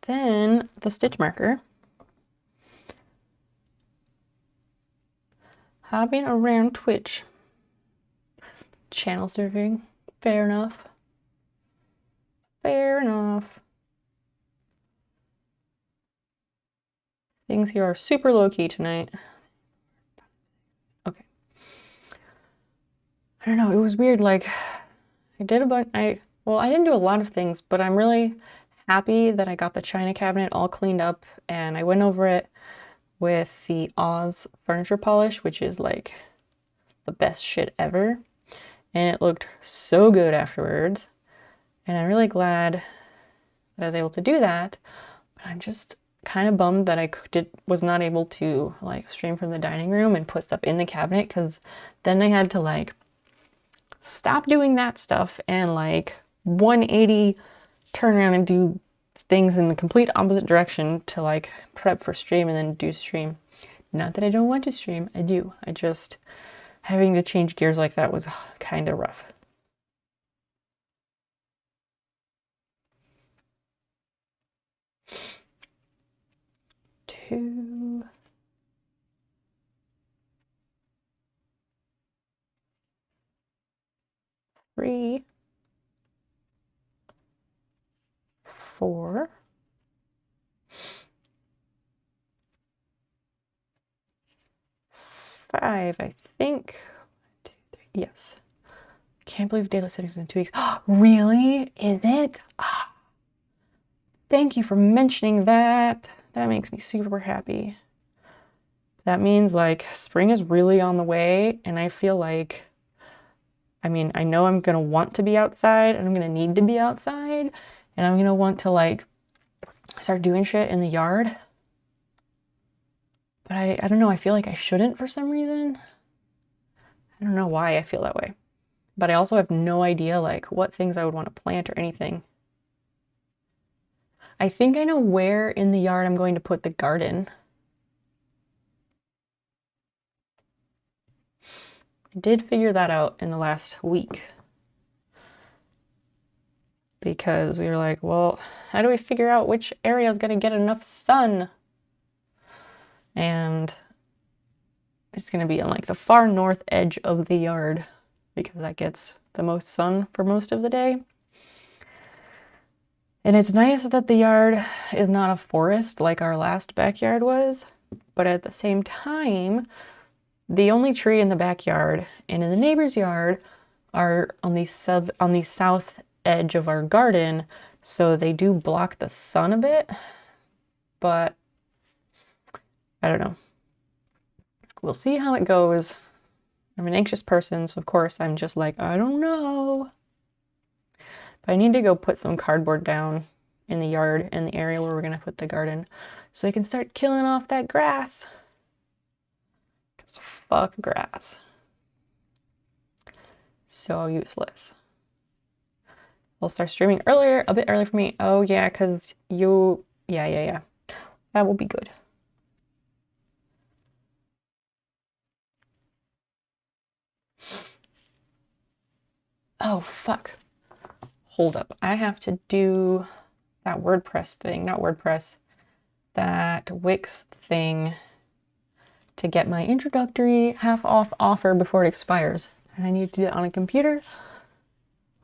Then the stitch marker. Hopping around Twitch. Channel surfing. Fair enough. Fair enough. Things here are super low-key tonight. Okay. I don't know, it was weird, like, I did a bunch, well, I didn't do a lot of things, but I'm really happy that I got the china cabinet all cleaned up, and I went over it with the Oz furniture polish, which is like the best shit ever, and it looked so good afterwards, and I'm really glad that I was able to do that, but I'm just kind of bummed that I was not able to like stream from the dining room and put stuff in the cabinet, because then I had to like stop doing that stuff and like 180 turn around and do things in the complete opposite direction to like prep for stream and then do stream. Not that I don't want to stream, I do. I just, having to change gears like that was kind of rough. Two. Three. 4. 5, I think. 1, 2, 3. Yes. Can't believe daylight savings in 2 weeks. Really? Is it? Thank you for mentioning that. That makes me super happy. That means like spring is really on the way, and I feel like, I mean, I know I'm gonna want to be outside and I'm gonna need to be outside, and I'm gonna want to like start doing shit in the yard. But I don't know, I feel like I shouldn't for some reason. I don't know why I feel that way. But I also have no idea like what things I would want to plant or anything. I think I know where in the yard I'm going to put the garden. I did figure that out in the last week. Because we were like, well, how do we figure out which area is going to get enough sun? And it's going to be on like the far north edge of the yard because that gets the most sun for most of the day. And it's nice that the yard is not a forest like our last backyard was, but at the same time, the only tree in the backyard and in the neighbor's yard are on the south edge of our garden, so they do block the sun a bit, but I don't know. We'll see how it goes. I'm an anxious person, so of course I'm just like, I don't know. But I need to go put some cardboard down in the yard, in the area where we're gonna put the garden, so I can start killing off that grass. Because fuck grass. So useless. We'll start streaming earlier, a bit early for me. Oh yeah, because you, yeah. That will be good. Oh, fuck. Hold up. I have to do that WordPress thing, not WordPress, that Wix thing to get my introductory half-off offer before it expires. And I need to do that on a computer.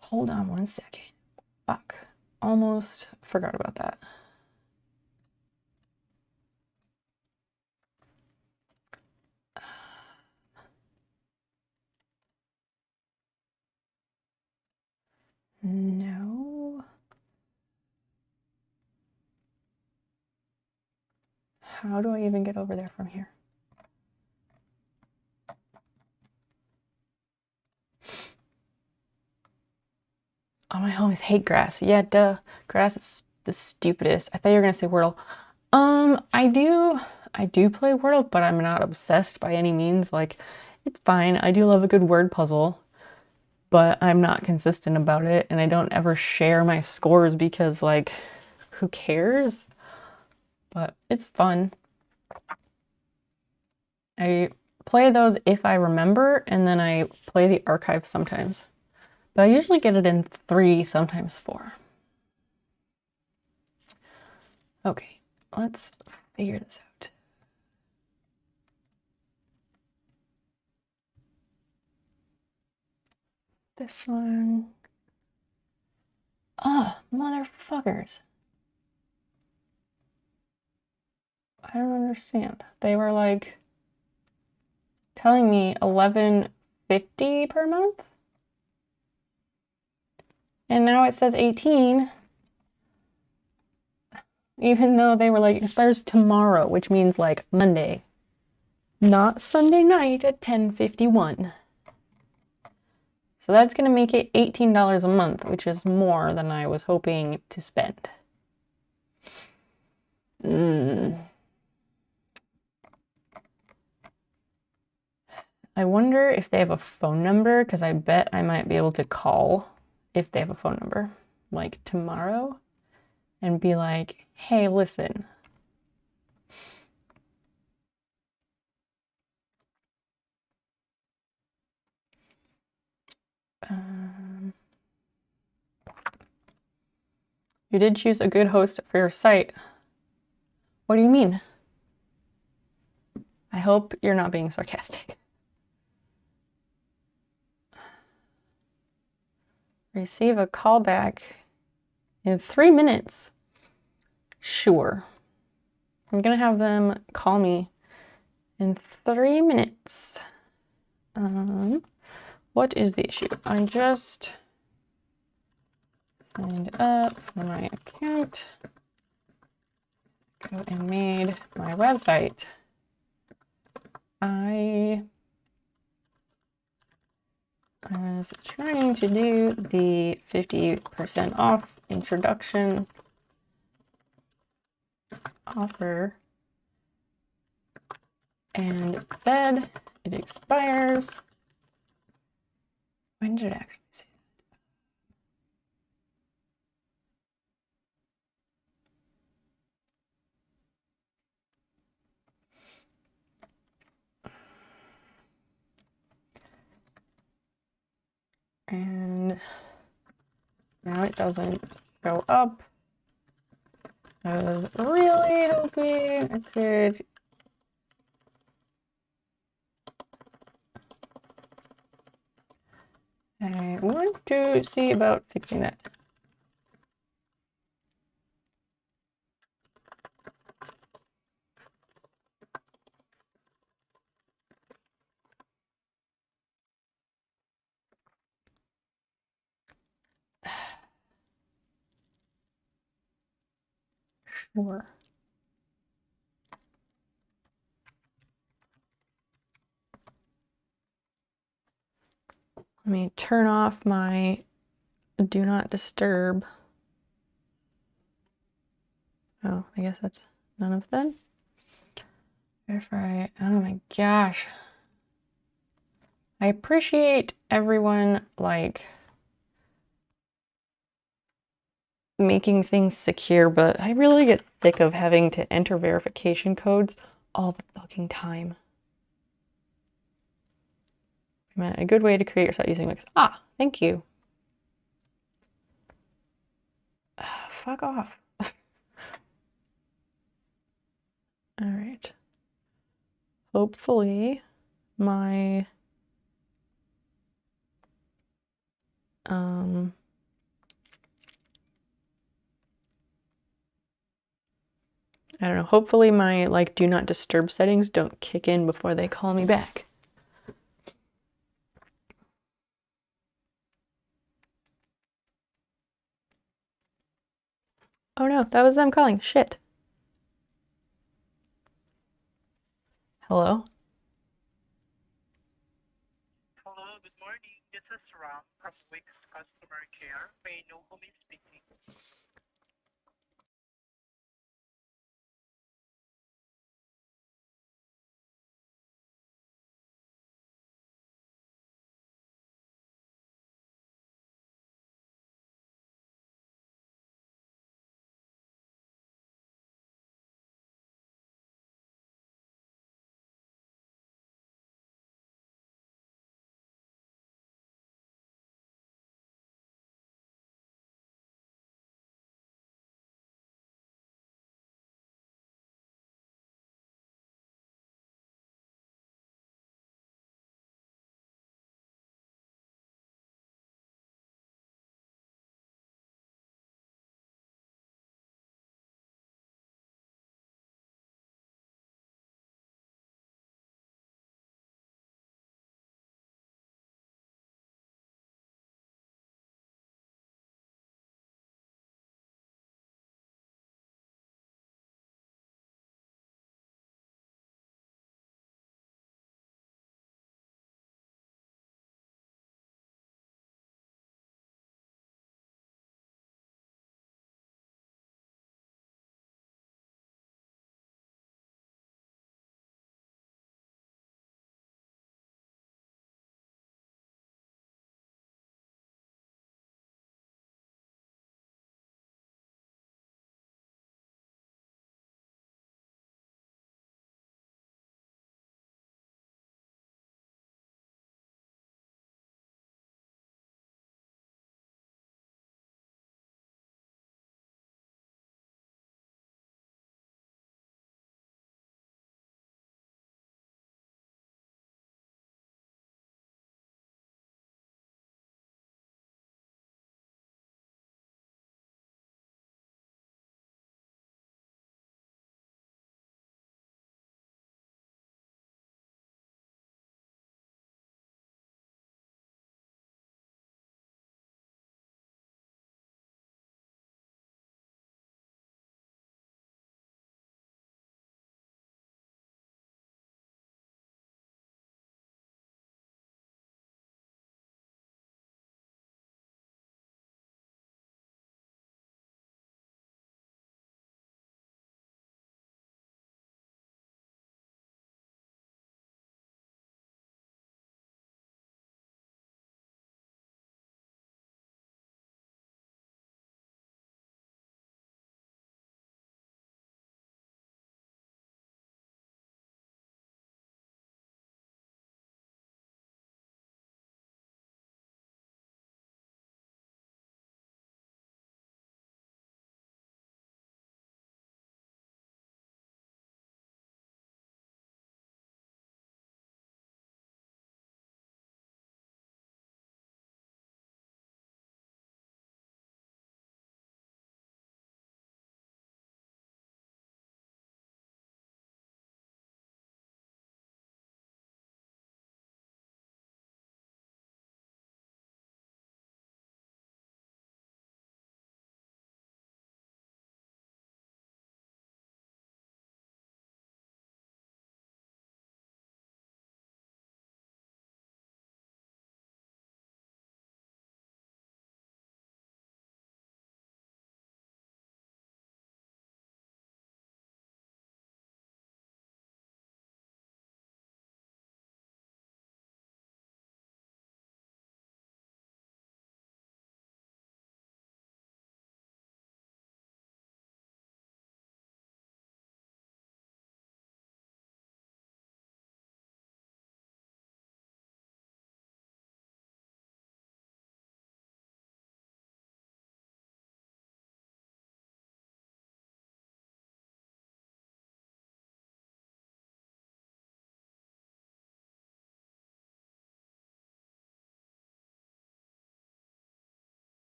Hold on 1 second. Fuck. Almost forgot about that. No. How do I even get over there from here? Oh, my homies hate grass. Yeah, duh. Grass is the stupidest. I thought you were gonna say Wordle. I do play Wordle, but I'm not obsessed by any means. Like, it's fine. I do love a good word puzzle, but I'm not consistent about it, and I don't ever share my scores because, like, who cares? But it's fun. I play those if I remember, and then I play the archive sometimes. But I usually get it in 3, sometimes 4. Okay, let's figure this out. This one. Oh, motherfuckers. I don't understand. They were like telling me $11.50 per month. And now it says 18, even though they were like expires tomorrow, which means like Monday, not Sunday night at 10:51. So that's gonna make it $18 a month, which is more than I was hoping to spend. I wonder if they have a phone number, because I bet I might be able to call if they have a phone number, like tomorrow, and be like, hey, listen. You did choose a good host for your site. What do you mean? I hope you're not being sarcastic. Receive a callback in 3 minutes. Sure. I'm gonna have them call me in 3 minutes. What is the issue? I just signed up for my account. Go and made my website. I was trying to do the 50% off introduction offer, and it said it expires. When did it actually say that? And now it doesn't show up. I was really hoping I could I want to see about fixing that. Sure. Let me turn off my do not disturb. Oh, I guess that's none of them. Verify. Oh my gosh. I appreciate everyone like making things secure, but I really get sick of having to enter verification codes all the fucking time. A good way to create your site using Wix. Ah, thank you. Fuck off. All right. Hopefully my I don't know, hopefully my like do not disturb settings don't kick in before they call me back. Oh no, that was them calling. Shit. Hello? Hello, good morning. This is Ram from Wix Customer Care. May I know whom is speaking?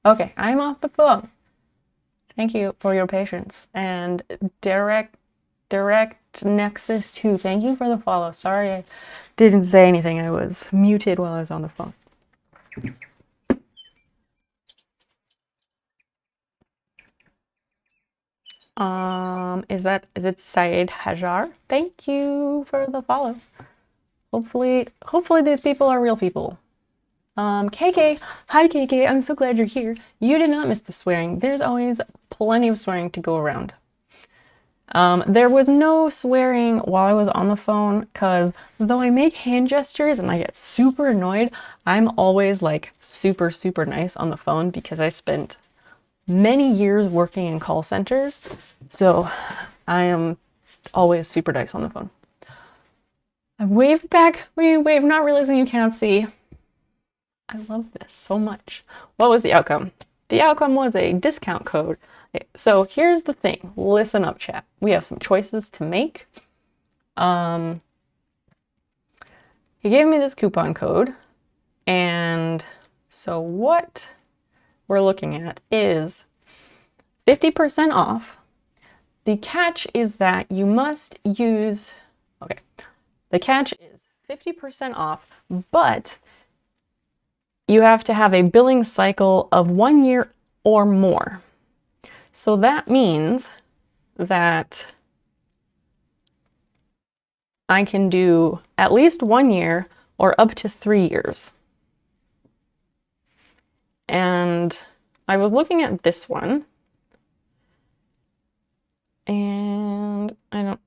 Okay, I'm off the phone. Thank you for your patience. And Direct Nexus 2, thank you for the follow. Sorry I didn't say anything. I was muted while I was on the phone. Is it Saeed Hajar? Thank you for the follow. Hopefully these people are real people. KK, hi KK, I'm so glad you're here. You did not miss the swearing. There's always plenty of swearing to go around. There was no swearing while I was on the phone, because though I make hand gestures and I get super annoyed, I'm always like super, super nice on the phone because I spent many years working in call centers. So I am always super nice on the phone. I waved back. We wave, not realizing you cannot see. I love this so much. What was the outcome? The outcome was a discount code. So here's the thing. Listen up, chat. We have some choices to make. He gave me this coupon code, and so what we're looking at is 50% off. The catch is that you must use, okay, the catch is 50% off, but you have to have a billing cycle of 1 year or more. So that means that I can do at least 1 year or up to 3 years. And I was looking at this one, and I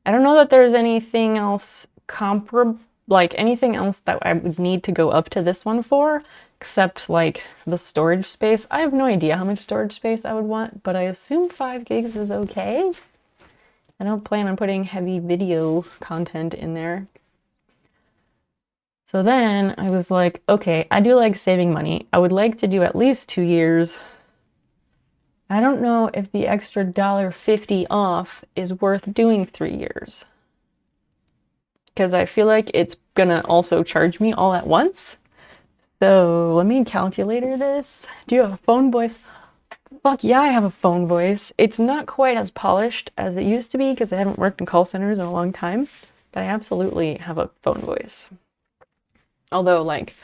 don't know that there's anything else comparable, like anything else that I would need to go up to this one for, except like the storage space. I have no idea how much storage space I would want, but I assume 5 gigs is okay. I don't plan on putting heavy video content in there. So then I was like, okay, I do like saving money. I would like to do at least 2 years. I don't know if the extra $1.50 off is worth doing 3 years, because I feel like it's gonna also charge me all at once. So let me calculator this. Do you have a phone voice? Fuck yeah, I have a phone voice. It's not quite as polished as it used to be because I haven't worked in call centers in a long time, but I absolutely have a phone voice. Although, like,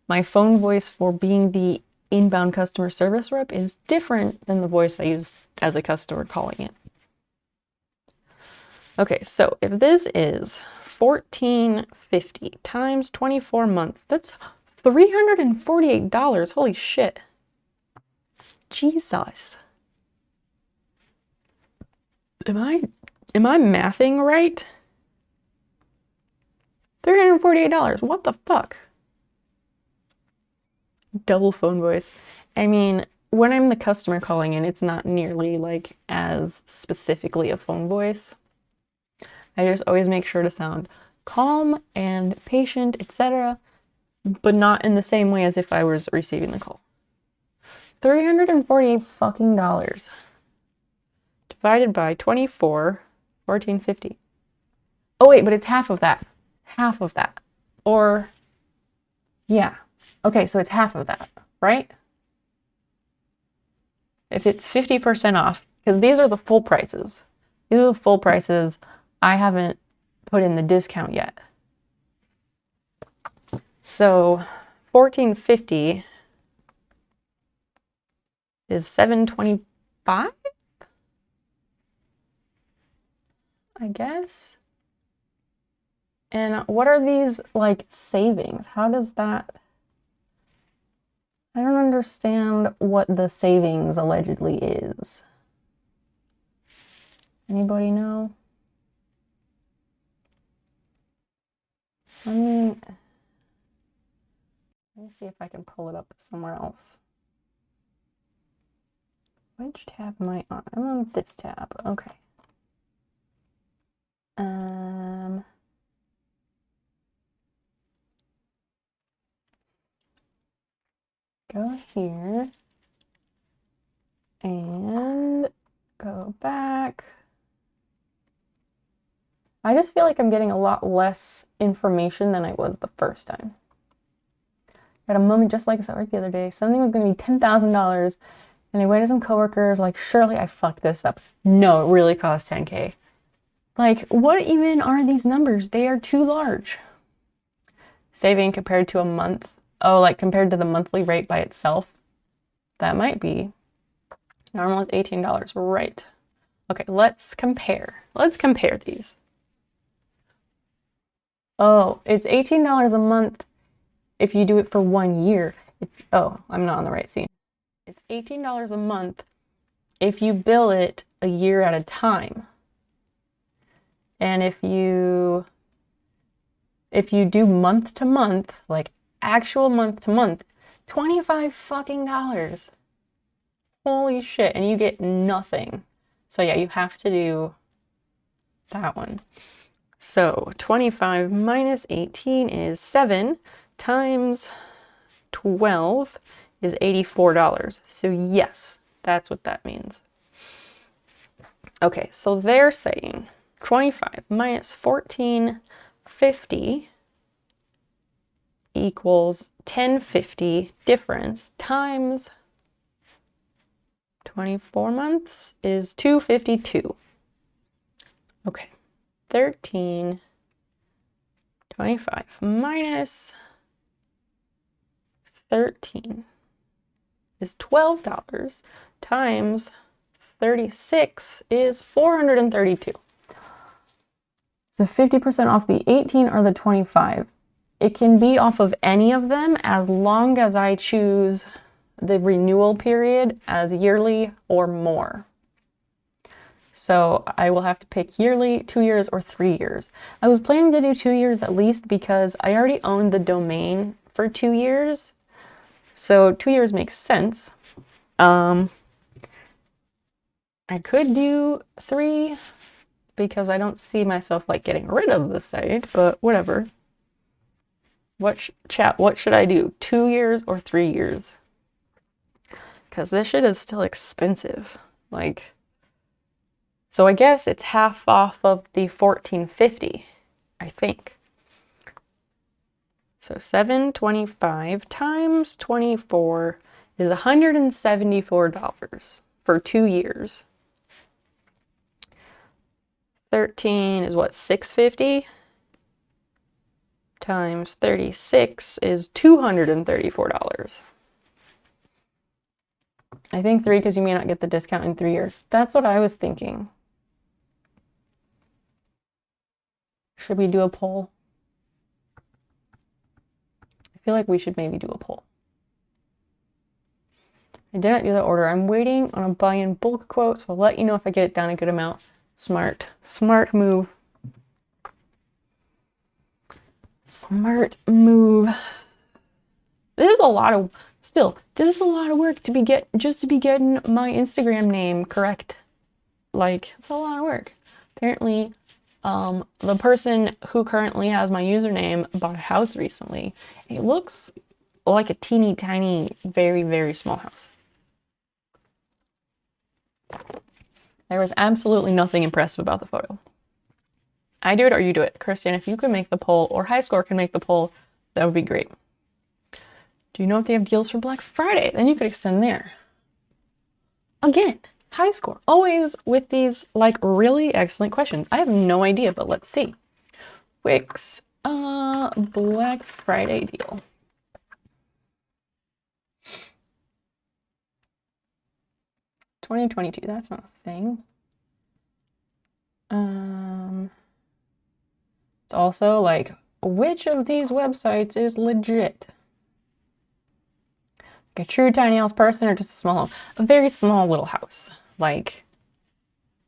my phone voice for being the inbound customer service rep is different than the voice I use as a customer calling in. Okay, so if this is $14.50 times 24 months, that's $348. Holy shit. Jesus. Am I mathing right? $348. What the fuck? Double phone voice. I mean, when I'm the customer calling in, it's not nearly like as specifically a phone voice. I just always make sure to sound calm and patient, etc., but not in the same way as if I was receiving the call. $348 fucking dollars divided by 24, $14.50. Oh wait, but it's half of that. Half of that. Or, yeah. Okay, so it's half of that, right? If it's 50% off, because these are the full prices. These are the full prices. I haven't put in the discount yet. So $14.50 is $7.25, I guess. And what are these like savings? How does that? I don't understand what the savings allegedly is. Anybody know? Let me see if I can pull it up somewhere else. Which tab am I on? I'm on this tab. Okay. Go here and go back. I just feel like I'm getting a lot less information than I was the first time. Had a moment just like this at work the other day. Something was going to be $10,000, and I went to some coworkers like, surely I fucked this up. No, it really cost 10K. Like, what even are these numbers? They are too large. Saving compared to a month. Oh, like compared to the monthly rate by itself. That might be. Normal is $18, right? Okay, let's compare. Let's compare these. Oh, it's $18 a month if you do it for 1 year. Oh, I'm not on the right scene. It's $18 a month if you bill it a year at a time. And if you do month to month, like actual month to month, $25 fucking dollars. Holy shit, and you get nothing. So yeah, you have to do that one. So 25 minus 18 is 7 times 12 is $84. So yes, that's what that means. Okay, so they're saying 25 minus 1450 equals 1050 difference times 24 months is 252. Okay, 1325 minus 13 is $12 times 36 is 432. So 50% off the 18 or the 25. It can be off of any of them as long as I choose the renewal period as yearly or more. So I will have to pick yearly, 2 years, or 3 years. I was planning to do 2 years at least because I already owned the domain for 2 years. So 2 years makes sense. I could do 3 because I don't see myself like getting rid of the site, but whatever. What should I do? 2 years or 3 years? Because this shit is still expensive. Like, so I guess it's half off of the $14.50, I think. So 725 times 24 is $174 for 2 years. 13 is what, $650? Times 36 is $234. I think 3 because you may not get the discount in 3 years. That's what I was thinking. Should we do a poll? I feel like we should maybe do a poll. I didn't do the order. I'm waiting on a buy-in bulk quote, so I'll let you know if I get it down a good amount. Smart move. Smart move. This is a lot of work to be getting my Instagram name correct. Like, it's a lot of work. Apparently, the person who currently has my username bought a house recently. It looks like a teeny tiny, very, very small house. There was absolutely nothing impressive about the photo. I do it or you do it. Christian, if you could make the poll, or High Score can make the poll, that would be great. Do you know if they have deals for Black Friday? Then you could extend there. Again, High Score, always with these like really excellent questions. I have no idea, but let's see. Wix, Black Friday deal. $2022, that's not a thing. It's also like, which of these websites is legit? Like a true tiny house person or just a small home? A very small little house. Like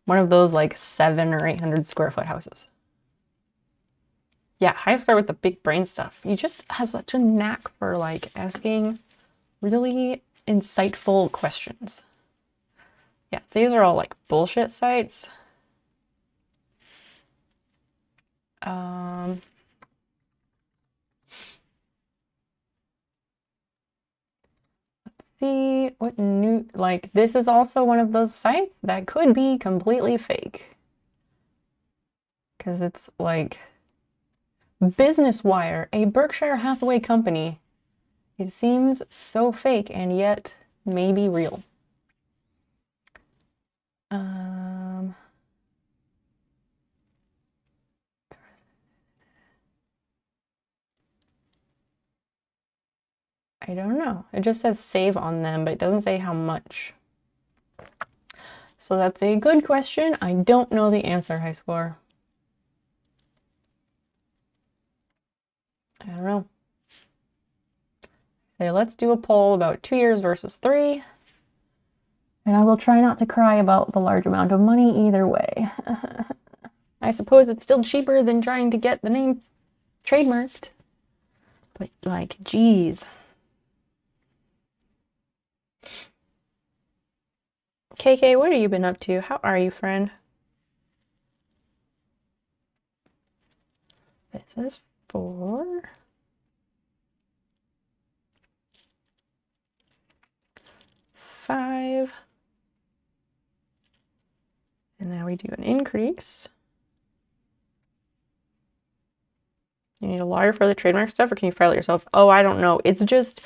one of those like 700 or 800 square foot houses. Yeah, High Score with the big brain stuff. You just have such a knack for like asking really insightful questions. Yeah, these are all like bullshit sites. Let's see what new, like this is also one of those sites that could be completely fake. Because it's like Business Wire, a Berkshire Hathaway company, It seems so fake and yet maybe real. I don't know. It just says save on them, but it doesn't say how much. So that's a good question. I don't know the answer, high score. I don't know. So let's do a poll about 2 years versus 3. And I will try not to cry about the large amount of money either way. I suppose it's still cheaper than trying to get the name trademarked. But like, geez. KK, what have you been up to? How are you, friend? This is 4. 5. And now we do an increase. You need a lawyer for the trademark stuff, or can you file it yourself? Oh, I don't know. It's just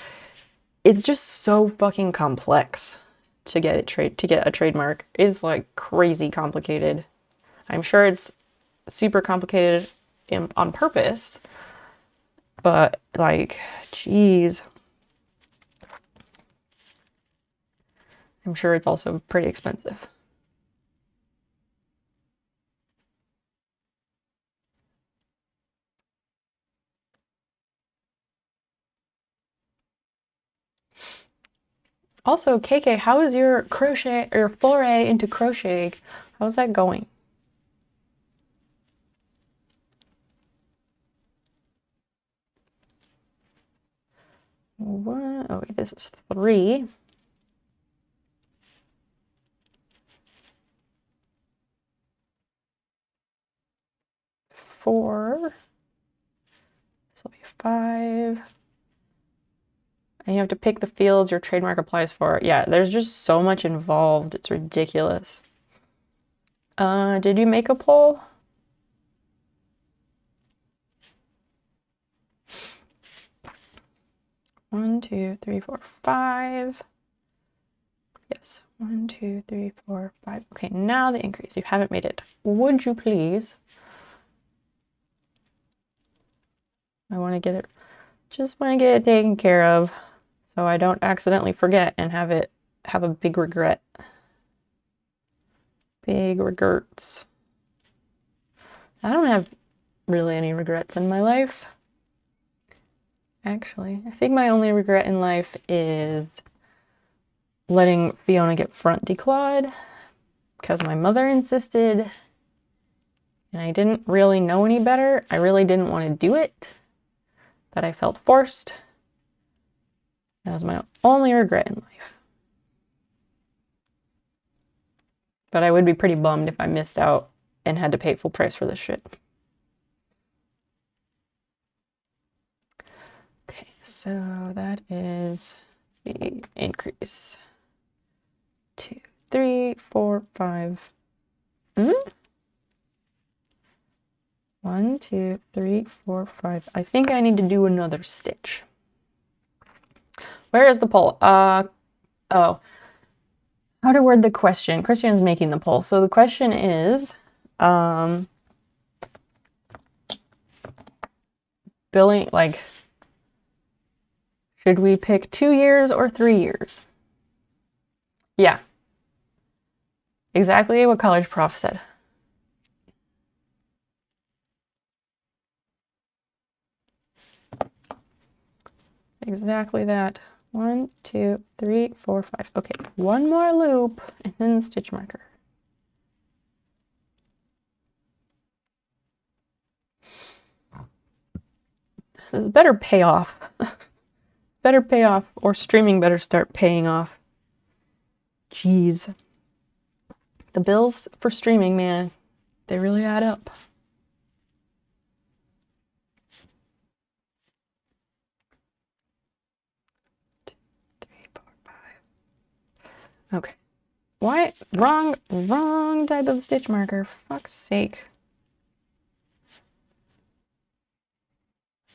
so fucking complex to get a trademark. It's like crazy complicated. I'm sure it's super complicated on purpose, but like, geez. I'm sure it's also pretty expensive. Also, KK, how is your crochet or foray into crocheting? How's that going? What? Oh, wait, this is 3. Four. This will be 5. And you have to pick the fields your trademark applies for. Yeah, there's just so much involved. It's ridiculous. Did you make a poll? One, 2, 3, 4, 5. Yes, 1, 2, 3, 4, 5. Okay, now the increase. You haven't made it. Would you please? I want to get it, just want to get it taken care of so I don't accidentally forget and have a big regret. Big regrets. I don't have really any regrets in my life. Actually, I think my only regret in life is letting Fiona get front declawed because my mother insisted and I didn't really know any better. I really didn't want to do it, but I felt forced. That was my only regret in life. But I would be pretty bummed if I missed out and had to pay full price for this shit. Okay, so that is the increase. 2, 3, 4, 5. 1, 2, 3, 4, 5. I think I need to do another stitch. Where is the poll? Oh. How to word the question. Christian's making the poll. So the question is, billing, like, should we pick 2 years or 3 years? Yeah. Exactly what college prof said. Exactly that. 1, 2, 3, 4, 5. Okay, one more loop and then stitch marker. This better pay off. Better pay off, or streaming better start paying off. Jeez. The bills for streaming, man, they really add up. Okay. Why? Wrong type of stitch marker. Fuck's sake.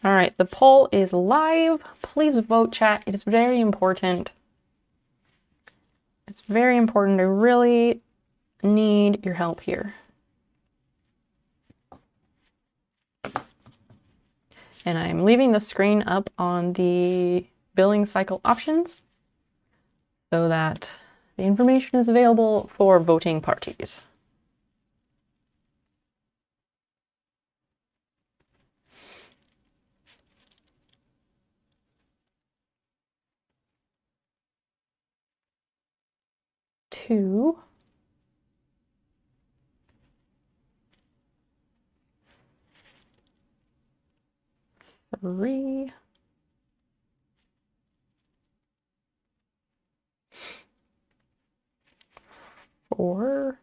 All right, the poll is live. Please vote, chat. It is very important. It's very important. I really need your help here. And I'm leaving the screen up on the billing cycle options so that the information is available for voting parties. Two. Three. Four.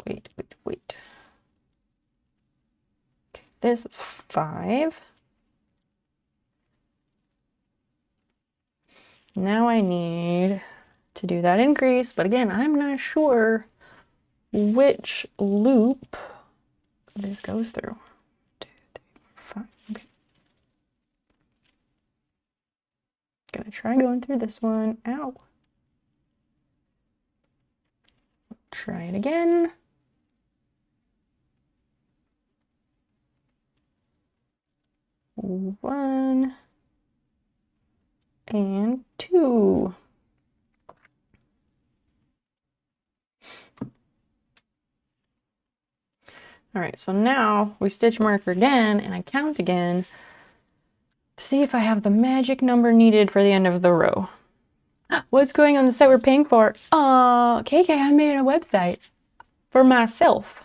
Wait. Okay, this is 5. Now I need to do that increase, but again, I'm not sure which loop this goes through. 2, 3, 4, 5. Okay. Gonna try going through this one. Ow. Try it again. One and 2. All right, so now we stitch marker again and I count again to see if I have the magic number needed for the end of the row. What's going on the site we're paying for? KK, I made a website for myself.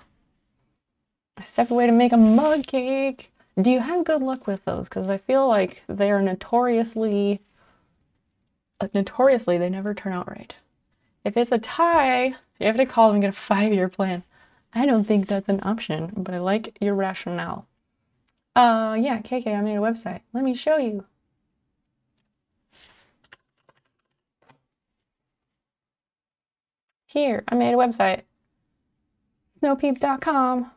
I stepped away to make a mug cake. Do you have good luck with those? Because I feel like they are notoriously they never turn out right. If it's a tie, you have to call them and get a 5-year plan. I don't think that's an option, but I like your rationale. Yeah, KK, I made a website. Let me show you. Here, I made a website. Snowpeep.com.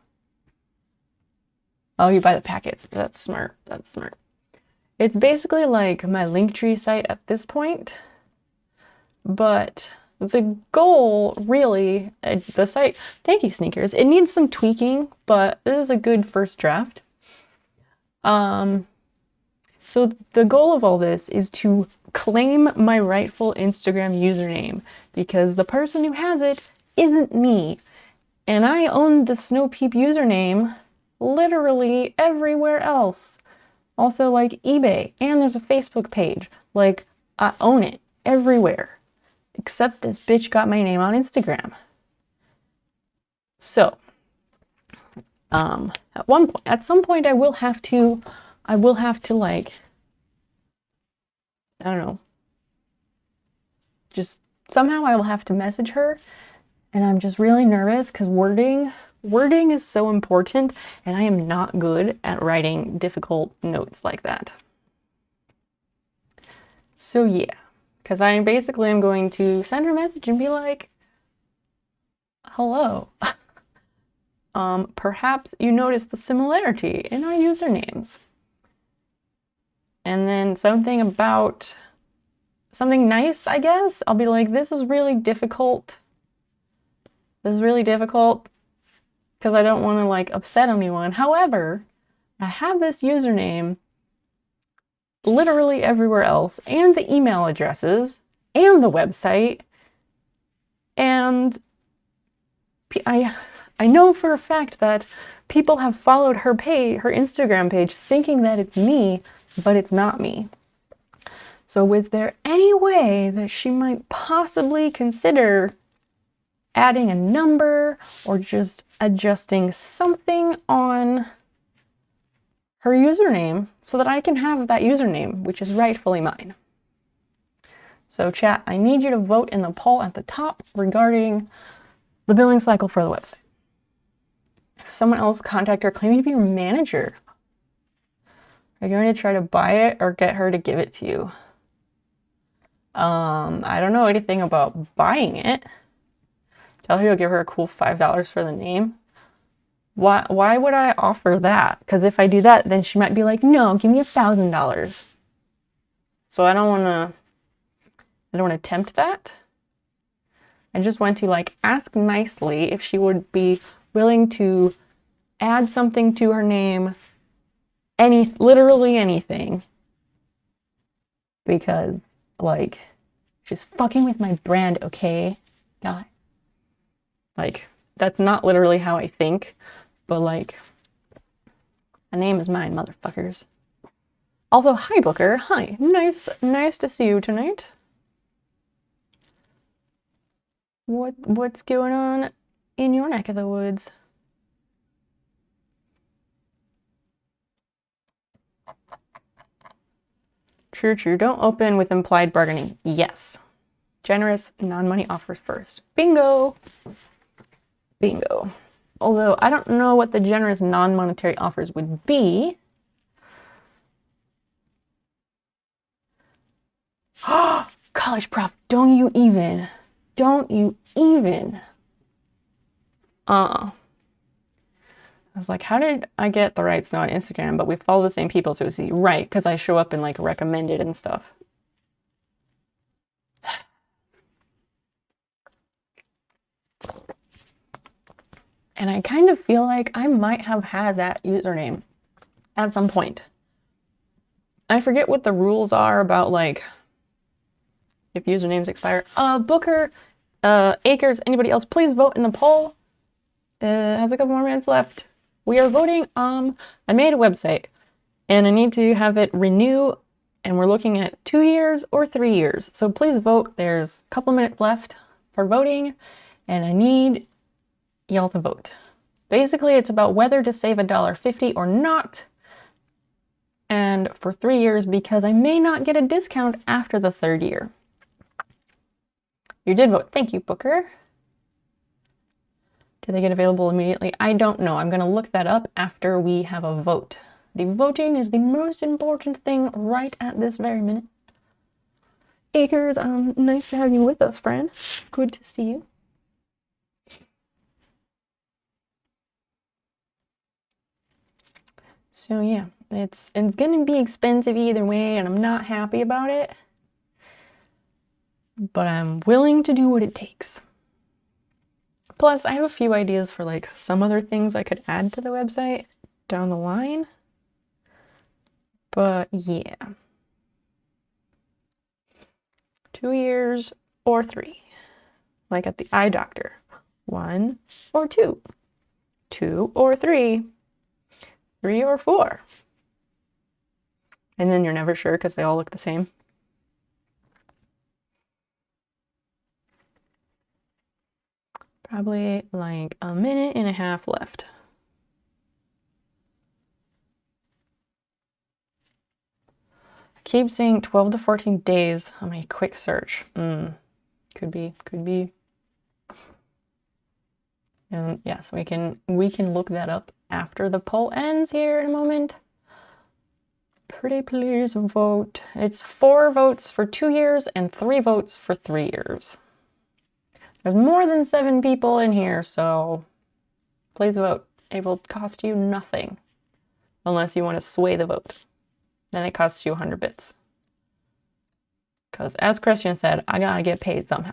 Oh, you buy the packets. That's smart. That's smart. It's basically like my Linktree site at this point, but the goal really, the site, thank you Sneakers, it needs some tweaking, but this is a good first draft. So the goal of all this is to claim my rightful Instagram username because the person who has it isn't me. And I own the Snowpeep username literally everywhere else. Also like eBay, and there's a Facebook page. Like, I own it everywhere. Except this bitch got my name on Instagram. So, at some point I will have to like, I don't know, just somehow I will have to message her, and I'm just really nervous because wording is so important, and I am not good at writing difficult notes like that. So yeah, because I basically am going to send her a message and be like, hello. Perhaps you noticed the similarity in our usernames. And then something nice, I guess. I'll be like, this is really difficult. This is really difficult because I don't want to like upset anyone. However, I have this username literally everywhere else, and the email addresses, and the website, and I know for a fact that people have followed her page, her Instagram page, thinking that it's me, but it's not me. So was there any way that she might possibly consider adding a number or just adjusting something on her username so that I can have that username, which is rightfully mine? So chat, I need you to vote in the poll at the top regarding the billing cycle for the website. If someone else contact her claiming to be your manager, are you going to try to buy it or get her to give it to you? I don't know anything about buying it. Tell her you'll give her a cool $5 for the name. Why would I offer that? Because if I do that, then she might be like, no, give me $1,000. So I don't want to tempt that. I just want to like ask nicely if she would be willing to add something to her name, literally anything. Because like she's fucking with my brand, okay? God. Like that's not literally how I think, but like a name is mine, motherfuckers. Also, hi Booker. Hi. Nice to see you tonight. What's going on in your neck of the woods? True. Don't open with implied bargaining. Yes. Generous non-money offers first. Bingo. Although I don't know what the generous non-monetary offers would be. College prof, don't you even. I was like, how did I get the right snow on Instagram? But we follow the same people, so it's easy. Right, because I show up in like recommended and stuff. And I kind of feel like I might have had that username at some point. I forget what the rules are about like if usernames expire. Booker, Akers, anybody else, please vote in the poll. Has a couple more minutes left. We are voting. I made a website and I need to have it renew, and we're looking at 2 years or 3 years. So please vote. There's a couple minutes left for voting, and I need y'all to vote. Basically, it's about whether to save $1.50 or not, and for 3 years because I may not get a discount after the 3rd year. You did vote. Thank you, Booker. Do they get available immediately? I don't know. I'm going to look that up after we have a vote. The voting is the most important thing right at this very minute. Akers, nice to have you with us, friend. Good to see you. So yeah, it's gonna be expensive either way, and I'm not happy about it. But I'm willing to do what it takes. Plus, I have a few ideas for like some other things I could add to the website down the line. But yeah. 2 years or 3. Like at the eye doctor. 1 or 2. 2 or 3. 3 or 4. And then you're never sure because they all look the same. Probably like a minute and a half left. I keep saying 12 to 14 days on my quick search. Could be. And yes, we can look that up after the poll ends here in a moment. Pretty please vote. It's 4 votes for 2 years and 3 votes for 3 years. There's more than 7 people in here, so please vote. It will cost you nothing unless you want to sway the vote. Then it costs you 100 bits. Because as Christian said, I gotta get paid somehow.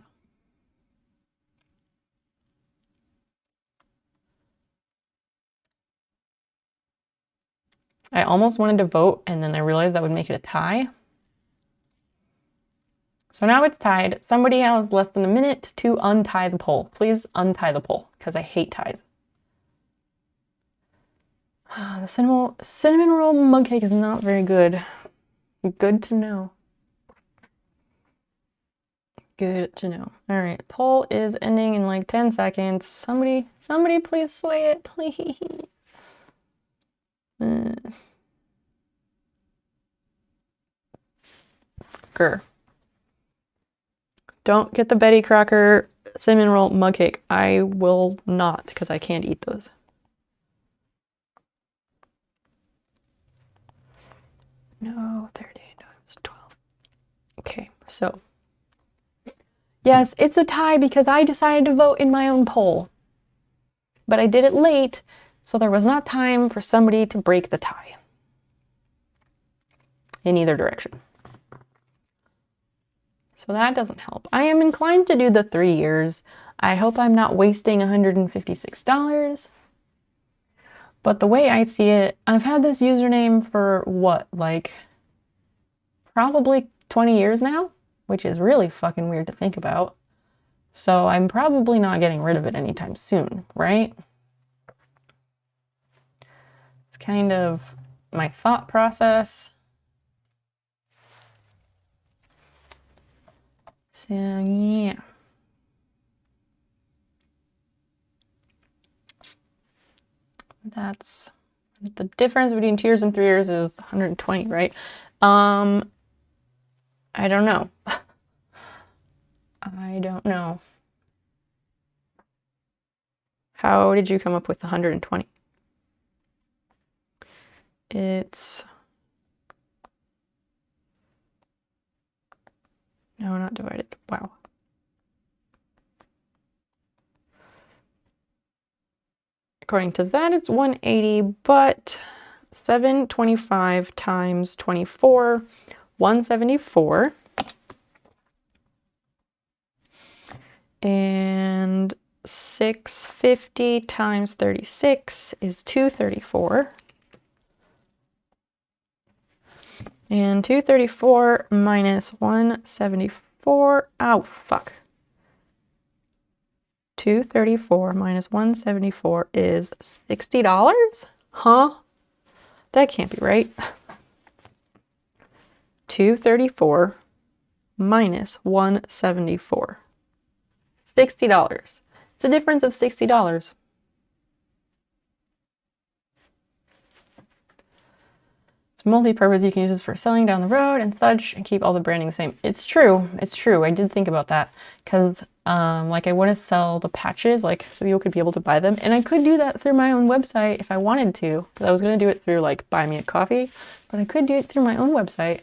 I almost wanted to vote, and then I realized that would make it a tie. So now it's tied. Somebody has less than a minute to untie the poll. Please untie the poll, because I hate ties. The cinnamon roll mug cake is not very good. Good to know. Good to know. All right, poll is ending in like 10 seconds. Somebody please sway it, please. Grr. Don't get the Betty Crocker cinnamon roll mug cake. I will not, because I can't eat those. No, 30 times 12. Okay, so Yes, it's a tie because I decided to vote in my own poll. But I did it late, so there was not time for somebody to break the tie. In either direction. So that doesn't help. I am inclined to do the 3 years. I hope I'm not wasting $156. But the way I see it, I've had this username for what, like probably 20 years now, which is really fucking weird to think about. So I'm probably not getting rid of it anytime soon, right? It's kind of my thought process. So yeah. That's the difference between 2 years and 3 years is 120, right? I don't know. I don't know. How did you come up with 120? It's... No, not divided. Wow. According to that, it's 180, but 725 times 24, 174. And 650 times 36 is 234. And 234 minus 174, oh fuck. 234 minus 174 is $60? Huh? That can't be right. 234 minus 174. $60. It's a difference of $60. It's multi-purpose. You can use this for selling down the road and such and keep all the branding the same. It's true. It's true. I did think about that because like I want to sell the patches like so people could be able to buy them. And I could do that through my own website if I wanted to. Because I was going to do it through like Buy Me a Coffee. But I could do it through my own website.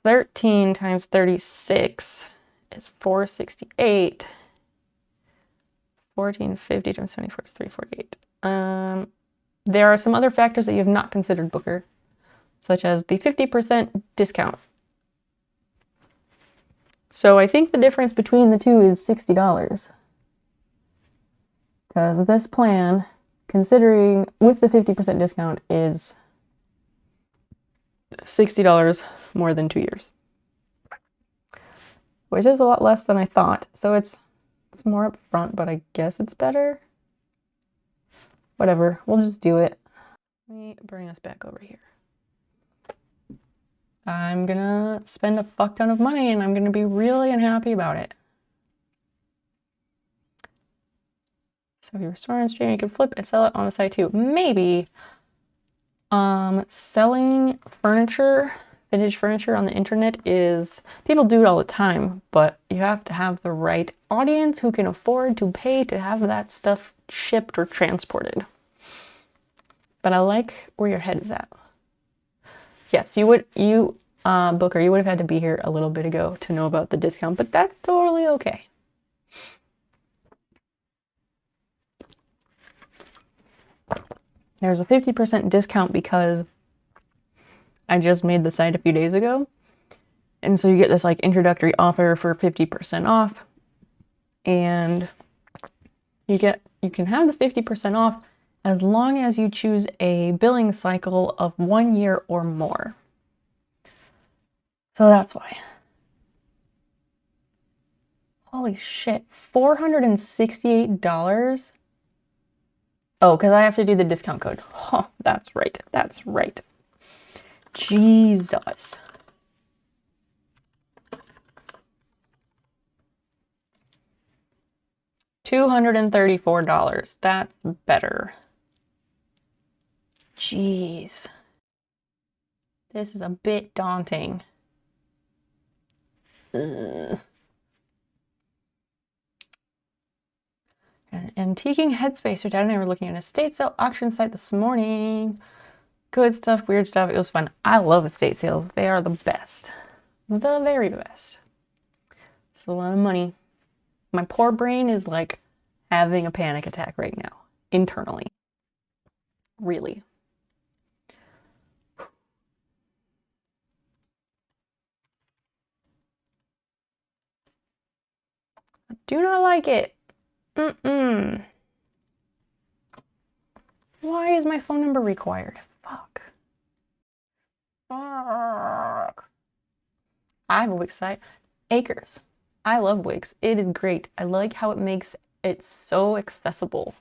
13 times 36 is 468. 1450 times 74 is 348. There are some other factors that you have not considered, Booker, such as the 50% discount. So I think the difference between the two is $60. Because this plan, considering with the 50% discount, is $60 more than 2 years. Which is a lot less than I thought. So it's more upfront, but I guess it's better. Whatever, we'll just do it. Let me bring us back over here. I'm gonna spend a fuck ton of money and I'm gonna be really unhappy about it. So if you restore and stream, you can flip and sell it on the site too. Maybe. Selling furniture, vintage furniture on the internet is, people do it all the time, but you have to have the right audience who can afford to pay to have that stuff shipped or transported. But I like where your head is at. Yes, Booker, you would have had to be here a little bit ago to know about the discount, but that's totally okay. There's a 50% discount because I just made the site a few days ago. And so you get this like introductory offer for 50% off. And you can have the 50% off as long as you choose a billing cycle of 1 year or more. So that's why. Holy shit, $468? Oh, because I have to do the discount code. Huh, that's right. That's right. Jesus. $234. That's better. Jeez. This is a bit daunting. Ugh. Antiquing Headspace. Your dad and I were looking at an estate sale auction site this morning. Good stuff, weird stuff. It was fun. I love estate sales. They are the best. The very best. It's a lot of money. My poor brain is like having a panic attack right now, internally. Really. I do not like it. Mm-mm. Why is my phone number required? Fuck. Fuck. I have a Wix site. Acres. I love Wix. It is great. I like how it makes it so accessible.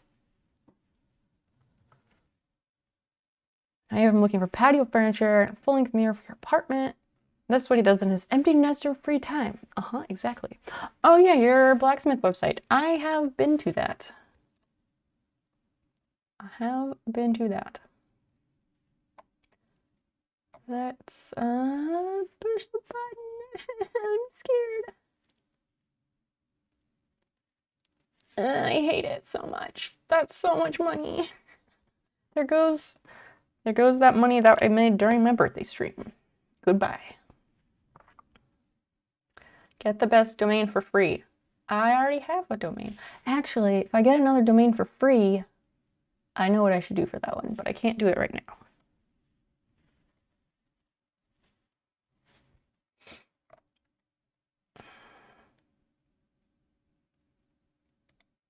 I am looking for patio furniture, full-length mirror for your apartment. That's what he does in his empty nester free time. Exactly. Oh yeah, your blacksmith website. I have been to that. Let's push the button. I'm scared. I hate it so much. That's so much money. There goes that money that I made during my birthday stream. Goodbye. Get the best domain for free. I already have a domain. Actually, if I get another domain for free, I know what I should do for that one, but I can't do it right now.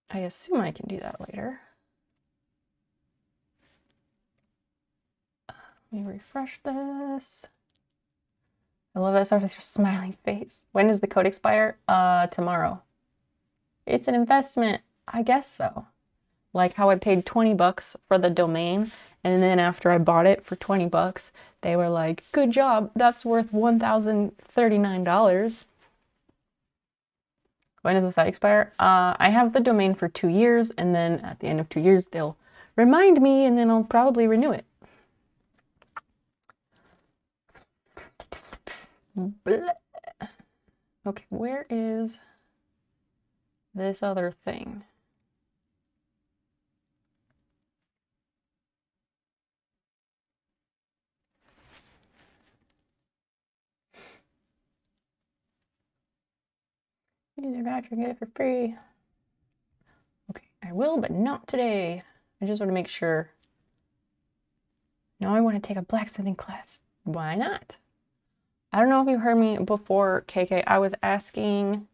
I assume I can do that later. Let me refresh this. I love that starts with your smiling face. When does the code expire? Tomorrow. It's an investment. I guess so. Like how I paid 20 bucks for the domain, and then after I bought it for 20 bucks, they were like, good job, that's worth $1,039. When does the site expire? I have the domain for 2 years, and then at the end of 2 years, they'll remind me, and then I'll probably renew it. Blech. Okay, where is this other thing? Use your voucher, get it for free. Okay, I will, but not today. I just want to make sure. Now I want to take a blacksmithing class. Why not? I don't know if you heard me before, KK. I was asking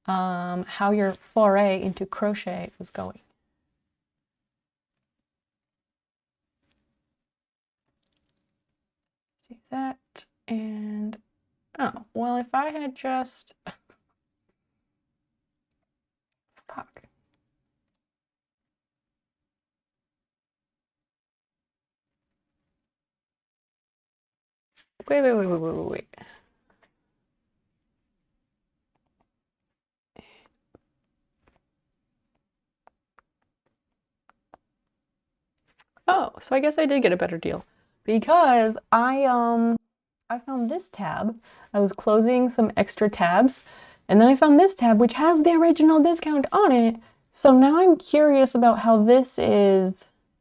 how your foray into crochet was going. Do that, and oh, well, if I had just fuck. Wait. Oh, so I guess I did get a better deal because I found this tab. I was closing some extra tabs, and then I found this tab which has the original discount on it. So now I'm curious about how this is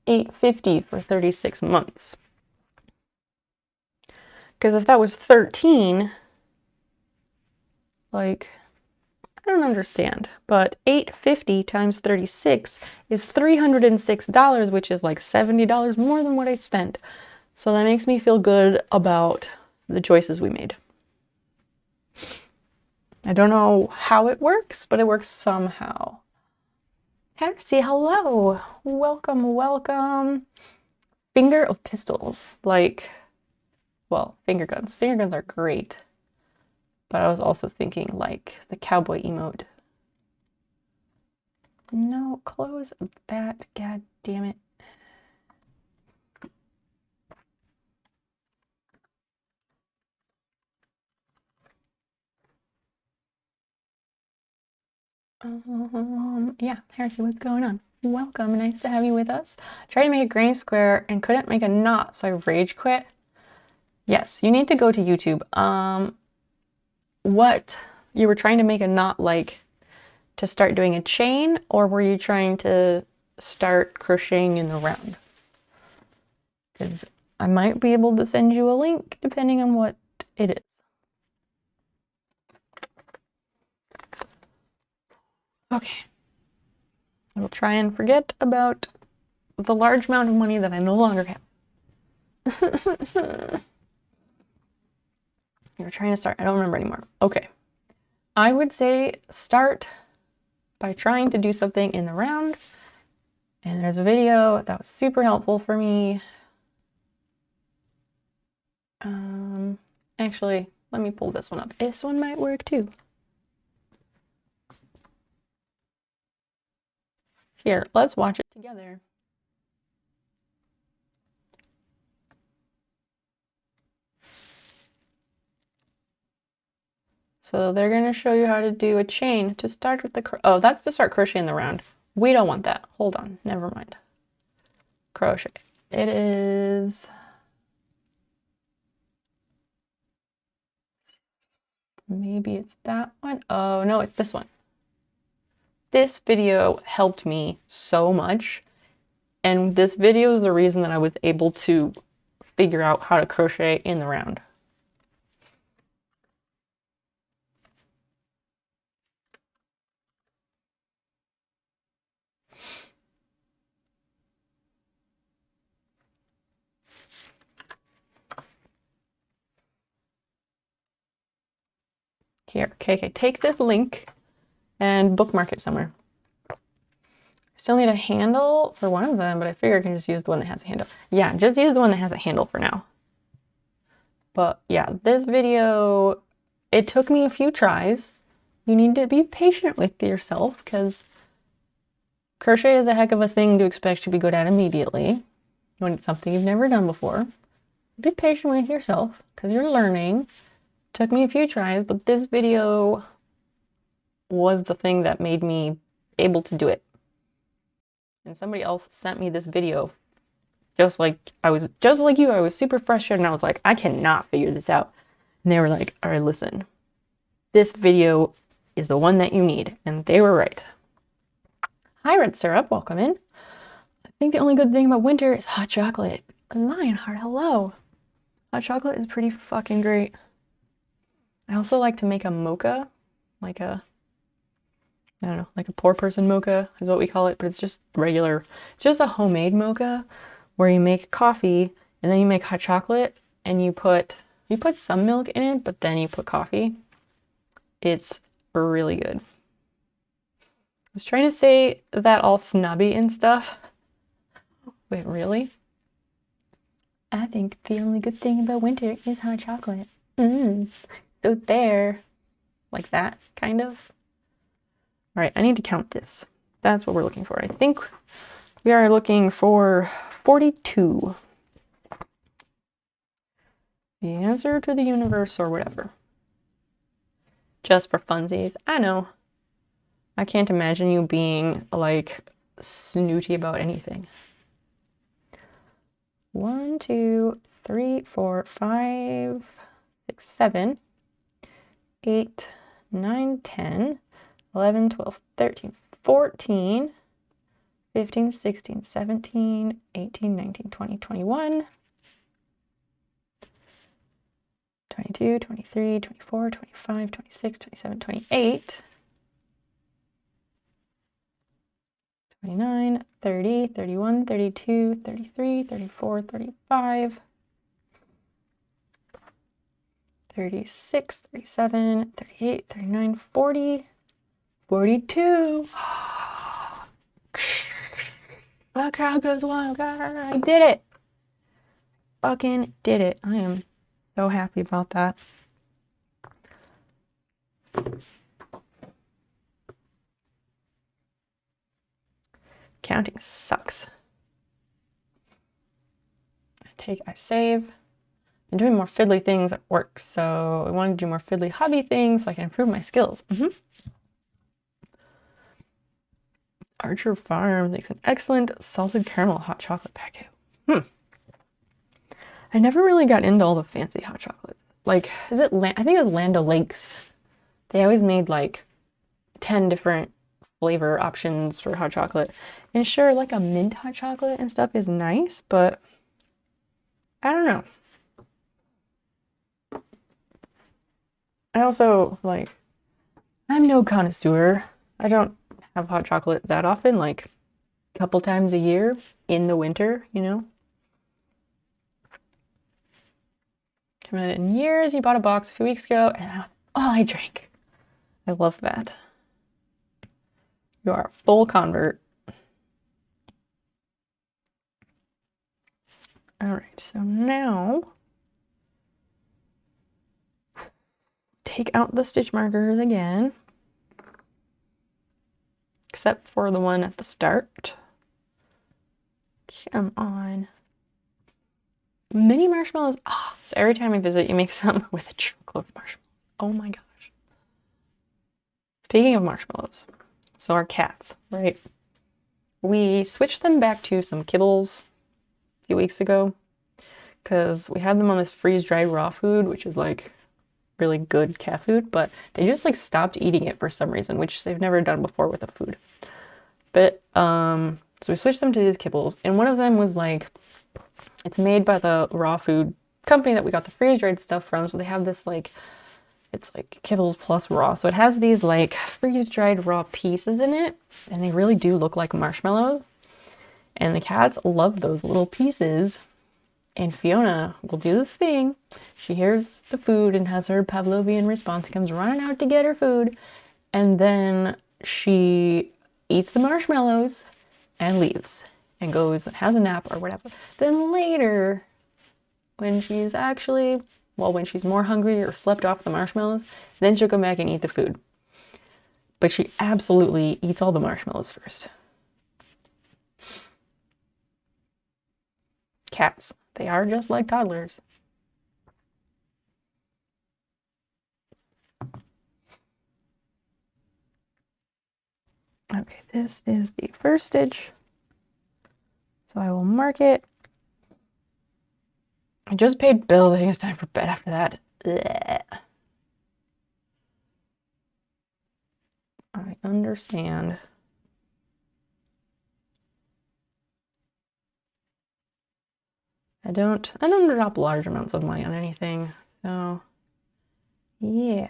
$8.50 for 36 months. Because if that was 13, like, I don't understand. But $8.50 times 36 is $306, which is like $70 more than what I spent. So that makes me feel good about the choices we made. I don't know how it works, but it works somehow. Hersey, hello. Welcome. Finger of pistols. Like, well, finger guns. Finger guns are great. But I was also thinking like the cowboy emote. No, close that, god damn it. Yeah, Hersey, what's going on? Welcome, nice to have you with us. Tried to make a granny square and couldn't make a knot, so I rage quit. Yes, you need to go to YouTube. What? You were trying to make a knot like to start doing a chain, or were you trying to start crocheting in the round? Because I might be able to send you a link depending on what it is. Okay. I will try and forget about the large amount of money that I no longer have. You're trying to start. I don't remember anymore. Okay. I would say start by trying to do something in the round. And there's a video that was super helpful for me. Actually, let me pull this one up. This one might work too. Here, let's watch it together. So they're going to show you how to do a chain to start with the, oh, that's to start crocheting the round. We don't want that. Hold on, never mind. Crochet. It is, maybe it's that one. Oh no, it's this one. This video helped me so much. And this video is the reason that I was able to figure out how to crochet in the round. Here, okay, take this link and bookmark it somewhere. Still need a handle for one of them, but I figure I can just use the one that has a handle. Yeah, just use the one that has a handle for now. But yeah, this video, it took me a few tries. You need to be patient with yourself because crochet is a heck of a thing to expect to be good at immediately when it's something you've never done before. Be patient with yourself because you're learning. Took me a few tries, but this video was the thing that made me able to do it. And somebody else sent me this video just like you. I was super frustrated and I was like, I cannot figure this out. And they were like, all right, listen, this video is the one that you need. And they were right. Hi, Red Syrup, welcome in. I think the only good thing about winter is hot chocolate. Lionheart, hello. Hot chocolate is pretty fucking great. I also like to make a mocha, like a, I don't know, like a poor person mocha is what we call it, but it's just regular. It's just a homemade mocha where you make coffee and then you make hot chocolate and you put some milk in it, but then you put coffee. It's really good. I was trying to say that all snobby and stuff. Wait, really? I think the only good thing about winter is hot chocolate. So there, like that, kind of. All right, I need to count this. That's what we're looking for. I think we are looking for 42. The answer to the universe or whatever. Just for funsies. I know. I can't imagine you being like snooty about anything. 1, 2, 3, 4, 5, 6, 7, 8, 9, 10, 11, 12, 13, 14, 15, 16, 17, 18, 19, 20, 21, 22, 23, 24, 25, 26, 27, 28, 29, 30, 31, 32, 33, 34, 35, 36, 37, 38, 39, 40, 42. The crowd goes wild. I did it. Fucking did it. I am so happy about that. Counting sucks. I save. I'm doing more fiddly things at work, so I want to do more fiddly hobby things so I can improve my skills. Archer Farm makes an excellent salted caramel hot chocolate packet. I never really got into all the fancy hot chocolates. Like, I think it was Land O'Lakes. They always made like 10 different flavor options for hot chocolate. And sure, like a mint hot chocolate and stuff is nice, but I don't know. I also, like, I'm no connoisseur. I don't have hot chocolate that often, like a couple times a year in the winter, you know. Haven't had it in years. You bought a box a few weeks ago, and that's all I drank. I love that. You are a full convert. All right, so now take out the stitch markers again, except for the one at the start. Come on. Mini marshmallows. Ah, so every time I visit, you make some with a truckload of marshmallows. Oh my gosh. Speaking of marshmallows, so our cats, right? We switched them back to some kibbles a few weeks ago because we had them on this freeze-dried raw food, which is like really good cat food, but they just like stopped eating it for some reason, which they've never done before with a food. But so we switched them to these kibbles, and one of them was like, it's made by the raw food company that we got the freeze-dried stuff from, so they have this like, it's like kibbles plus raw, so it has these like freeze-dried raw pieces in it, and they really do look like marshmallows, and the cats love those little pieces. And Fiona will do this thing. She hears the food and has her Pavlovian response, comes running out to get her food, and then she eats the marshmallows and leaves and goes and has a nap or whatever. Then later, when she's actually, well, when she's more hungry or slept off the marshmallows, then she'll come back and eat the food. But she absolutely eats all the marshmallows first. Cats. They are just like toddlers. Okay, this is the first stitch. So I will mark it. I just paid bills. I think it's time for bed after that. Blech. I understand. I don't drop large amounts of money on anything, so yeah.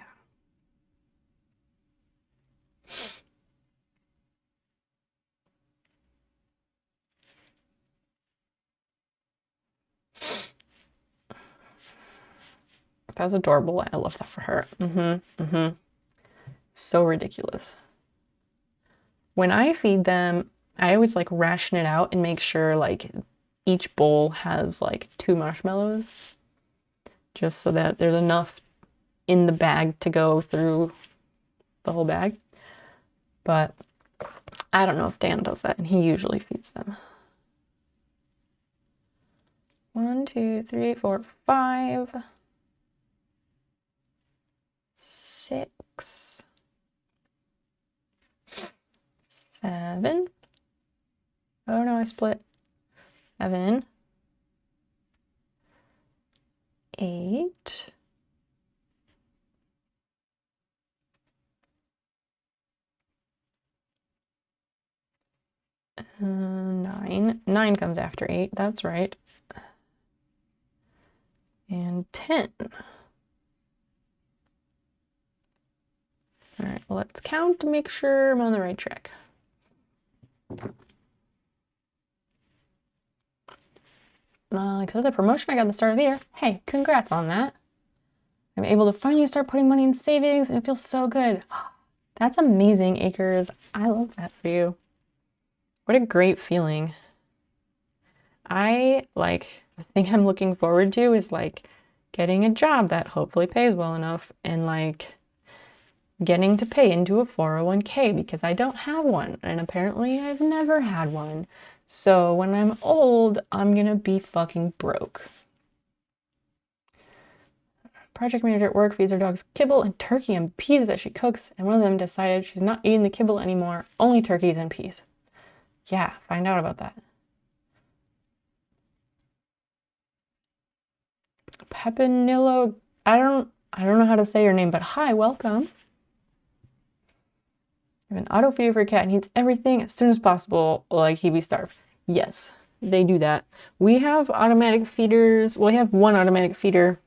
That was adorable. I love that for her. So ridiculous. When I feed them, I always like ration it out and make sure like each bowl has like 2 marshmallows, just so that there's enough in the bag to go through the whole bag. But I don't know if Dan does that, and he usually feeds them. 1, 2, 3, 4, 5, 6, 7. Oh no, I split. 7, 8, 9. 9 comes after 8, that's right. And 10. All right, well, let's count to make sure I'm on the right track. Because of the promotion I got at the start of the year, hey, congrats on that. I'm able to finally start putting money in savings, and it feels so good. That's amazing, Acres. I love that for you. What a great feeling. The thing I'm looking forward to is like getting a job that hopefully pays well enough and like getting to pay into a 401k because I don't have one, and apparently I've never had one. So when I'm old, I'm gonna be fucking broke. Project manager at work feeds her dogs kibble and turkey and peas that she cooks, and one of them decided she's not eating the kibble anymore, only turkeys and peas. Yeah, find out about that. Pepinillo, I don't know how to say your name, but hi, welcome. I have an auto feeder for a cat and eats everything as soon as possible, like he'd be starved. Yes, they do that. We have automatic feeders. Well, we have one automatic feeder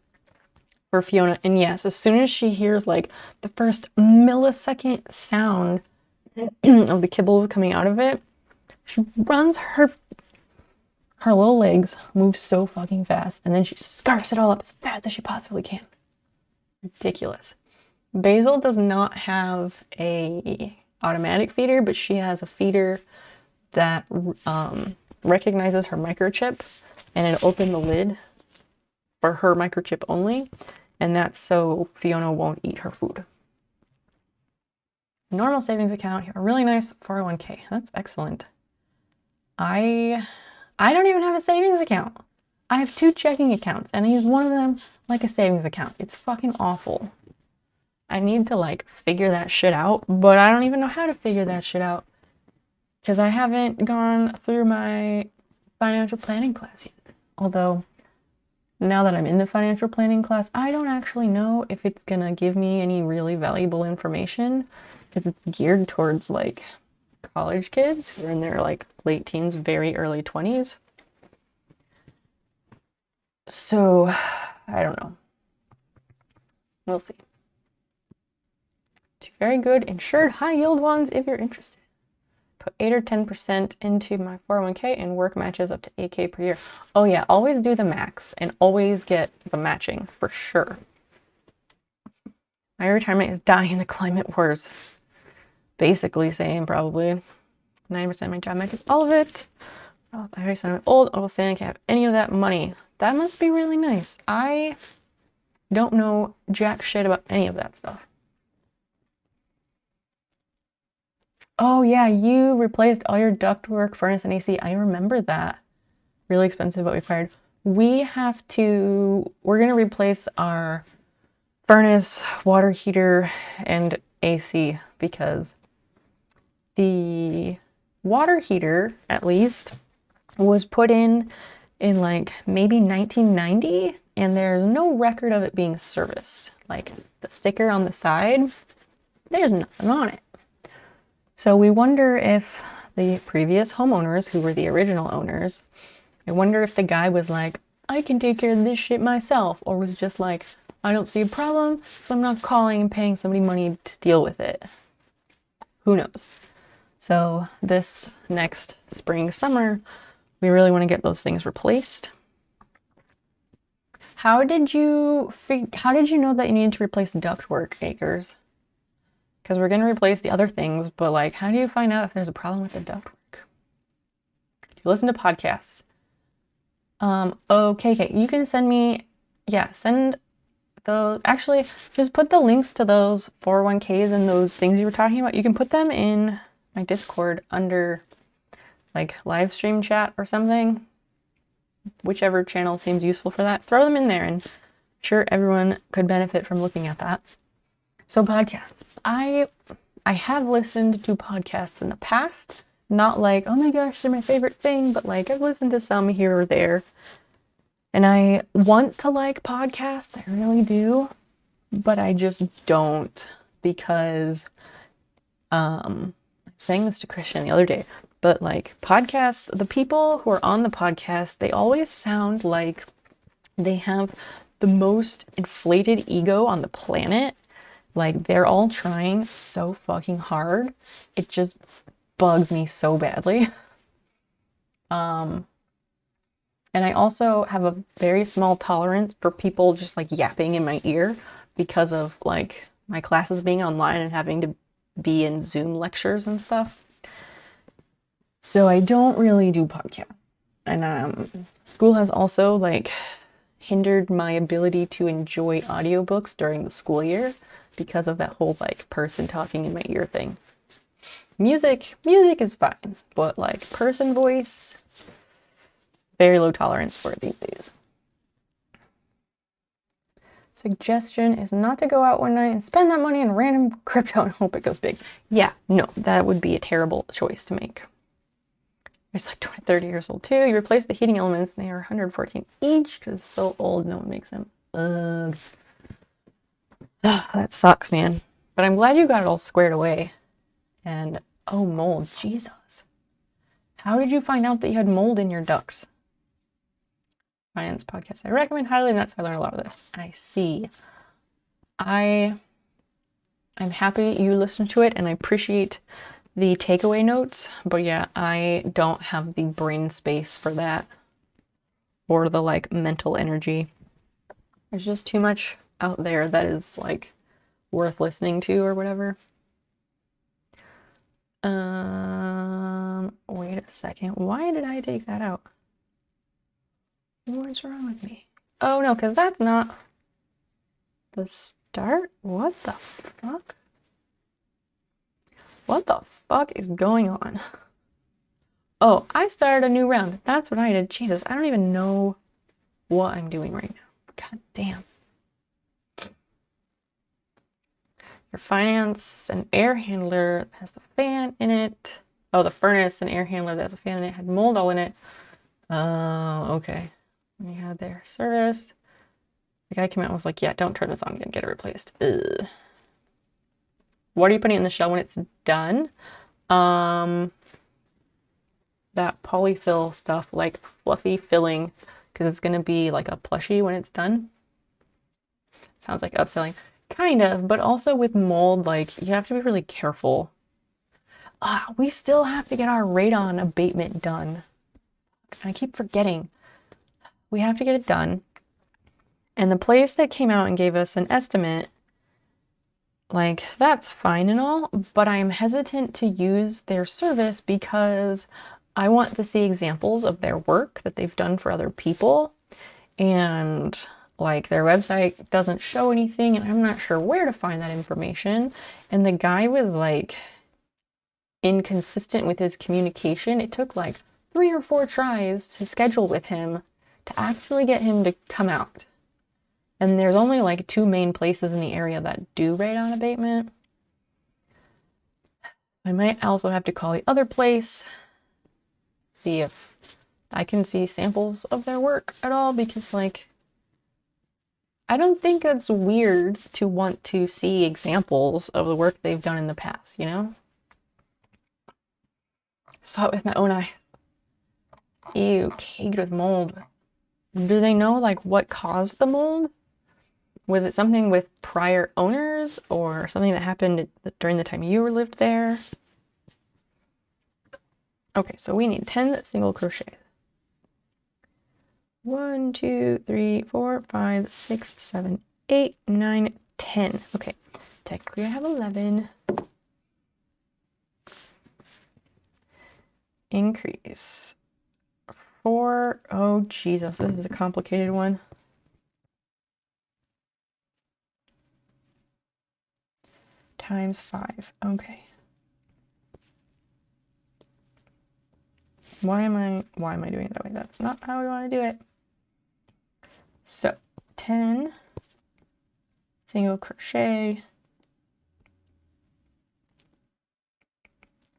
for Fiona, and yes, as soon as she hears like the first millisecond sound, of the kibbles coming out of it. She runs her little legs move so fucking fast, and then she scarfs it all up as fast as she possibly can. Ridiculous. Basil does not have a automatic feeder, but she has a feeder that recognizes her microchip, and it opened the lid for her microchip only, and that's so Fiona won't eat her food. Normal savings account, a really nice 401k. That's excellent. I don't even have a savings account. I have 2 checking accounts, and I use one of them like a savings account. It's fucking awful. I need to like figure that shit out, but I don't even know how to figure that shit out because I haven't gone through my financial planning class yet. Although now that I'm in the financial planning class, I don't actually know if it's gonna give me any really valuable information because it's geared towards like college kids who are in their like late teens, very early 20s. So I don't know. We'll see. 2 very good insured high yield ones if you're interested. Put 8 or 10% into my 401k and work matches up to 8K per year. Oh yeah, always do the max and always get the matching for sure. My retirement is dying in the climate wars. Basically saying probably 90% of my job matches all of it. Oh, I already said I'm old, Uncle Stan can't have any of that money. That must be really nice. I don't know jack shit about any of that stuff. Oh yeah, you replaced all your ductwork, furnace, and AC. I remember that. Really expensive, but required. We're gonna replace our furnace, water heater, and AC because the water heater, at least, was put in like maybe 1990, and there's no record of it being serviced. Like the sticker on the side, there's nothing on it. So we wonder if the previous homeowners, who were the original owners, I wonder if the guy was like, I can take care of this shit myself, or was just like, I don't see a problem, so I'm not calling and paying somebody money to deal with it. Who knows? So this next spring, summer, we really want to get those things replaced. How did you know that you needed to replace ductwork, Acres? Because we're going to replace the other things, but like, how do you find out if there's a problem with the ductwork? Do you listen to podcasts? Okay, you can send me, send those, actually, just put the links to those 401ks and those things you were talking about. You can put them in my Discord under like live stream chat or something, whichever channel seems useful for that. Throw them in there, and I'm sure everyone could benefit from looking at that. So podcasts. I have listened to podcasts in the past, not like, oh my gosh, they're my favorite thing, but like I've listened to some here or there. And I want to like podcasts, I really do, but I just don't because I'm saying this to Christian the other day, but like podcasts, the people who are on the podcast, they always sound like they have the most inflated ego on the planet. Like they're all trying so fucking hard. It just bugs me so badly. And I also have a very small tolerance for people just like yapping in my ear because of like my classes being online and having to be in Zoom lectures and stuff. So I don't really do podcasts. And school has also like hindered my ability to enjoy audiobooks during the school year because of that whole like person talking in my ear thing. Music is fine, but like person voice, very low tolerance for it these days. Suggestion is not to go out one night and spend that money in random crypto and hope it goes big. Yeah, no, that would be a terrible choice to make. It's like 30 years old too. You replace the heating elements and they are 114 each because it's so old no one makes them. Ugh. That sucks, man. But I'm glad you got it all squared away. And oh, mold, Jesus. How did you find out that you had mold in your ducts? Finance podcast I recommend highly, and that's how I learned a lot of this. I see. I'm happy you listened to it, and I appreciate the takeaway notes, but yeah, I don't have the brain space for that or the like mental energy. There's just too much out there that is like worth listening to or whatever. Wait a second. Why did I take that out? What's wrong with me? Oh no, because that's not the start? What the fuck? What the fuck is going on? Oh, I started a new round. That's what I did. Jesus, I don't even know what I'm doing right now. God damn. Your finance and air handler has the fan in it. Oh, the furnace and air handler that has a fan in it had mold all in it. Oh, okay. We had their service. The guy came out and was like, yeah, don't turn this on again. Get it replaced. Ugh. What are you putting in the shell when it's done? That polyfill stuff, like fluffy filling, because it's going to be like a plushie when it's done. Sounds like upselling. Kind of, but also with mold, like, you have to be really careful. We still have to get our radon abatement done. I keep forgetting. We have to get it done. And the place that came out and gave us an estimate, like, that's fine and all, but I'm hesitant to use their service because I want to see examples of their work that they've done for other people. And like their website doesn't show anything and I'm not sure where to find that information. And the guy was like inconsistent with his communication. It took like 3 or 4 tries to schedule with him to actually get him to come out. And there's only like 2 main places in the area that do radon abatement. I might also have to call the other place, see if I can see samples of their work at all, because like, I don't think it's weird to want to see examples of the work they've done in the past, you know? Saw it with my own eye. Ew, caked with mold. Do they know like what caused the mold? Was it something with prior owners or something that happened during the time you lived there? Okay, so we need 10 single crochets. 1, 2, 3, 4, 5, 6, 7, 8, 9, 10. Okay, technically I have 11. Increase. 4. Oh, Jesus, this is a complicated one. Times 5. Okay. Why am I doing it that way? That's not how we want to do it. So 10 single crochet,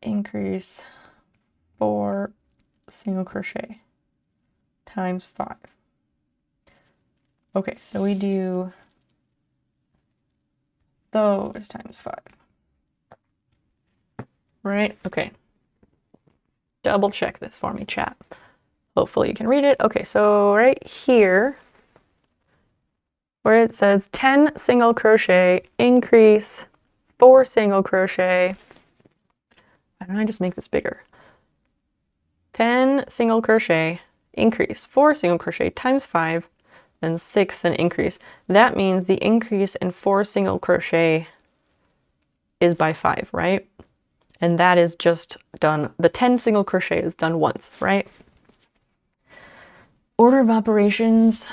increase 4 single crochet times 5. Okay, so we do those times 5. Right? Okay. Double check this for me, chat. Hopefully you can read it. Okay, so right here, where it says 10 single crochet, increase 4 single crochet. Why don't I just make this bigger? 10 single crochet, increase 4 single crochet times 5, then 6, then increase. That means the increase in 4 single crochet is by 5, right? And that is just done, the 10 single crochet is done once, right? Order of operations,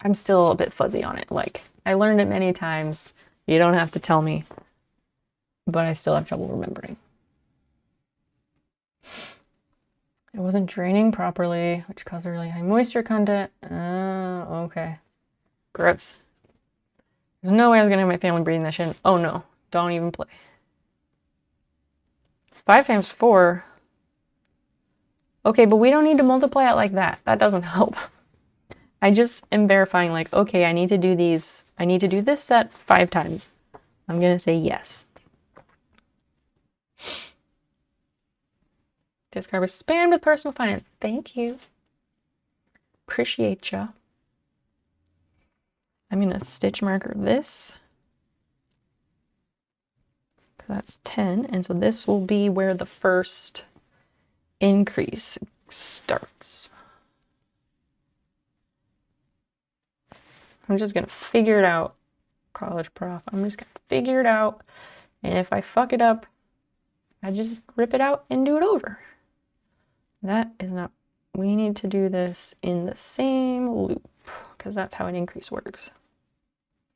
I'm still a bit fuzzy on it. Like, I learned it many times. You don't have to tell me, but I still have trouble remembering. It wasn't draining properly, which caused a really high moisture content. Oh, okay. Gross. There's no way I was gonna have my family breathing that shit in. Oh no, don't even play. 5 times 4. Okay, but we don't need to multiply it like that. That doesn't help. I just am verifying like, okay, I need to do these. I need to do this set 5 times. I'm gonna say yes. Discard was spammed with personal finance. Thank you. Appreciate ya. I'm gonna stitch marker this. that's 10. And so this will be where the first increase starts. I'm just gonna figure it out, college prof. I'm just gonna figure it out. And if I fuck it up, I just rip it out and do it over. That is not, we need to do this in the same loop because that's how an increase works.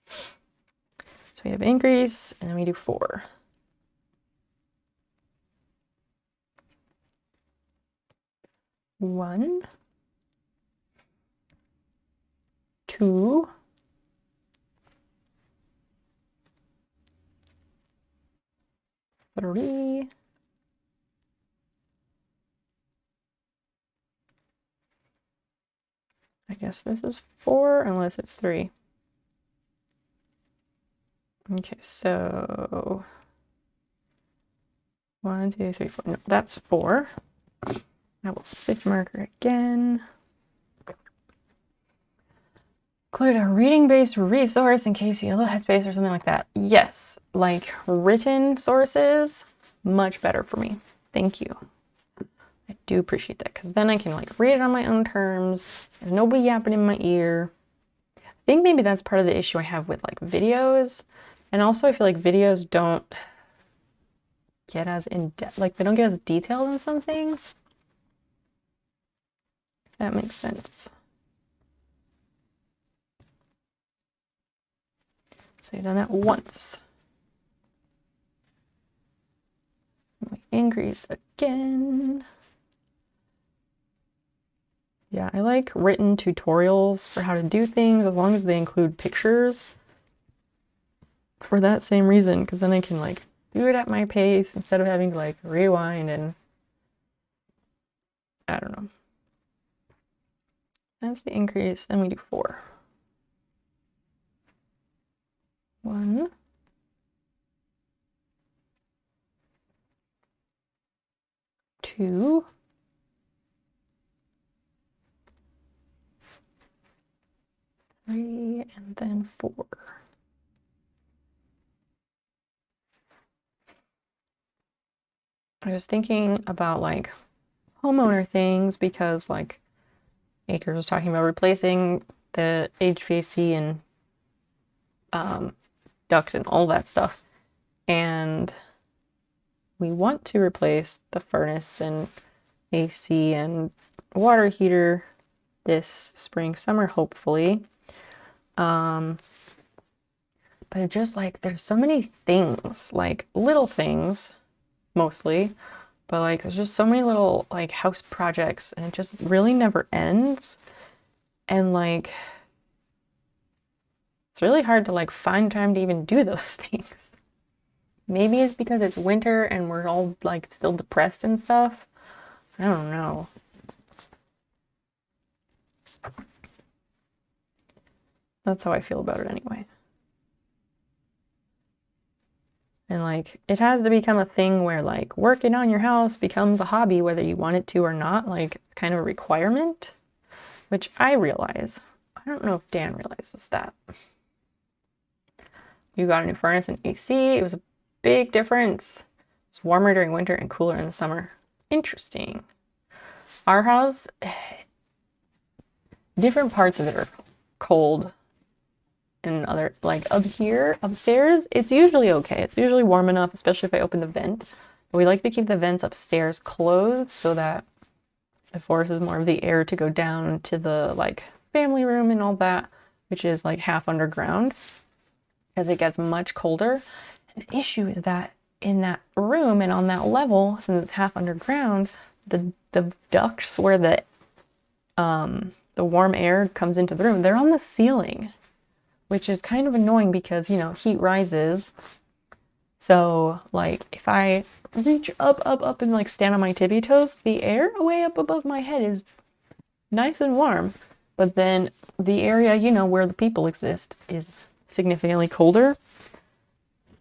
So we have increase and then we do 4. 1, 2, 3, I guess this is 4 unless it's 3. Okay, so 1, 2, 3, 4. No, that's 4. I will stitch marker again. Include a reading-based resource in case you have a little headspace or something like that. Yes, like written sources, much better for me. Thank you. I do appreciate that because then I can like read it on my own terms. There's nobody yapping in my ear. I think maybe that's part of the issue I have with like videos. And also I feel like videos don't get as in-depth, like they don't get as detailed in some things. If that makes sense. So you've done that once. Increase again. Yeah, I like written tutorials for how to do things as long as they include pictures. For that same reason, because then I can like do it at my pace instead of having to like rewind and I don't know. That's the increase, and we do 4. 1, 2, 3, and then 4. I was thinking about like homeowner things because like Acres was talking about replacing the HVAC and duct and all that stuff. And we want to replace the furnace and AC and water heater this spring, summer, hopefully. But just like there's so many things, like little things mostly, but like there's just so many little like house projects and it just really never ends. And like it's really hard to like find time to even do those things. Maybe it's because it's winter and we're all like still depressed and stuff. I don't know. That's how I feel about it anyway. And like it has to become a thing where like working on your house becomes a hobby whether you want it to or not. Like it's kind of a requirement, which I realize. I don't know if Dan realizes that. You got a new furnace and AC. It was a big difference. It's warmer during winter and cooler in the summer. Interesting. Our house, different parts of it are cold and other, like up here, upstairs, it's usually okay. It's usually warm enough, especially if I open the vent. But we like to keep the vents upstairs closed so that it forces more of the air to go down to the like family room and all that, which is like half underground as it gets much colder. And the issue is that in that room and on that level, since it's half underground, the ducts where the warm air comes into the room, they're on the ceiling, which is kind of annoying because, you know, heat rises. So like if I reach up and like stand on my tippy toes, the air way up above my head is nice and warm. But then the area, you know, where the people exist is significantly colder.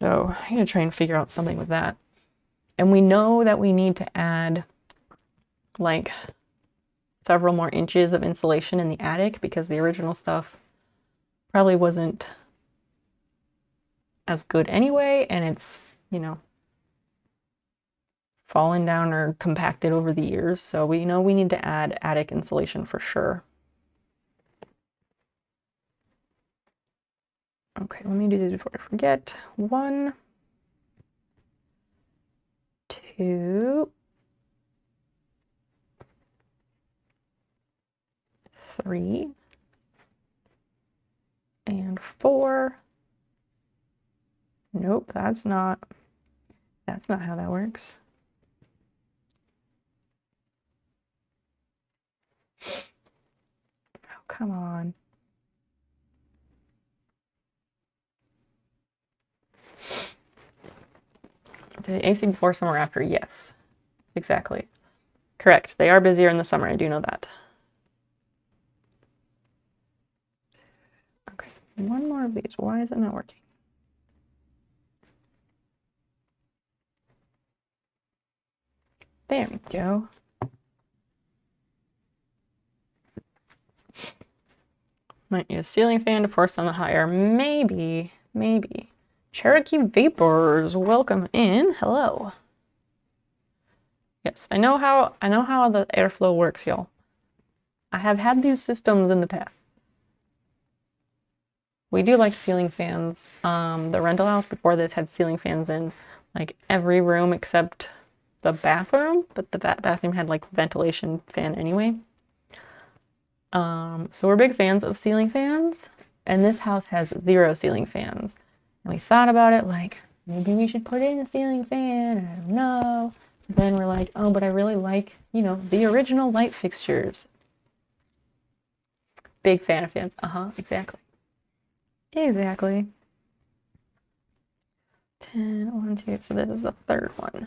So I'm gonna try and figure out something with that. And we know that we need to add like several more inches of insulation in the attic because the original stuff probably wasn't as good anyway, and it's, you know, fallen down or compacted over the years. So we know we need to add attic insulation for sure. Okay, let me do this before I forget. 1, 2, 3, and 4. Nope, that's not how that works. Oh, come on. The AC before, summer, after, yes. Exactly. Correct. They are busier in the summer, I do know that. Okay, one more of these. Why is it not working? There we go. Might use ceiling fan to force on the higher. Maybe. Cherokee Vapors, welcome in. Hello. Yes, I know how the airflow works, y'all. I have had these systems in the past. We do like ceiling fans. The rental house before this had ceiling fans in like every room except the bathroom, but the bathroom had like ventilation fan anyway. So we're big fans of ceiling fans, and this house has 0 ceiling fans. And we thought about it like, maybe we should put in a ceiling fan, I don't know. Then we're like, oh, but I really like, you know, the original light fixtures. Big fan of fans. Exactly. 10, 1, 2, so this is the third one.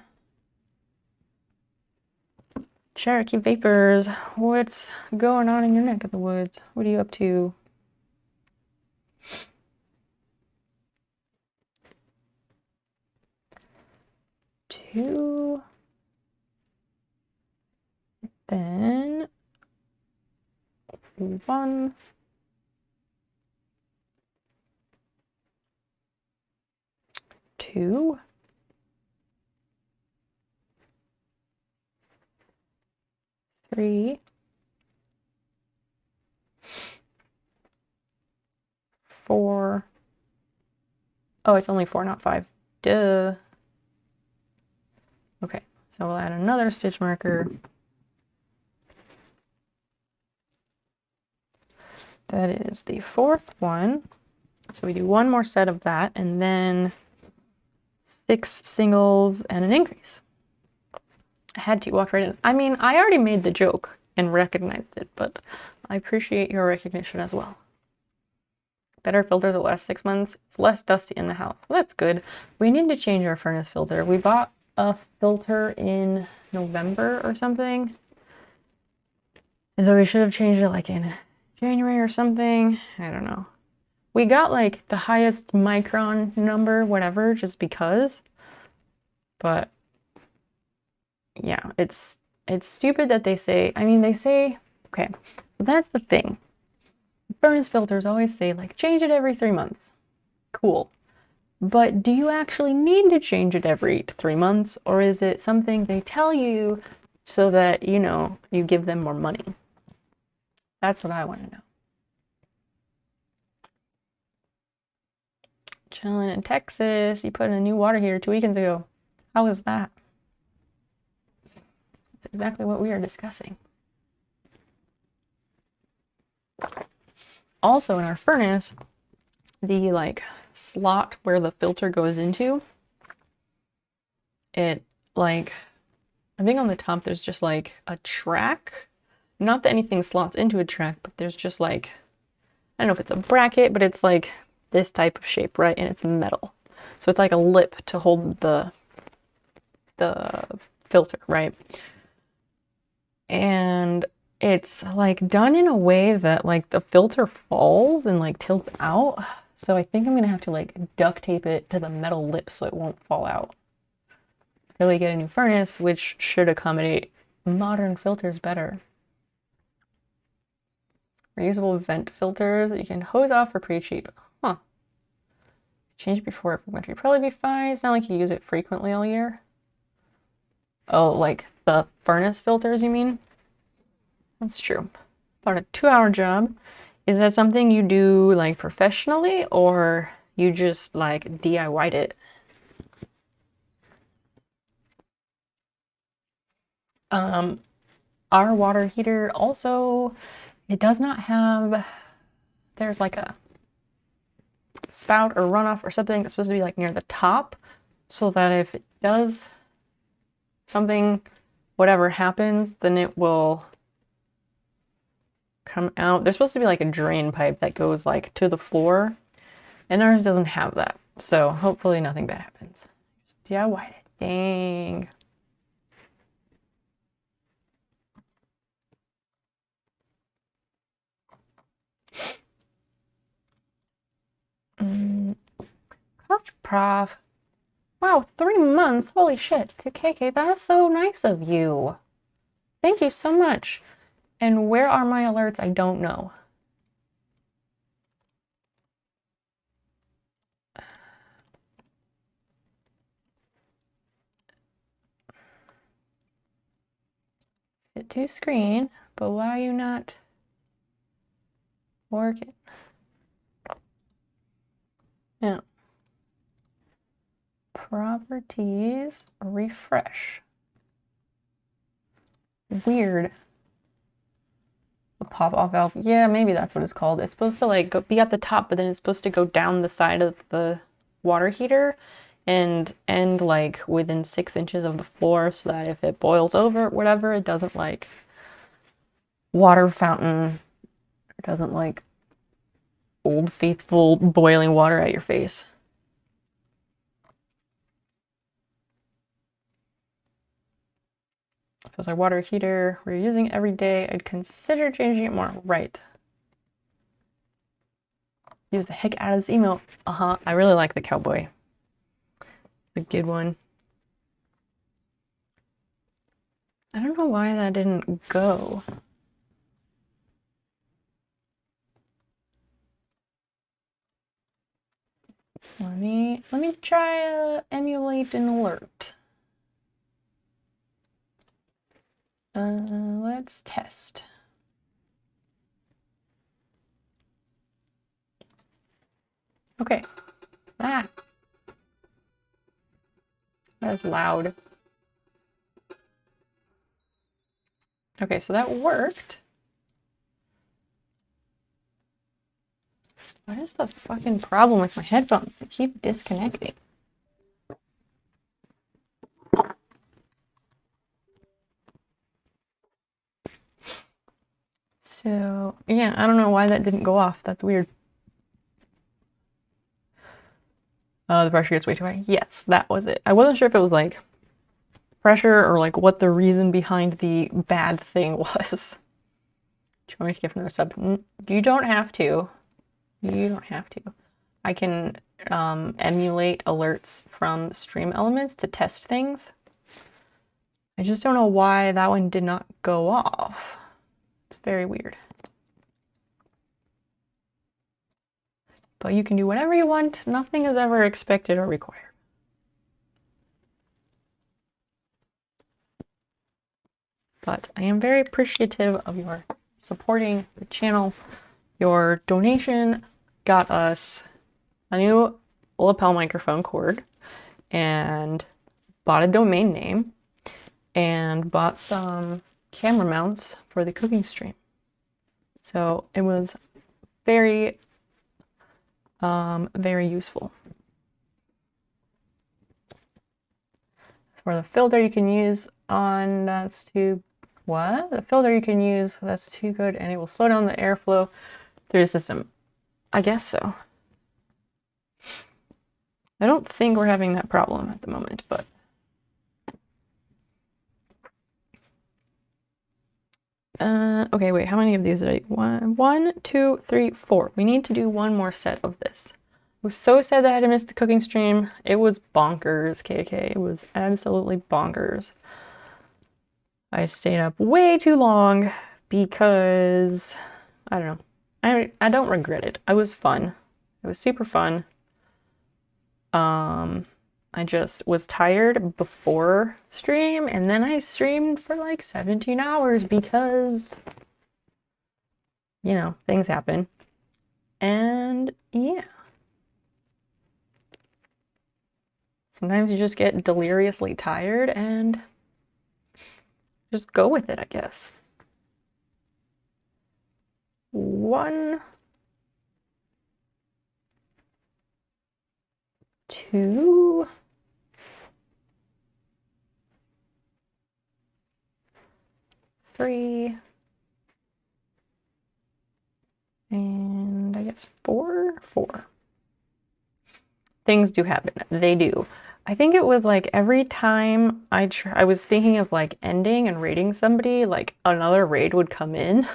Cherokee Vapors, what's going on in your neck of the woods? What are you up to? Two. Then 1. 2. 3. 4. Oh, it's only 4, not 5. Duh. Okay, so we'll add another stitch marker. That is the 4th one. So we do 1 more set of that, and then 6 singles and an increase. I had to walk right in. I mean, I already made the joke and recognized it, but I appreciate your recognition as well. Better filters that last 6 months. It's less dusty in the house. Well, that's good. We need to change our furnace filter. We bought a filter in November or something. And so we should have changed it like in January or something. I don't know. We got like the highest micron number, whatever, just because. But yeah, it's stupid that they say, I mean, they say, okay, so that's the thing. Furnace filters always say like change it every 3 months. Cool. But do you actually need to change it every 3 months, or is it something they tell you so that, you know, you give them more money? That's what I want to know. Chilling in Texas. You put in a new water heater 2 weekends ago. How was that? That's exactly what we are discussing. Also in our furnace, the like slot where the filter goes into, it like, I think on the top there's just like a track. Not that anything slots into a track, but there's just like, I don't know if it's a bracket, but it's like this type of shape, right? And it's metal. So it's like a lip to hold the filter, right? And it's like done in a way that like the filter falls and like tilts out. So I think I'm gonna have to like duct tape it to the metal lip so it won't fall out. Till we get a new furnace, which should accommodate modern filters better. Reusable vent filters that you can hose off for pretty cheap. Huh. Change before winter, you'd probably be fine. It's not like you use it frequently all year. Oh, like the furnace filters, you mean? That's true. About a 2-hour job. Is that something you do like professionally or you just like DIY'd it? Um, our water heater also, it does not have, there's like a spout or runoff or something that's supposed to be like near the top so that if it does something, whatever happens, then it will come out. There's supposed to be like a drain pipe that goes like to the floor, and ours doesn't have that. So hopefully nothing bad happens. Just DIY'd it. Dang. College prof. Wow, 3 months. Holy shit. 2KK, that's so nice of you. Thank you so much. And where are my alerts? I don't know. Hit to screen, but why are you not working? Yeah. Properties, refresh. Weird. A pop-off valve. Yeah, maybe that's what it's called. It's supposed to like be at the top, but then it's supposed to go down the side of the water heater and end like within 6 inches of the floor so that if it boils over, whatever, it doesn't like water fountain. It doesn't like Old Faithful boiling water at your face. If it was our water heater we're using every day, I'd consider changing it more. Right. Use the heck out of this email. I really like the cowboy. It's a good one. I don't know why that didn't go. Let me try emulate an alert. Let's test. Okay. That is loud. Okay, so that worked. What is the fucking problem with my headphones? They keep disconnecting. So, yeah, I don't know why that didn't go off. That's weird. The pressure gets way too high. Yes, that was it. I wasn't sure if it was like pressure or like what the reason behind the bad thing was. Do you want me to give another sub? You don't have to. You don't have to. I can emulate alerts from Stream Elements to test things. I just don't know why that one did not go off. It's very weird. But you can do whatever you want. Nothing is ever expected or required. But I am very appreciative of your supporting the channel. Your donation got us a new lapel microphone cord and bought a domain name and bought some camera mounts for the cooking stream. So it was very, very useful. For the filter you can use on that's too what? The filter you can use that's too good and it will slow down the airflow through the system. I guess so. I don't think we're having that problem at the moment, but okay, wait, how many of these did I? One, two, three, four. We need to do one more set of this. I was so sad that I had to miss the cooking stream. It was bonkers, KK. It was absolutely bonkers. I stayed up way too long because I don't know. I don't regret it. It was fun. It was super fun. I just was tired before stream, and then I streamed for like 17 hours because, you know, things happen. And yeah. Sometimes you just get deliriously tired and just go with it, I guess. 1, 2, 3, and I guess 4. Things do happen. They do. I think it was like every time I was thinking of like ending and raiding somebody, like another raid would come in.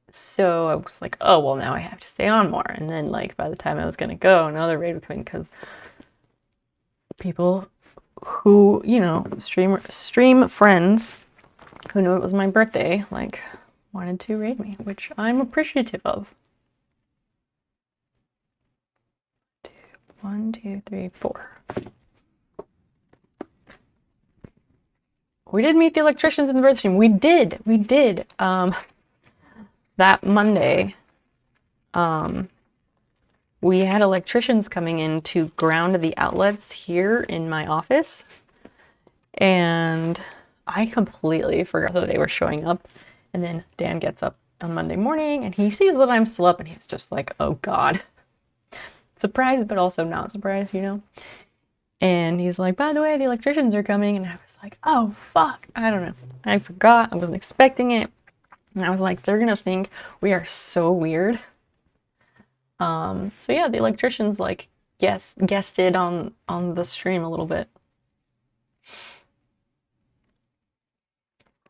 So I was like, oh, well, now I have to stay on more. And then, like, by the time I was going to go, another raid would come in because people who, you know, stream friends who knew it was my birthday, like, wanted to raid me, which I'm appreciative of. 1, 2, 3, 4. We did meet the electricians in the birth stream. We did. That Monday, we had electricians coming in to ground the outlets here in my office. And I completely forgot that they were showing up. And then Dan gets up on Monday morning and he sees that I'm still up and he's just like, oh God. Surprised, but also not surprised, you know? And he's like, by the way, the electricians are coming. And I was like, oh, fuck. I don't know. I forgot. I wasn't expecting it. And I was like, they're going to think we are so weird. So yeah, the electricians like guested on the stream a little bit.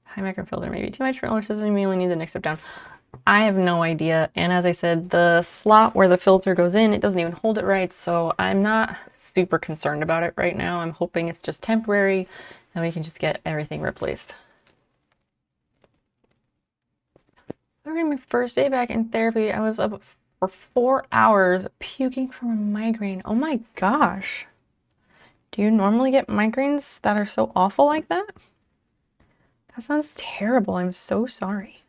High microfilter, maybe too much for electricity, we only need the next step down. I have no idea. And as I said, the slot where the filter goes in, it doesn't even hold it right. So I'm not super concerned about it right now. I'm hoping it's just temporary and we can just get everything replaced. Okay, my first day back in therapy, I was up for 4 hours puking from a migraine. Oh my gosh. Do you normally get migraines that are so awful like that? That sounds terrible. I'm so sorry.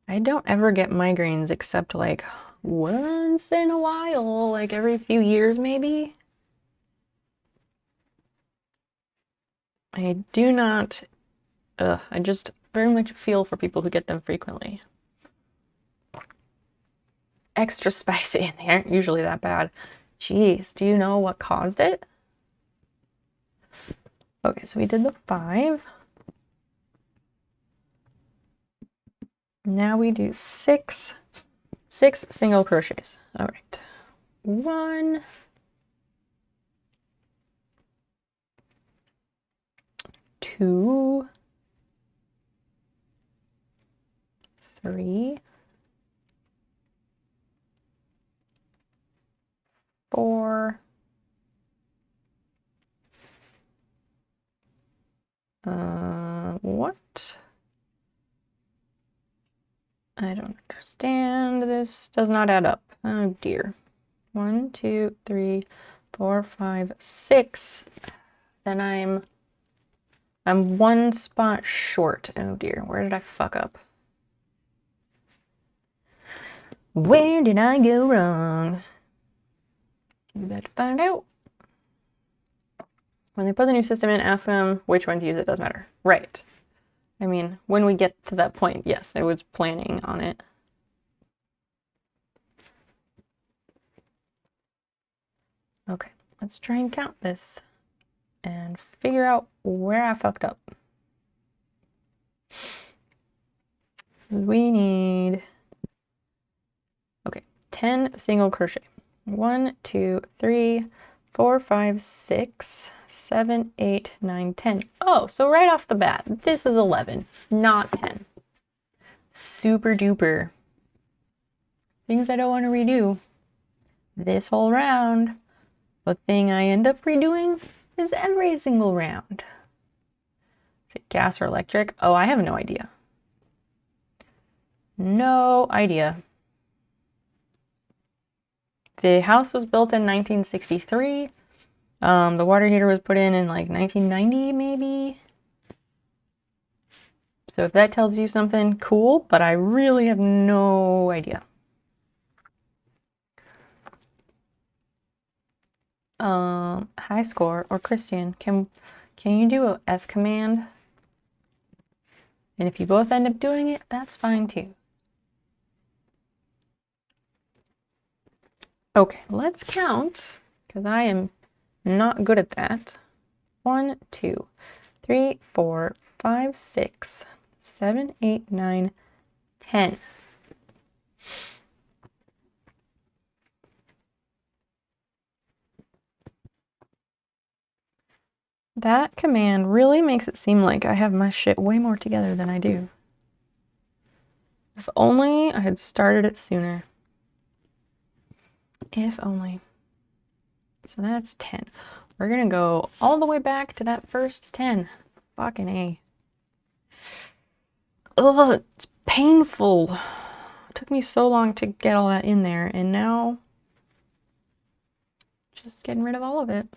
I don't ever get migraines except like once in a while, like every few years maybe. I do not, I just very much feel for people who get them frequently. Extra spicy, and they aren't usually that bad. Jeez, do you know what caused it? Okay, so we did the 5. Now we do 6 single crochets. All right. 1, 2, 3, 4, what? I don't understand. This does not add up. Oh dear. 1, 2, 3, 4, 5, 6. Then I'm 1 spot short. Oh dear. Where did I fuck up? Where did I go wrong? We better find out. When they put the new system in, ask them which one to use. It doesn't matter. Right. I mean, when we get to that point, yes, I was planning on it. Okay, let's try and count this and figure out where I fucked up. We need, okay, 10 single crochet. 1, 2, 3, 4, 5, 6, 7, 8, 9, 10. Oh, so right off the bat, this is 11, not 10. Super duper. Things I don't want to redo. This whole round, the thing I end up redoing is every single round. Is it gas or electric? Oh, I have no idea. No idea. The house was built in 1963. The water heater was put in like 1990, maybe. So if that tells you something, cool, but I really have no idea. High score or Christian, can you do a F command? And if you both end up doing it, that's fine too. Okay, let's count, because I am not good at that. 1, 2, 3, 4, 5, 6, 7, 8, 9, 10. That command really makes it seem like I have my shit way more together than I do. If only I had started it sooner. If only. So that's 10. We're gonna go all the way back to that first 10. Fucking A. Ugh, it's painful. It took me so long to get all that in there, and now just getting rid of all of it.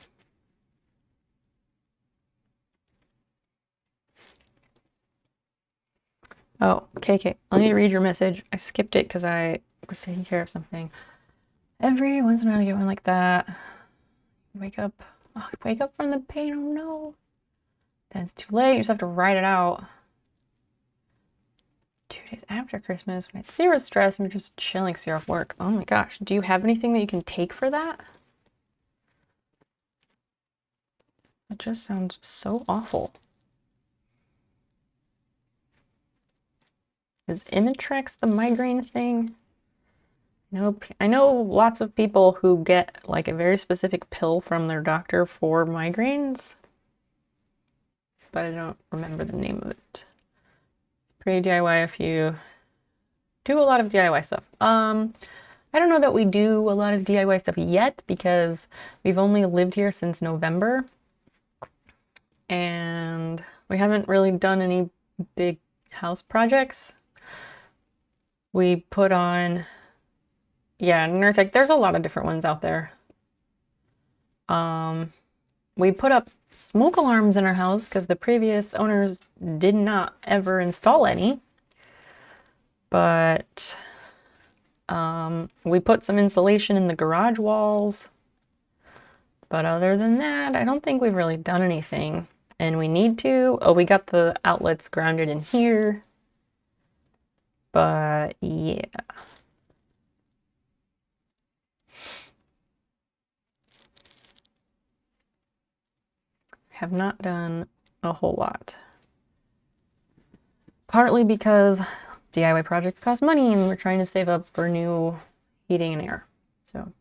Oh, KK, let me read your message. I skipped it because I was taking care of something. Every once in a while you get one like that. Wake up. Oh, wake up from the pain. Oh no. Then it's too late. You just have to write it out. 2 days after Christmas, when it's zero stress and you're just chilling because you're off work. Oh my gosh. Do you have anything that you can take for that? That just sounds so awful. Is Imitrex the migraine thing? Nope. I know lots of people who get like a very specific pill from their doctor for migraines, but I don't remember the name of it. It's pretty DIY if you do a lot of DIY stuff. I don't know that we do a lot of DIY stuff yet because we've only lived here since November and we haven't really done any big house projects. We put on, yeah, Nurtec, there's a lot of different ones out there. We put up smoke alarms in our house because the previous owners did not ever install any. But we put some insulation in the garage walls. But other than that, I don't think we've really done anything. And we need to. Oh, we got the outlets grounded in here. But yeah. Have not done a whole lot. Partly because DIY projects cost money and we're trying to save up for new heating and air. So,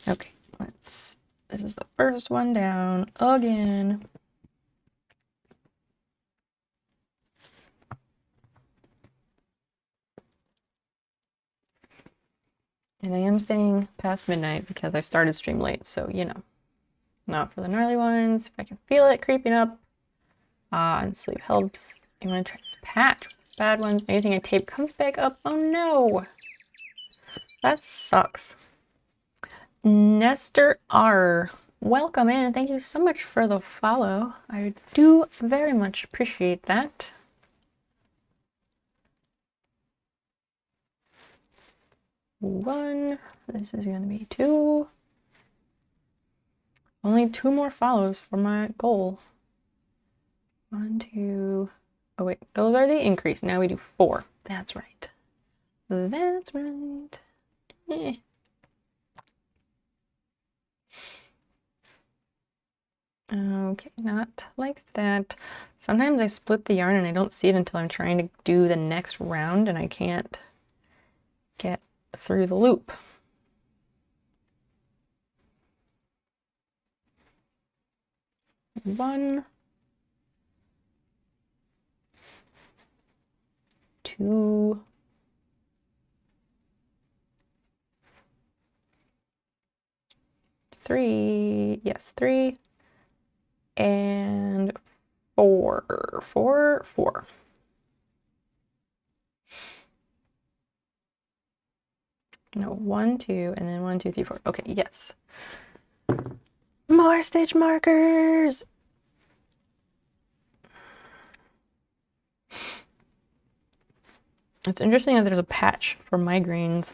okay, this is the first one down again. And I am staying past midnight because I started stream late, so you know. Not for the gnarly ones. If I can feel it creeping up. And sleep helps. You want to try this patch. Bad ones. Anything I tape comes back up. Oh no. That sucks. Nestor R. Welcome in. Thank you so much for the follow. I do very much appreciate that. One. This is going to be 2. Only 2 more follows for my goal. 1, 2. Oh wait, those are the increase. Now we do 4. That's right. That's right. Eh. Okay, not like that. Sometimes I split the yarn and I don't see it until I'm trying to do the next round and I can't get through the loop. One, 2, 3, yes, 3, and 4, 4, 4. No, 1, 2, and then 1, 2, 3, 4. Okay, yes. More stitch markers! It's interesting that there's a patch for migraines.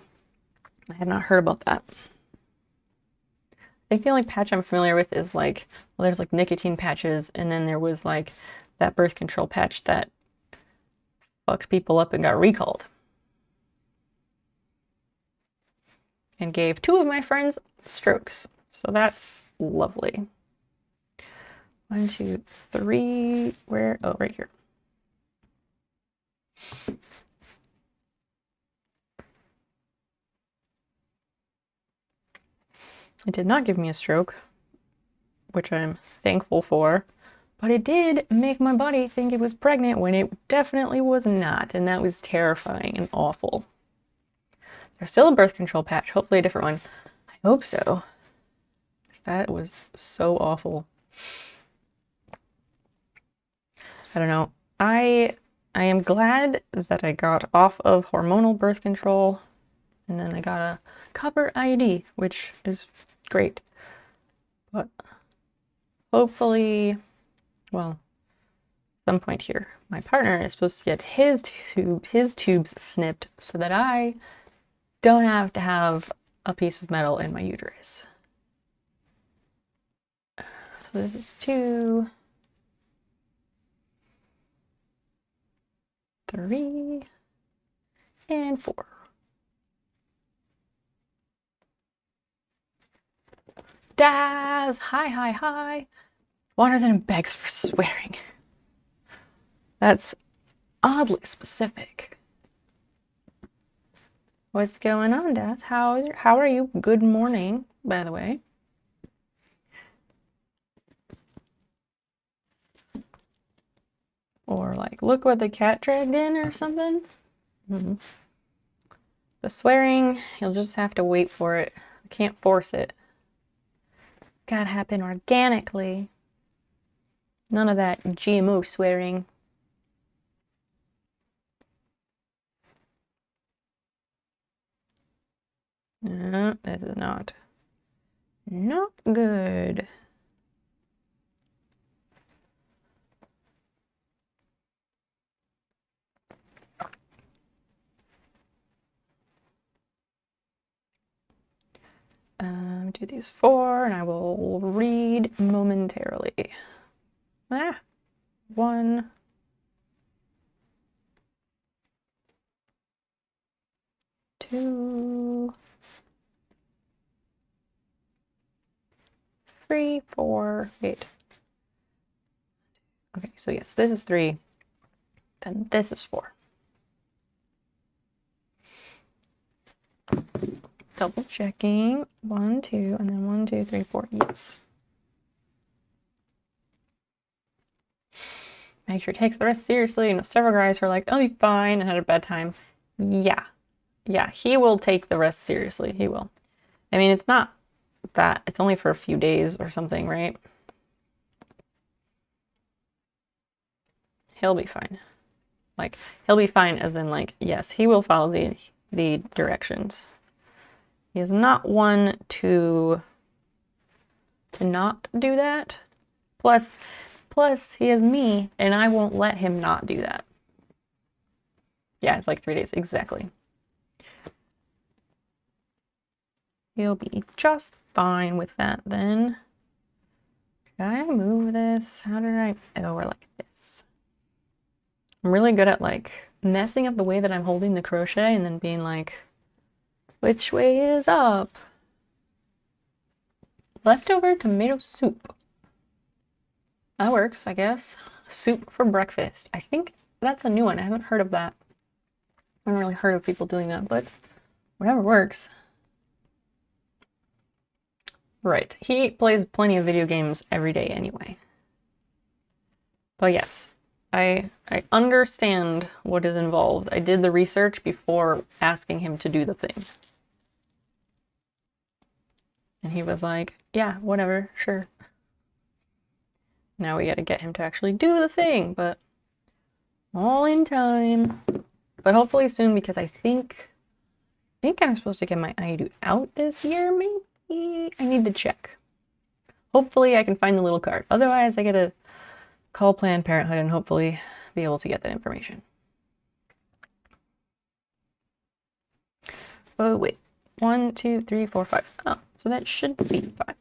I had not heard about that. I think the only patch I'm familiar with is like, well, there's like nicotine patches, and then there was like that birth control patch that fucked people up and got recalled. And gave 2 of my friends strokes. So that's lovely. 1, 2, 3. Where? Oh, right here. It did not give me a stroke, which I'm thankful for, but it did make my body think it was pregnant when it definitely was not, and that was terrifying and awful. There's still a birth control patch, hopefully a different one. I hope so. That was so awful. I don't know. I am glad that I got off of hormonal birth control, and then I got a copper IUD, which is great. But hopefully, well, at some point here, my partner is supposed to get his tubes snipped so that I don't have to have a piece of metal in my uterus. So this is 2, 3, and 4. Daz! Hi, hi, hi! Wanders in and begs for swearing. That's oddly specific. What's going on, Daz? How are you? Good morning, by the way. Or like, look what the cat dragged in or something. The swearing, you'll just have to wait for it. I can't force it. Gotta happen organically. None of that GMO swearing. No, this is not good. Do these 4, and I will read momentarily. 1, 2, 3, 4, 8. Okay, so yes, this is 3, then this is 4. Double checking. 1, 2, and then 1, 2, 3, 4. Yes. Make sure he takes the rest seriously. You know, several guys were like, "I'll be fine," and had a bad time. Yeah. Yeah, he will take the rest seriously. He will. I mean, it's not that. It's only for a few days or something, right? He'll be fine. Like, he'll be fine as in, like, yes, he will follow the directions. He is not one to not do that. Plus, he has me, and I won't let him not do that. Yeah, it's like 3 days, exactly. He'll be just fine with that then. Did I move this? How did I? Oh, we're like this. I'm really good at like messing up the way that I'm holding the crochet and then being like, which way is up? Leftover tomato soup. That works, I guess. Soup for breakfast. I think that's a new one. I haven't heard of that. I haven't really heard of people doing that, but whatever works. Right. He plays plenty of video games every day anyway. But yes, I understand what is involved. I did the research before asking him to do the thing. And he was like, yeah, whatever, sure. Now we gotta get him to actually do the thing, but all in time. But hopefully soon, because I think think I'm supposed to get my IU out this year, maybe? I need to check. Hopefully I can find the little card. Otherwise I gotta call Planned Parenthood and hopefully be able to get that information. Oh, wait. 1, 2, 3, 4, 5. Oh, so that should be 5.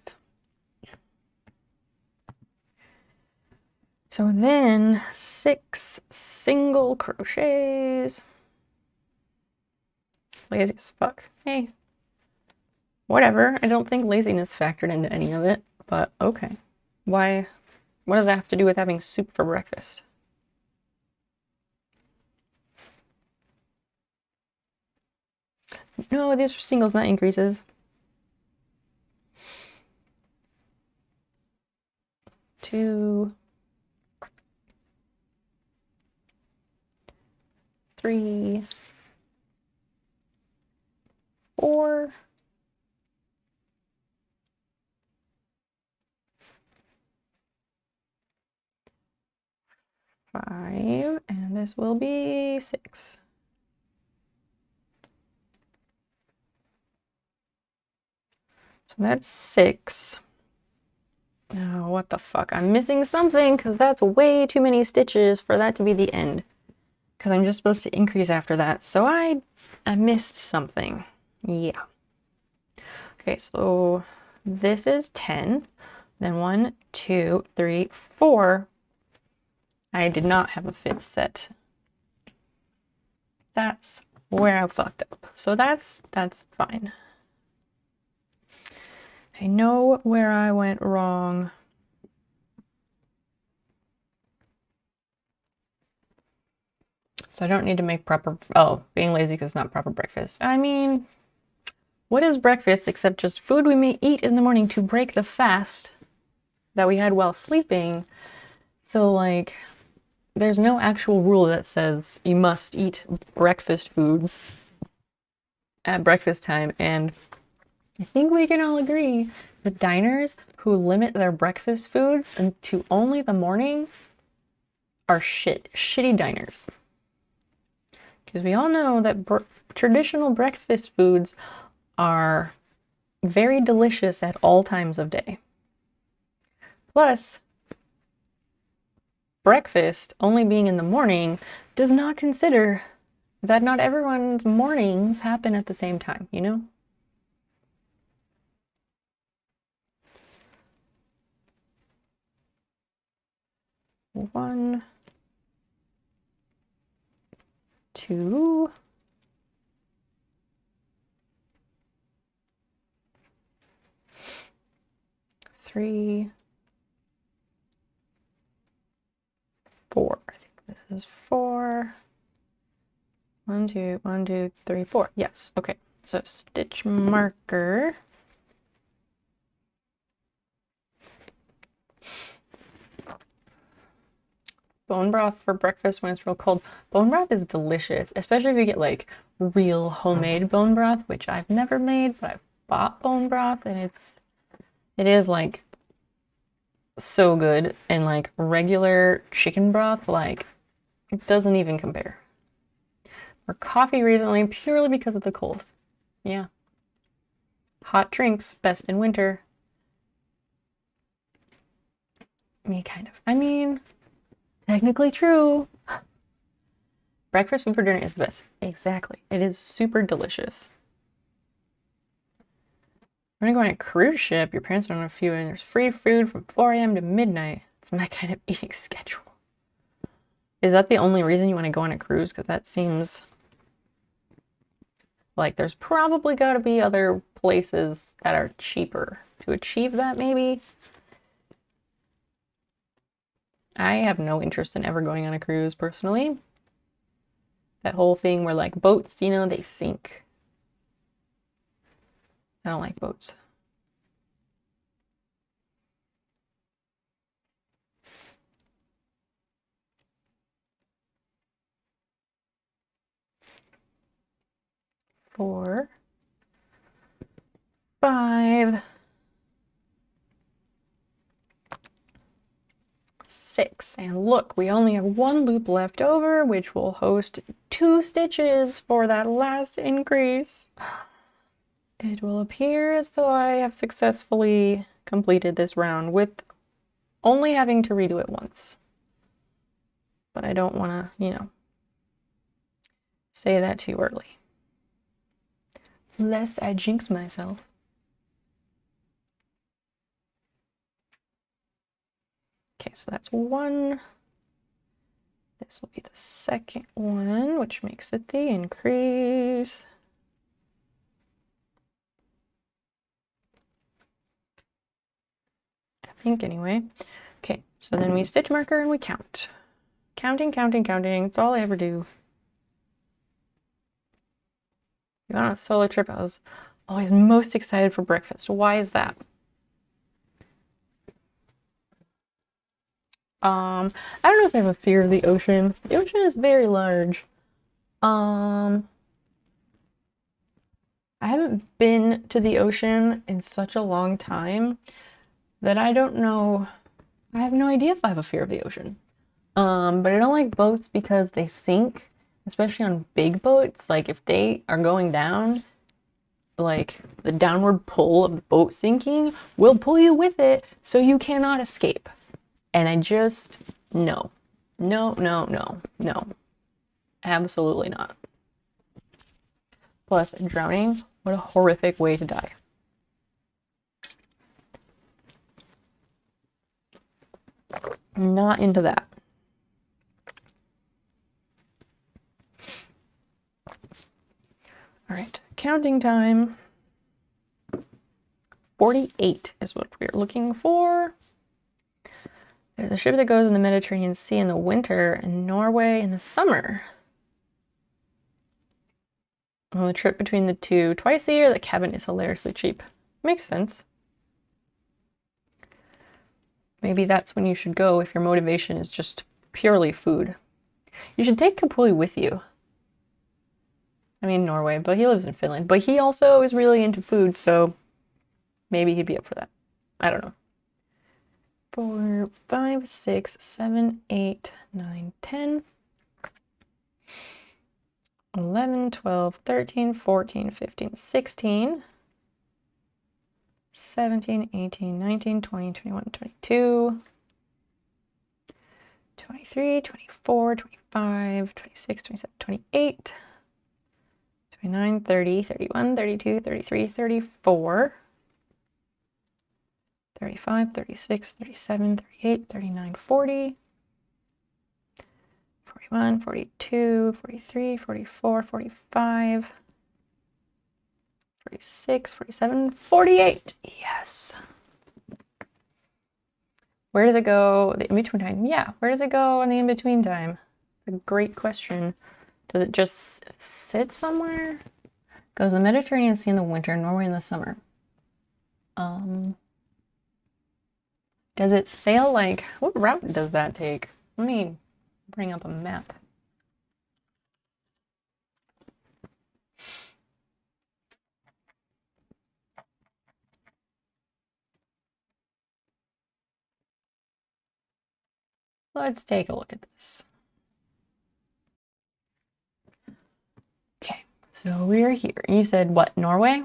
So then 6 single crochets. Lazy as fuck. Hey. Whatever. I don't think laziness factored into any of it, but okay. Why? What does that have to do with having soup for breakfast? No, these are singles, not increases. 2, 3, 4, 5, and this will be 6. So that's 6. Oh, what the fuck? I'm missing something because that's way too many stitches for that to be the end. Because I'm just supposed to increase after that. So I missed something. Yeah. Okay, so this is 10. Then 1, 2, 3, 4. I did not have a 5th set. That's where I fucked up. So that's fine. I know where I went wrong. So I don't need to make proper, oh, being lazy because it's not proper breakfast. I mean, what is breakfast except just food we may eat in the morning to break the fast that we had while sleeping? So like, there's no actual rule that says you must eat breakfast foods at breakfast time, and I think we can all agree that diners who limit their breakfast foods to only the morning are shitty diners. Because we all know that traditional breakfast foods are very delicious at all times of day. Plus, breakfast only being in the morning does not consider that not everyone's mornings happen at the same time, you know? One, 2, 3, 4. I think this is 4. 1, 2, 1, 2, 3, 4. Yes, okay. So stitch marker. Bone broth for breakfast when it's real cold. Bone broth is delicious, especially if you get like real homemade bone broth, which I've never made, but I've bought bone broth and it is like so good. And like regular chicken broth, like it doesn't even compare. Or coffee recently purely because of the cold. Yeah. Hot drinks, best in winter. Me kind of. I mean, technically true. Breakfast food for dinner is the best. Exactly. It is super delicious. We're gonna go on a cruise ship. Your parents don't have a few, and there's free food from 4 a.m. to midnight. It's my kind of eating schedule. Is that the only reason you want to go on a cruise? Because that seems like there's probably got to be other places that are cheaper to achieve that, maybe. I have no interest in ever going on a cruise, personally. That whole thing where, like, boats, you know, they sink. I don't like boats. Four, 5, 6. And look, we only have one loop left over, which will host 2 stitches for that last increase. It will appear as though I have successfully completed this round with only having to redo it once. But I don't want to, say that too early, lest I jinx myself. Okay, so that's one. This will be the second one, which makes it the increase. I think anyway. Okay, so then we stitch marker and we count. Counting, counting, counting. It's all I ever do. You on a solo trip, I was always most excited for breakfast. Why is that? I don't know if I have a fear of the ocean. The ocean is very large. I haven't been to the ocean in such a long time that I don't know. I have no idea if I have a fear of the ocean. But I don't like boats because they sink, especially on big boats. Like if they are going down, like the downward pull of the boat sinking will pull you with it, so you cannot escape. And I just, no. No, no, no, no. Absolutely not. Plus, drowning, what a horrific way to die. Not into that. All right, counting time. 48 is what we're looking for. There's a ship that goes in the Mediterranean Sea in the winter and Norway in the summer. On the trip between the two twice a year, the cabin is hilariously cheap. Makes sense. Maybe that's when you should go if your motivation is just purely food. You should take Kapuli with you. I mean Norway, but he lives in Finland. But he also is really into food, so maybe he'd be up for that. I don't know. 4, 5, 6, 7, 8, 9, 10, 11, 12, 13, 14, 15, 16, 17, 18, 19, 20, 21, 22, 23, 24, 25, 26, 27, 28, 29, 30, 31, 32, 33, 34, 35, 36, 37, 38, 39, 40, 41, 42, 43, 44, 45, 46, 47, 48. Yes. Where does it go? The in-between time? Yeah, where does it go in the in-between time? It's a great question. Does it just sit somewhere? Goes the Mediterranean Sea in the winter, Norway in the summer. Does it sail like, what route does that take? Let me bring up a map. Let's take a look at this. Okay, so we're here. You said what, Norway?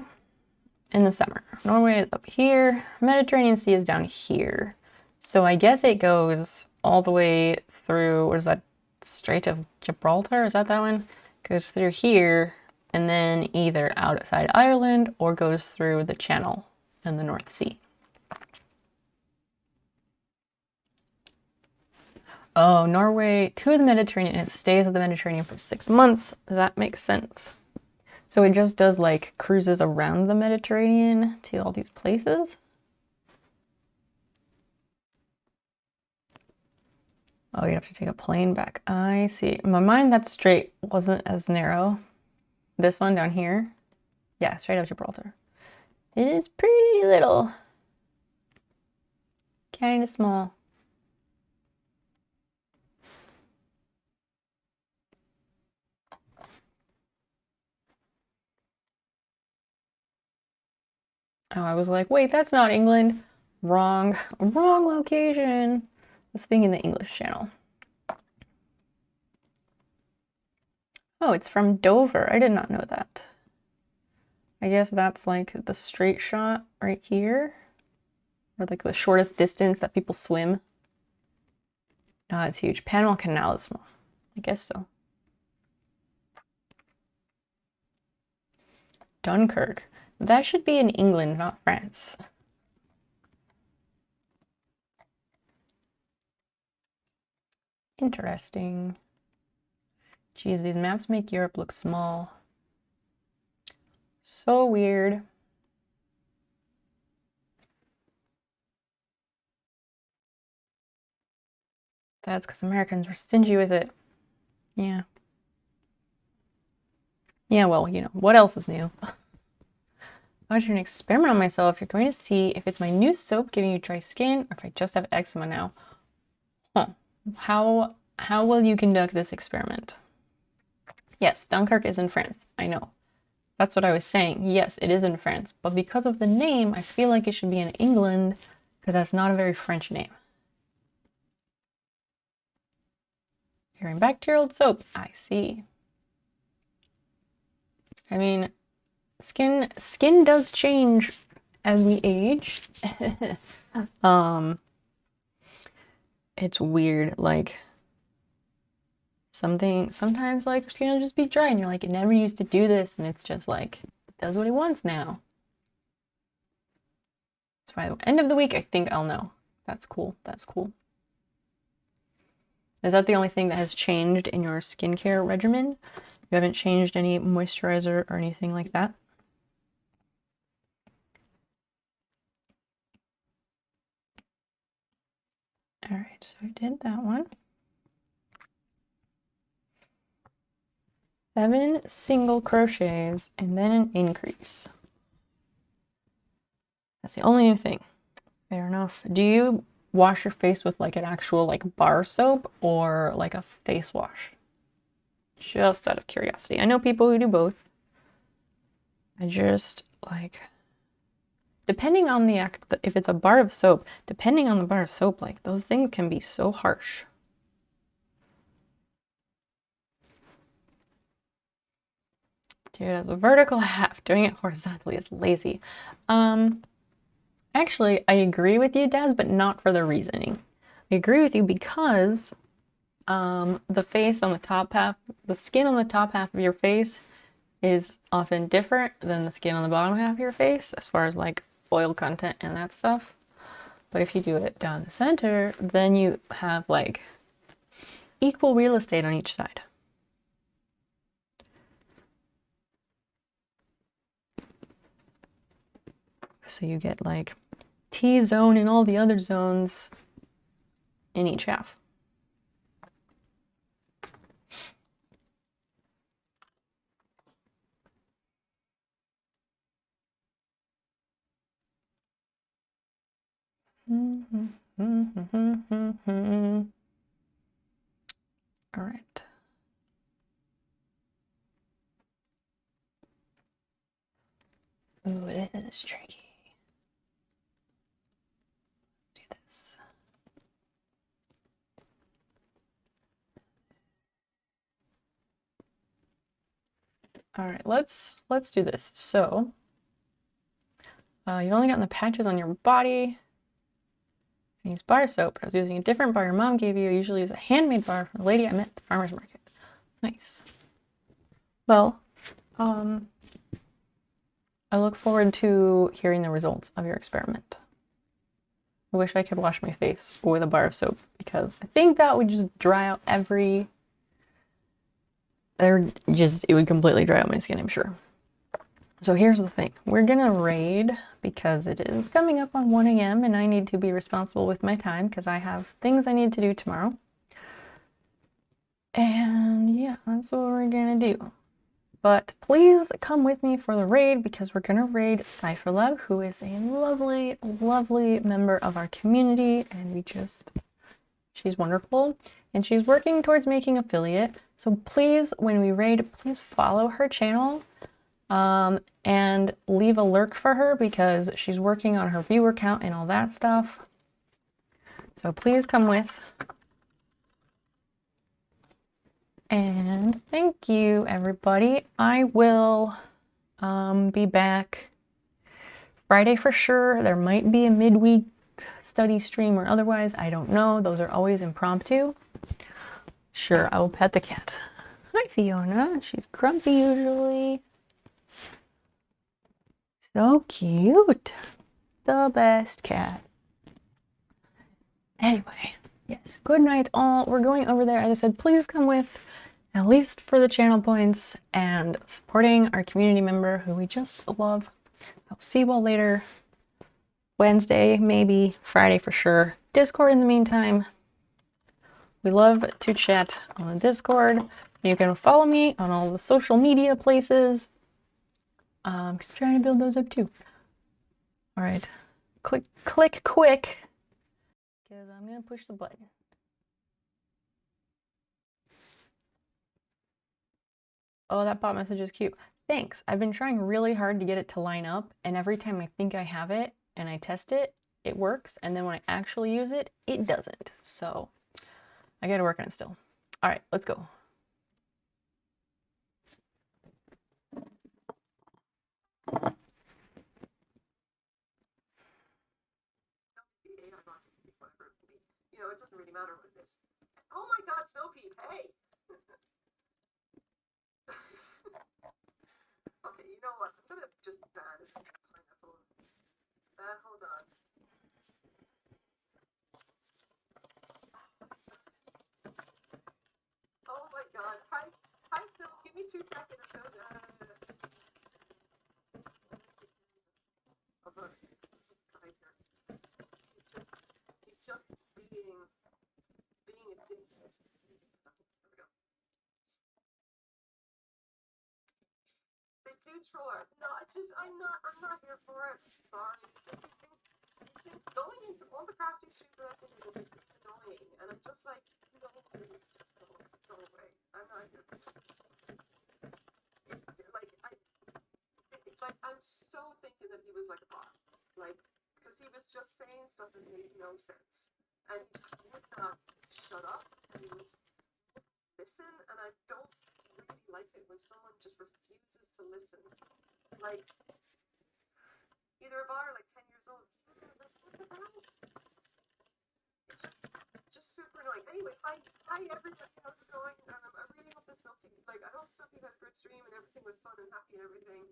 In the summer. Norway is up here. Mediterranean Sea is down here. So I guess it goes all the way through, what is that, Strait of Gibraltar? Is that one? Goes through here and then either outside Ireland or goes through the Channel and the North Sea. Oh, Norway to the Mediterranean. It stays at the Mediterranean for 6 months. That makes sense. So it just does like cruises around the Mediterranean to all these places. Oh, you have to take a plane back. I see. In my mind, that strait wasn't as narrow. This one down here. Yeah, Strait of Gibraltar. It is pretty little. Kind of small. Oh, I was like, wait, that's not England. Wrong location. was thinking the English channel. Oh, it's from Dover. I did not know that. I guess that's like the straight shot right here. Or like the shortest distance that people swim. Oh, it's huge. Panama Canal is small. I guess so. Dunkirk. That should be in England, not France. Interesting. Geez, these maps make Europe look small. So weird. That's because Americans were stingy with it. Yeah. Yeah, well, you know, what else is new? I want to do an experiment on myself. You're going to see if it's my new soap giving you dry skin or if I just have eczema now. Huh. How will you conduct this experiment? Yes, Dunkirk is in France. I know. That's what I was saying. Yes, it is in France. But because of the name, I feel like it should be in England because that's not a very French name. You're in bacterial soap. I see. I mean, skin does change as we age. It's weird, like sometimes like your skin will just be dry and you're like, it never used to do this, and it's just like it does what it wants now. So by the end of the week, I think I'll know. That's cool. That's cool. Is that the only thing that has changed in your skincare regimen? You haven't changed any moisturizer or anything like that? All right, so I did that one. 7 single crochets and then an increase. That's the only new thing. Fair enough. Do you wash your face with like an actual like bar soap or like a face wash? Just out of curiosity. I know people who do both. I just like, depending on the if it's a bar of soap, depending on the bar of soap, like those things can be so harsh. Dude, as a vertical half, doing it horizontally is lazy. Actually, I agree with you, Daz, but not for the reasoning. I agree with you because the face on the top half, the skin on the top half of your face is often different than the skin on the bottom half of your face as far as like oil content and that stuff. But if you do it down the center, then you have like equal real estate on each side. So you get like T-zone and all the other zones in each half. All right. Ooh, this is tricky. Let's do this. All right, let's do this. So, you only got the patches on your body. I use bar soap. I was using a different bar your mom gave you. I usually use a handmade bar from the lady I met at the farmer's market. Nice. Well, I look forward to hearing the results of your experiment. I wish I could wash my face with a bar of soap because I think that would just dry out it would completely dry out my skin, I'm sure. So here's the thing. We're gonna raid because it is coming up on 1 a.m. and I need to be responsible with my time because I have things I need to do tomorrow. And yeah, that's what we're gonna do. But please come with me for the raid because we're gonna raid CypherLab, who is a lovely, lovely member of our community, and she's wonderful. And she's working towards making affiliate. So please, when we raid, please follow her channel. And leave a lurk for her because she's working on her viewer count and all that stuff. So please come with. And thank you, everybody. I will be back Friday for sure. There might be a midweek study stream or otherwise. I don't know. Those are always impromptu. Sure, I will pet the cat. Hi, Fiona. She's grumpy usually. So cute. The best cat. Anyway, yes, good night all. We're going over there. As I said, please come with, at least for the channel points and supporting our community member who we just love. I'll see you all later. Wednesday, maybe. Friday for sure. Discord in the meantime. We love to chat on the Discord. You can follow me on all the social media places. Just trying to build those up too. All right, click quick, because I'm gonna push the button. Oh, that bot message is cute. Thanks. I've been trying really hard to get it to line up, and every time I think I have it and I test it, it works, and then when I actually use it, it doesn't. So I gotta work on it still. All right, let's go. You know, it doesn't really matter what it is. Oh my God, Snow Peep, hey! Okay, you know what? I'm gonna just ban pineapple. Hold on. Oh my God, hi, Snow. Give me 2 seconds. He's just being a dick. They do troll. No, I'm not here for it. Sorry. Going into all the crafting streams that I think is annoying, and I'm just like, no, please, just go away. I'm not here for it. It's like, I'm so thinking that he was like a bot. Like, because he was just saying stuff that made no sense. And he just would not shut up, and he was listen, and I don't really like it when someone just refuses to listen. Like, either a bot or like 10 years old. What the hell? It's just super annoying. Anyway, hi everybody, how's it going? I really hope this Snowpeak, like, I hope Snowpeak had a good stream and everything was fun and happy and everything.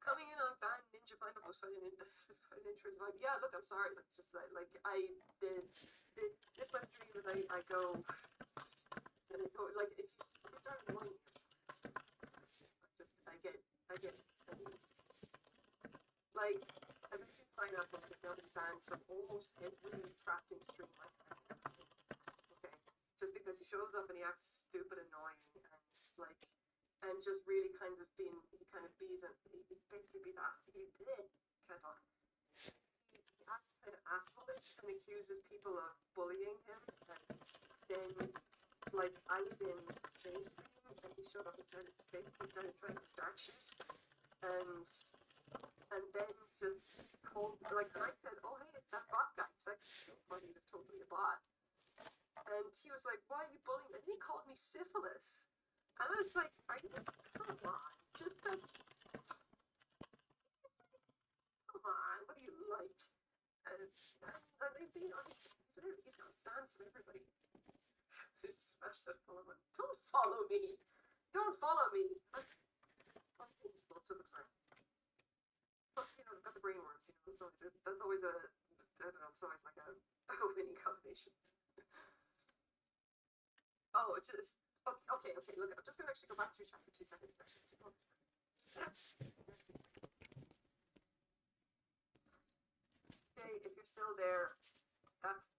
Coming in on Ban Ninja Pineapple was an interesting vibe. Yeah, look, I'm sorry, like, just like I did this one stream and I go like, if you start annoying, I get like, I've been doing Pineapple and now been banned from almost every crafting stream I've had. Okay, just because he shows up and he acts stupid, annoying, and like, and just really kind of being, he basically can't talk. He acts kind of assholeish and accuses people of bullying him, and then, like, I was in James' stream and he showed up and started trying to start shit, and then just called, like, and I said, oh hey, it's that bot guy. He's like, but he was totally a bot. And he was like, why are you bullying me? And he called me syphilis. And I was like, are you, come on, just come on, what do you like? And they've been on his, he's got banned from everybody. Smash that follow button. Don't follow me. Don't follow me. I'm most of the time. Plus, you know, I've got the brain worms, you know, so that's always a, I don't know, it's always like a winning combination. Oh, it's just, okay, look, I'm just gonna actually go back to your chat for 2 seconds, actually. Okay, if you're still there, that's